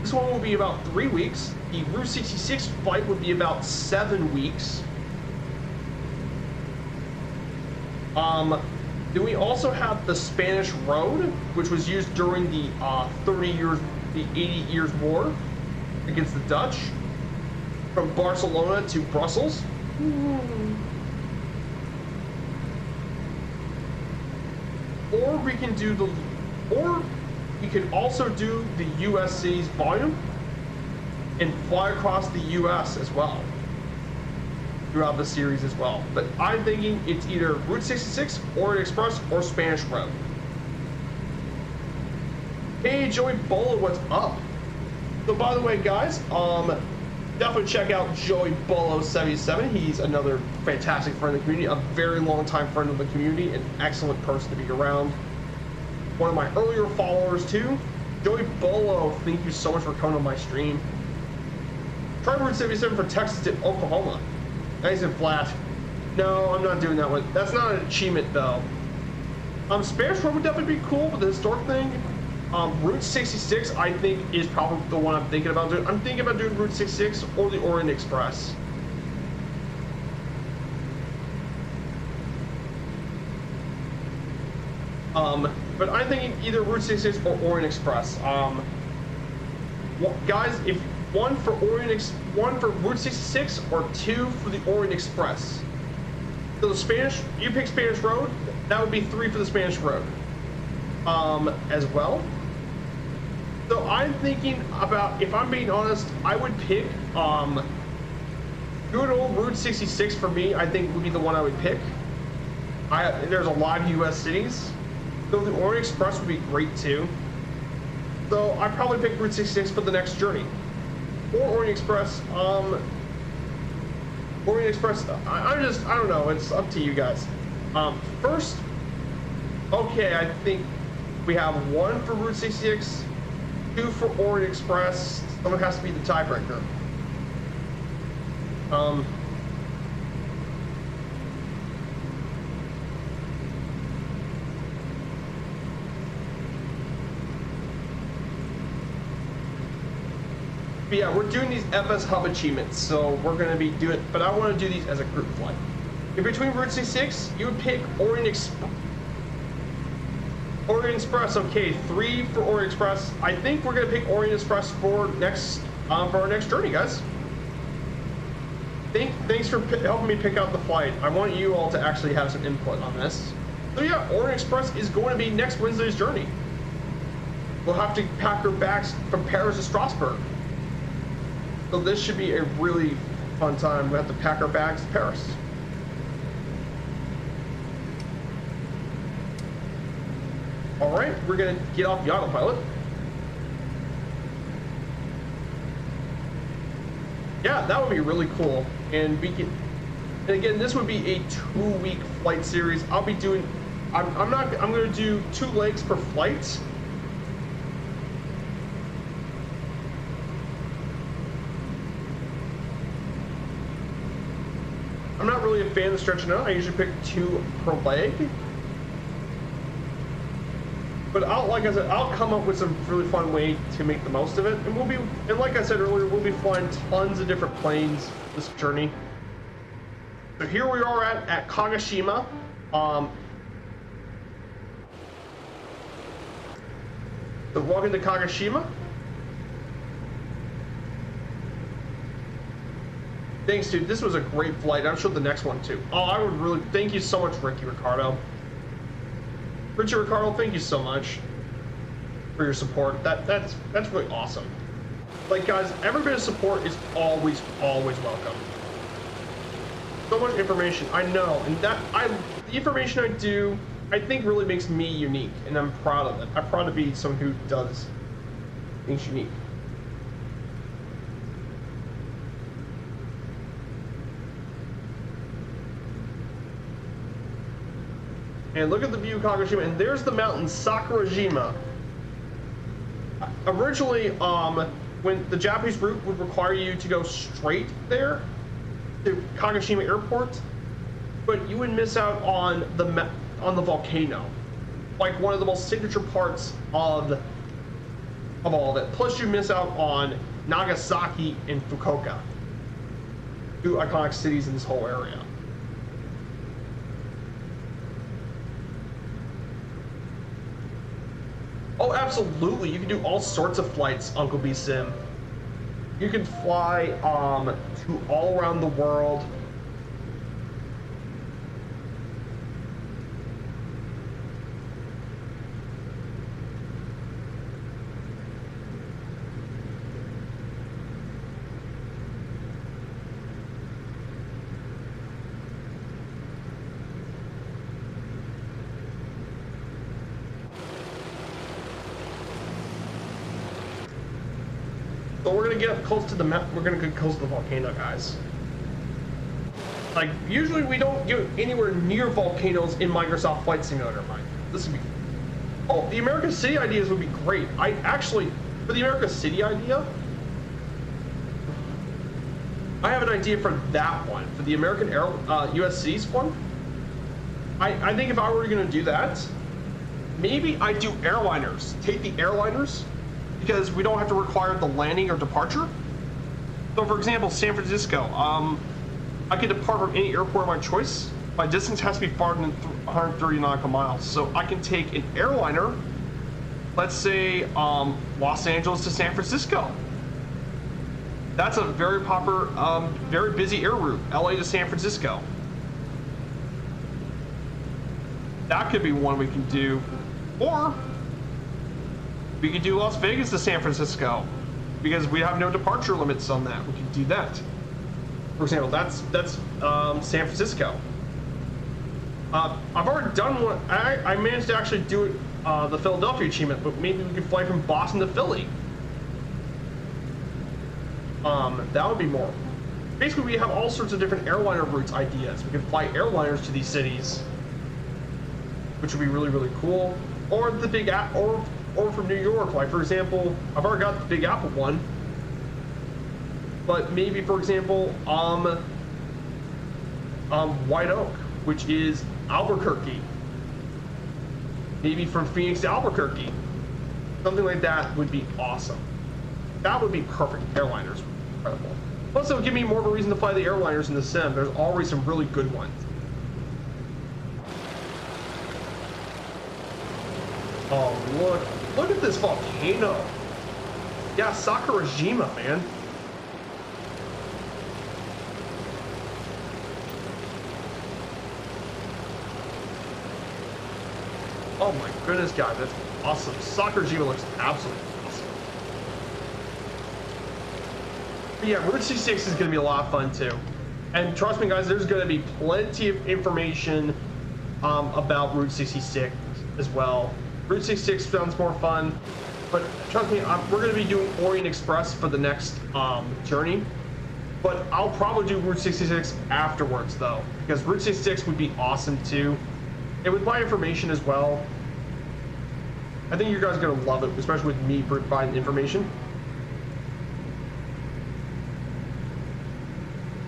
[SPEAKER 1] This one will be about 3 weeks. The Route 66 flight would be about 7 weeks. Then we also have the Spanish Road, which was used during the 80 Years War against the Dutch. from Barcelona to Brussels. Or we can do the, or we can also do the US cities volume and fly across the US as well throughout the series as well. But I'm thinking it's either Route 66, Orient Express, or Spanish Road. Hey, Joey Bolo, what's up? So by the way, guys, definitely check out Joey Bolo 77. He's another fantastic friend of the community, a very long time friend of the community, an excellent person to be around. One of my earlier followers too. Joey Bolo, thank you so much for coming on my stream. Try Route 77 for Texas to Oklahoma. Nice and flat. No, I'm not doing that one. That's not an achievement though. Spanish Road would definitely be cool, but the historic thing. Route 66, I think, is probably the one I'm thinking about doing. I'm thinking about doing Route 66 or the Orient Express. But I'm thinking either Route 66 or Orient Express. Guys, if one for Route 66 or 2 for the Orient Express. So the Spanish, you pick Spanish Road, that would be 3 for the Spanish Road. As well. So I'm thinking about, if I'm being honest, I would pick good old Route 66 for me. I think would be the one I would pick. There's a lot of US cities, so the Orient Express would be great too. So I'd probably pick Route 66 for the next journey, or Orient Express. Orient Express, I don't know, it's up to you guys. First, okay, I think we have 1 for Route 66, 2 for Orient Express. Someone has to be the tiebreaker. But yeah, we're doing these FS Hub achievements, so we're going to be doing, but I want to do these as a group flight. In between Route 66, you would pick Orient Express, okay, 3 for Orient Express. I think we're gonna pick Orient Express for our next journey, guys. Thanks for helping me pick out the flight. I want you all to actually have some input on this. So yeah, Orient Express is going to be next Wednesday's journey. We'll have to pack our bags from Paris to Strasbourg. So this should be a really fun time. We have to pack our bags to Paris. All right, we're gonna get off the autopilot. Yeah, that would be really cool. And again, this would be a 2-week flight series. I'll be doing, I'm gonna do 2 legs per flight. I'm not really a fan of stretching out. I usually pick 2 per leg. But like I said, I'll come up with some really fun way to make the most of it. And like I said earlier, we'll be flying tons of different planes this journey. So here we are at Kagoshima. So welcome to Kagoshima. Thanks, dude. This was a great flight. I'm sure the next one too. Oh, I would really thank you so much, Ricky Ricardo. Richie Ricardo, thank you so much for your support. That's really awesome. Like, guys, every bit of support is always welcome. So much information, I know, and the information I do, I think really makes me unique, and I'm proud of it. I'm proud to be someone who does things unique. And look at the view of Kagoshima, and there's the mountain Sakurajima. Originally, when the Japanese route would require you to go straight there to Kagoshima Airport, but you would miss out on the volcano, like one of the most signature parts of all of it. Plus, you miss out on Nagasaki and Fukuoka, 2 iconic cities in this whole area. Oh, absolutely. You can do all sorts of flights, Uncle B Sim. You can fly to all around the world. So we're gonna get up close to the map. We're gonna get close to the volcano, guys. Like usually we don't get anywhere near volcanoes in Microsoft Flight Simulator, Mike. This would be. Oh, the America City ideas would be great. I actually, for the America City idea, I have an idea for that one. For the American US Cities one, I think if I were gonna do that, maybe I do airliners. Take the airliners, because we don't have to require the landing or departure. So for example, San Francisco, I can depart from any airport of my choice. My distance has to be farther than 130 nautical miles. So I can take an airliner, let's say Los Angeles to San Francisco. That's a very popular, very busy air route, LA to San Francisco. That could be one we can do. Or we could do Las Vegas to San Francisco, because we have no departure limits on that. We can do that. For example, that's San Francisco. I've already done one. I managed to actually do it, the Philadelphia achievement, but maybe we could fly from Boston to Philly. That would be more. Basically, we have all sorts of different airliner routes ideas. We could fly airliners to these cities, which would be really, really cool. Or the Big Apple, or from New York. Like for example, I've already got the Big Apple one, but maybe for example, White Oak, which is Albuquerque. Maybe from Phoenix to Albuquerque. Something like that would be awesome. That would be perfect. Airliners would be incredible. Plus, it would give me more of a reason to fly the airliners in the sim. There's already some really good ones. Oh, look at this volcano. Yeah, Sakurajima, man. Oh my goodness, guys, that's awesome. Sakurajima looks absolutely awesome. But yeah, Route 66 is going to be a lot of fun too. And trust me, guys, there's going to be plenty of information about Route 66 as well. Route 66 sounds more fun, but trust me, we're going to be doing Orient Express for the next journey. But I'll probably do Route 66 afterwards, though, because Route 66 would be awesome too. And with my information as well, I think you guys are going to love it, especially with me providing information.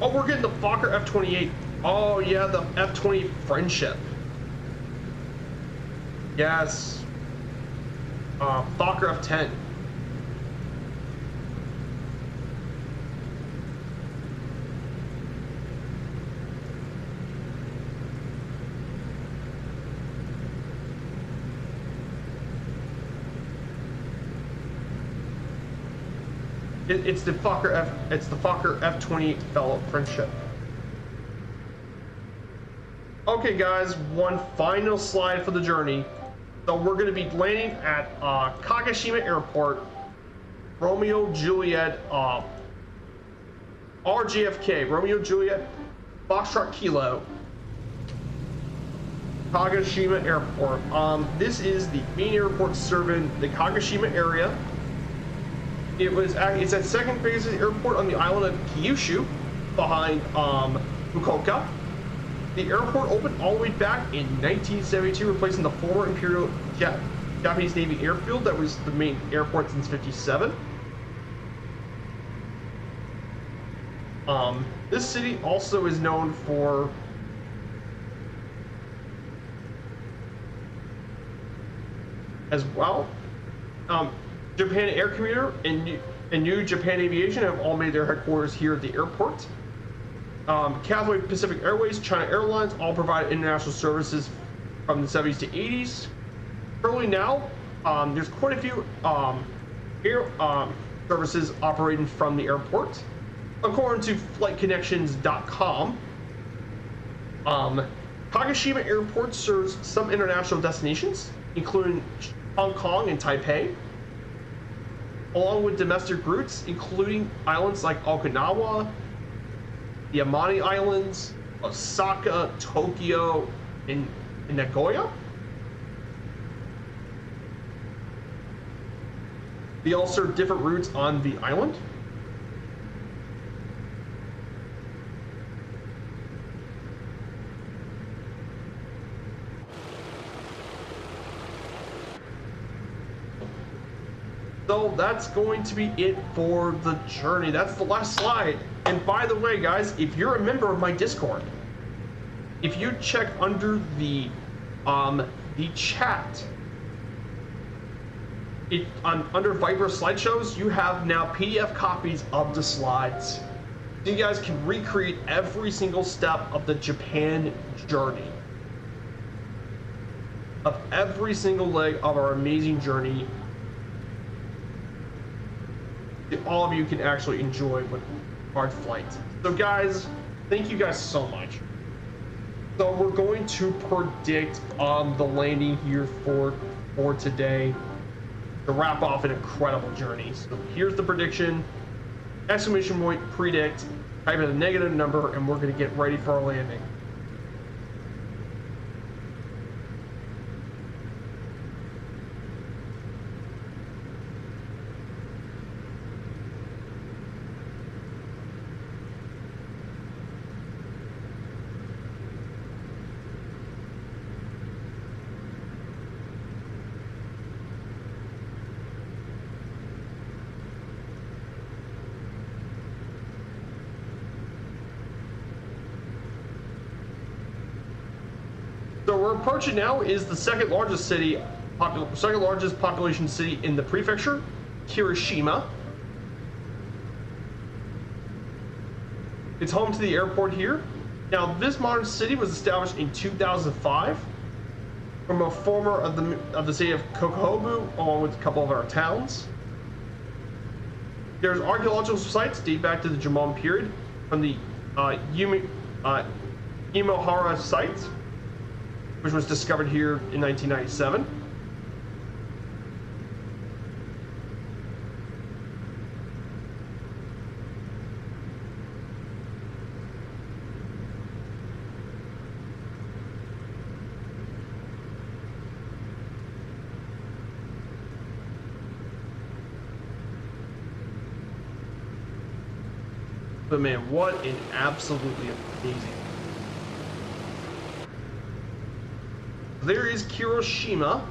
[SPEAKER 1] Oh, we're getting the Fokker F-28. Oh, yeah, the F-28 Friendship. Yes. Fokker F-10. It's the Fokker F-28 fellow Friendship. Okay, guys, one final slide for the journey. So we're going to be landing at Kagoshima Airport, Romeo Juliet, RJFK, Romeo Juliet, Foxtrot Kilo, Kagoshima Airport. This is the main airport serving the Kagoshima area. It's at second biggest airport on the island of Kyushu, behind Fukuoka. The airport opened all the way back in 1972, replacing the former Imperial Japanese Navy airfield that was the main airport since '57. This city also is known for as well. Japan Air Commuter and New Japan Aviation have all made their headquarters here at the airport. Cathay Pacific Airways, China Airlines all provide international services from the 70s to 80s. Currently now, there's quite a few services operating from the airport. According to flightconnections.com, Kagoshima Airport serves some international destinations, including Hong Kong and Taipei, along with domestic routes, including islands like Okinawa, the Amami Islands, Osaka, Tokyo, and Nagoya. They all serve different routes on the island. So that's going to be it for the journey. That's the last slide. And by the way, guys, if you're a member of my Discord, if you check under the chat, under Viper slideshows, you have now PDF copies of the slides. So you guys can recreate every single step of the Japan journey, of every single leg of our amazing journey. All of you can actually enjoy with our flight. So guys, thank you guys so much. So we're going to predict the landing here for today to wrap off an incredible journey. So here's the prediction: exclamation point predict, type in a negative number, and we're going to get ready for our landing. So we're approaching now is the second largest population city in the prefecture, Hiroshima. It's home to the airport here. Now, this modern city was established in 2005 from a former of the city of Kokobu, along with a couple of our towns. There's archaeological sites date back to the Jomon period from the Imahara site, which was discovered here in 1997. But man, what an absolutely amazing. There is Hiroshima.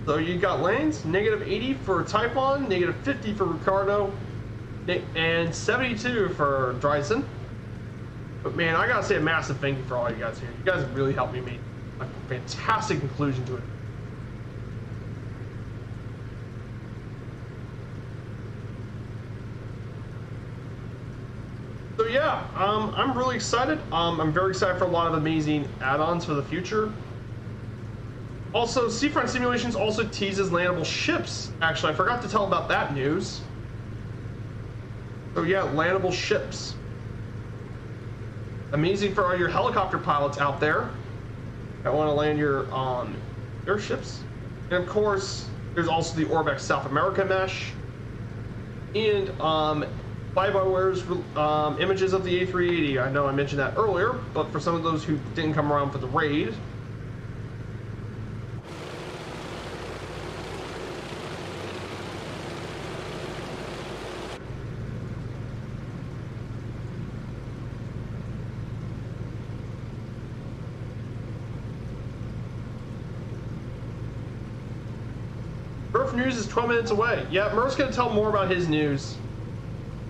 [SPEAKER 1] So you got lanes, -80 for Taipon, -50 for Ricardo, and 72 for Dryson. But man, I gotta say a massive thank you for all you guys here. You guys have really helped me make a fantastic conclusion to it. So yeah, I'm really excited. I'm very excited for a lot of amazing add-ons for the future. Also, Seafront Simulations also teases landable ships. Actually, I forgot to tell about that news. So yeah, landable ships. Amazing for all your helicopter pilots out there that want to land your airships. And of course, there's also the Orbex South America mesh. And Fly-by-Ware's images of the A380. I know I mentioned that earlier, but for some of those who didn't come around for the raid, Murph news is 12 minutes away. Yeah, Murph's gonna tell more about his news.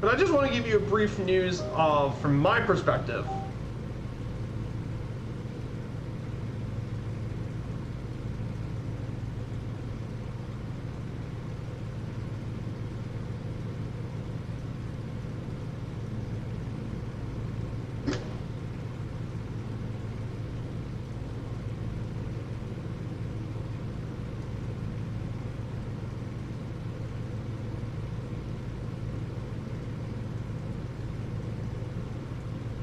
[SPEAKER 1] But I just want to give you a brief news from my perspective.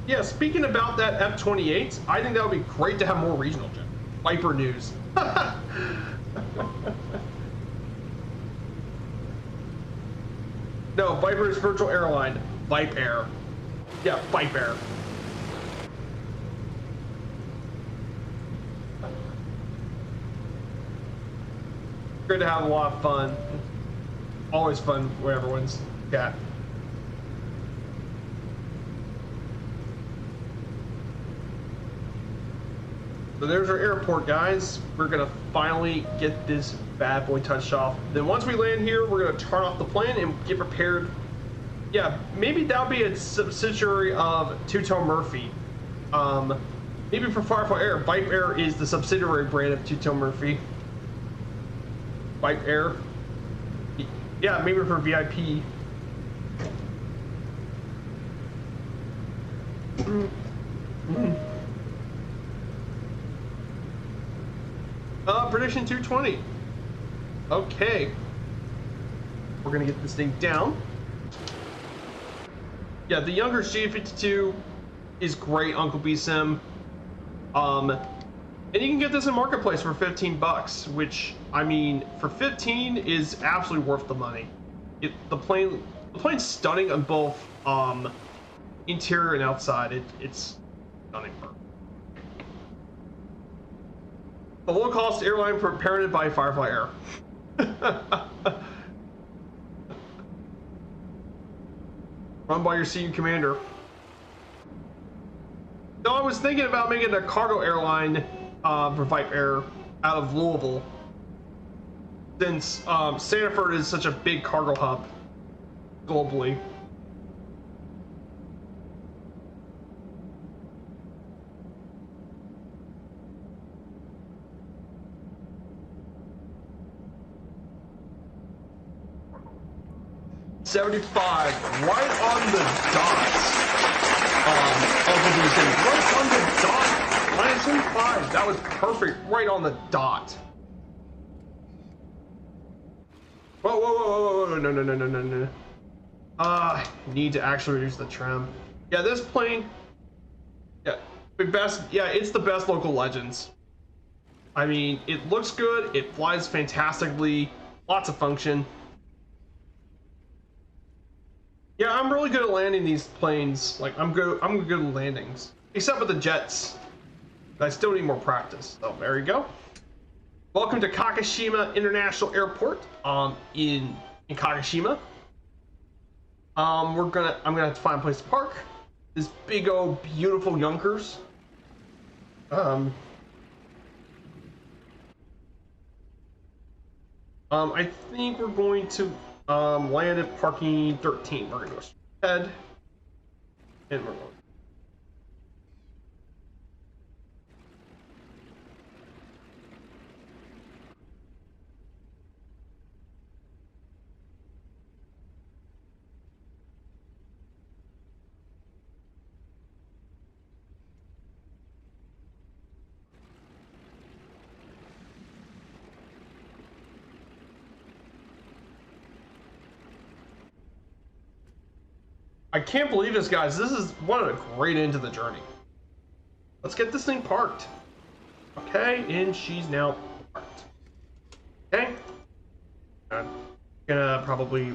[SPEAKER 1] Yeah, speaking about that F-28, I think that would be great to have more regional jet. Viper news. No, Viper is virtual airline. Vipe Air. Yeah, Vipe Air. Great to have a lot of fun. Always fun where everyone's got. So there's our airport, guys. We're gonna finally get this bad boy touched off. Then once we land here, we're gonna turn off the plane and get prepared. Yeah, maybe that'll be a subsidiary of Two-Tone Murphy. Maybe for Firefly Air. Vipe Air is the subsidiary brand of Two-Tone Murphy. Vipe Air. Yeah, maybe for VIP. Prediction 220. Okay. We're gonna get this thing down. Yeah, the younger G52 is great, Uncle B Sim. And you can get this in Marketplace for 15 bucks, which, I mean, for 15 is absolutely worth the money. The plane's stunning on both interior and outside. It's stunning. The low-cost airline parented by Firefly Air. Run by your senior commander. No, I was thinking about making a cargo airline for Vipe Air out of Louisville, since Sanford is such a big cargo hub globally. $75, right on the dot. Right on the dot. -75. That was perfect. Right on the dot. Whoa, whoa, whoa, whoa, whoa, no. Need to actually reduce the trim. Yeah, this plane. Yeah, it's the best local Legends. I mean, it looks good. It flies fantastically. Lots of function. Yeah, I'm really good at landing these planes. Like, I'm good at landings. Except with the jets. I still need more practice. So there you go. Welcome to Kagoshima International Airport in Kagoshima. I'm gonna have to find a place to park. This big old beautiful Junkers. I think we're going to land at parking 13. We're gonna go ahead and we're going. I can't believe this, guys. This is what a great end to the journey. Let's get this thing parked. Okay, and she's now parked. Okay. I'm gonna probably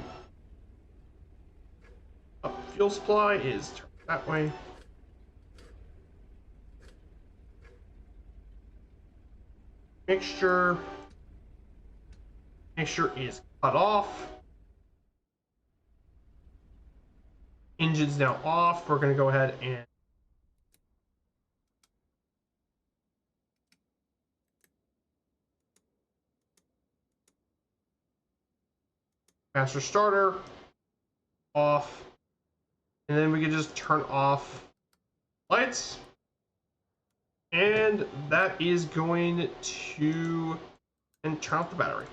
[SPEAKER 1] fuel supply is turned that way. Mixture is cut off. Engine's now off. We're going to go ahead and Master starter off, and then we can just turn off lights, and that is going to and turn off the battery.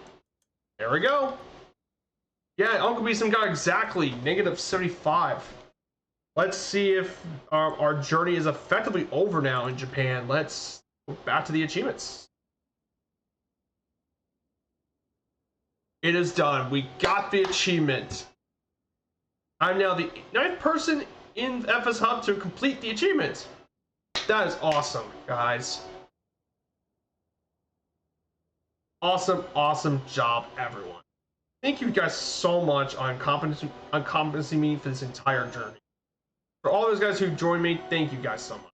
[SPEAKER 1] There we go. Yeah, Uncle Beeson got exactly -75. Let's see if our journey is effectively over now in Japan. Let's go back to the achievements. It is done. We got the achievement. I'm now the 9th person in FS Hub to complete the achievement. That is awesome, guys. Awesome job, everyone. Thank you guys so much on competency me for this entire journey. For all those guys who joined me, thank you guys so much.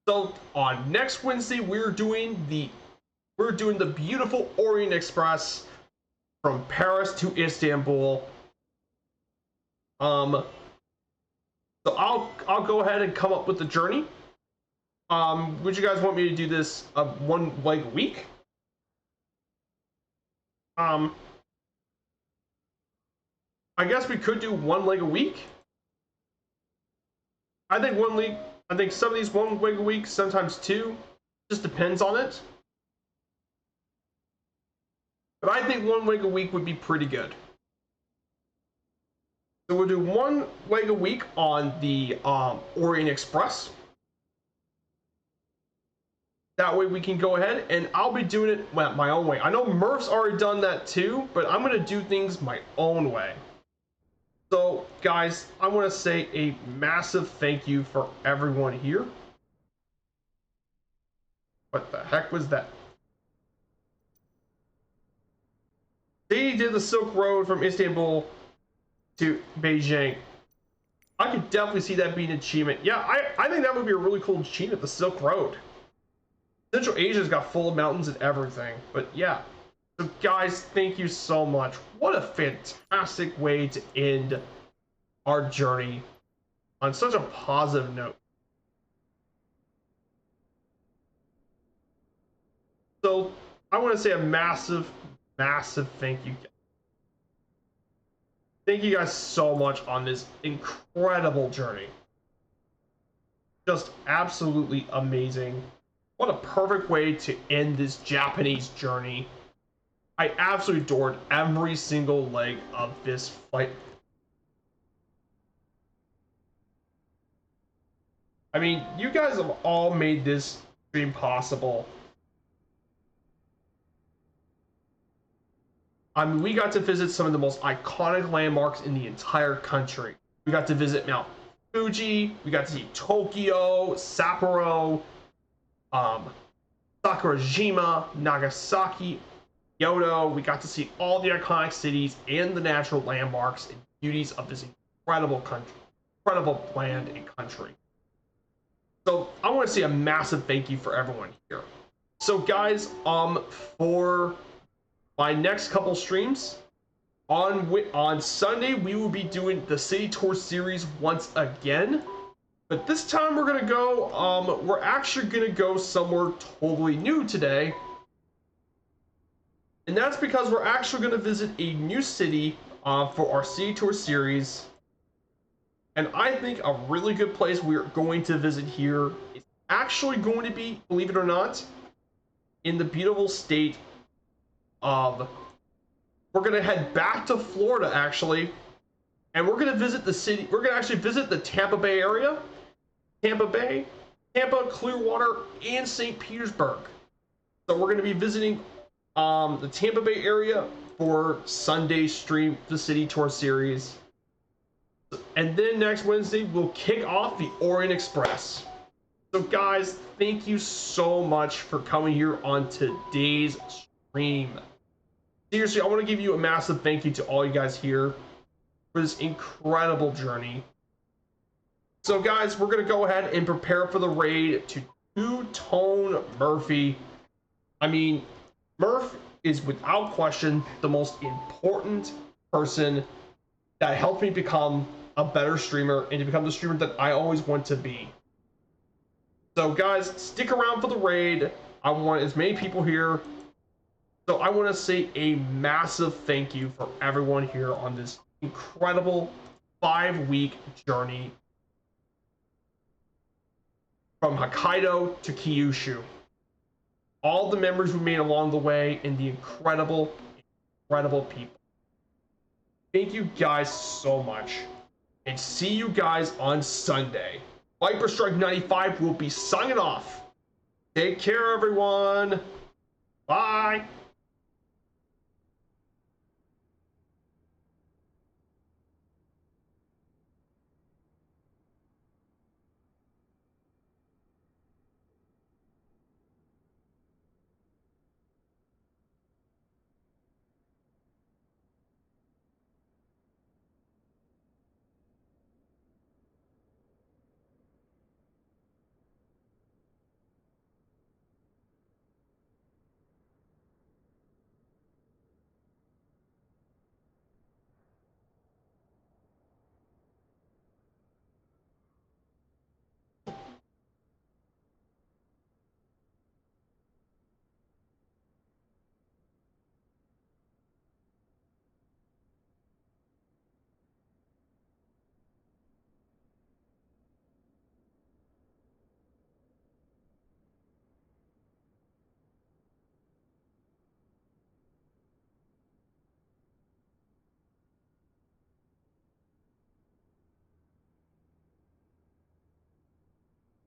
[SPEAKER 1] So on next Wednesday, we're doing the beautiful Orient Express from Paris to Istanbul. So I'll go ahead and come up with the journey. Would you guys want me to do this one leg a week? I guess we could do one leg a week. I think some of these one leg a week, sometimes two. Just depends on it. But I think one leg a week would be pretty good. So we'll do one leg a week on the Orient Express. That way we can go ahead, and I'll be doing it my own way. I know Murph's already done that too, but I'm going to do things my own way. So, guys, I want to say a massive thank you for everyone here. What the heck was that? They did the Silk Road from Istanbul to Beijing. I could definitely see that being an achievement. Yeah, I think that would be a really cool achievement, the Silk Road. Central Asia's got full of mountains and everything, but yeah. So guys, thank you so much. What a fantastic way to end our journey on such a positive note. So I want to say a massive thank you. Thank you guys so much on this incredible journey. Just absolutely amazing. What a perfect way to end this Japanese journey. I absolutely adored every single leg of this fight. I mean, you guys have all made this stream possible. I mean, we got to visit some of the most iconic landmarks in the entire country. We got to visit Mount Fuji, we got to see Tokyo, Sapporo, Sakurajima, Nagasaki, Kyoto. We got to see all the iconic cities and the natural landmarks and beauties of this incredible country, incredible land and country. So I want to say a massive thank you for everyone here. So guys, for my next couple streams, on Sunday we will be doing the city tour series once again. But this time we're gonna go, we're actually gonna go somewhere totally new today. And that's because we're actually gonna visit a new city for our city tour series. And I think a really good place we're going to visit here is actually going to be, believe it or not, in the beautiful state of, we're gonna head back to Florida actually. And we're gonna visit the city, we're gonna actually visit the Tampa Bay area. Tampa, Clearwater, and St. Petersburg. So we're going to be visiting the Tampa Bay area for Sunday's stream, the city tour series. And then next Wednesday, we'll kick off the Orient Express. So guys, thank you so much for coming here on today's stream. Seriously, I want to give you a massive thank you to all you guys here for this incredible journey. So guys, we're going to go ahead and prepare for the raid to Two-Tone Murphy. I mean, Murph is without question the most important person that helped me become a better streamer and to become the streamer that I always want to be. So guys, stick around for the raid. I want as many people here So I want to say a massive thank you for everyone here on this incredible 5-week journey from Hokkaido to Kyushu. All the memories we made along the way and the incredible people. Thank you guys so much. And see you guys on Sunday. Viper Strike 95 will be signing off. Take care, everyone. Bye.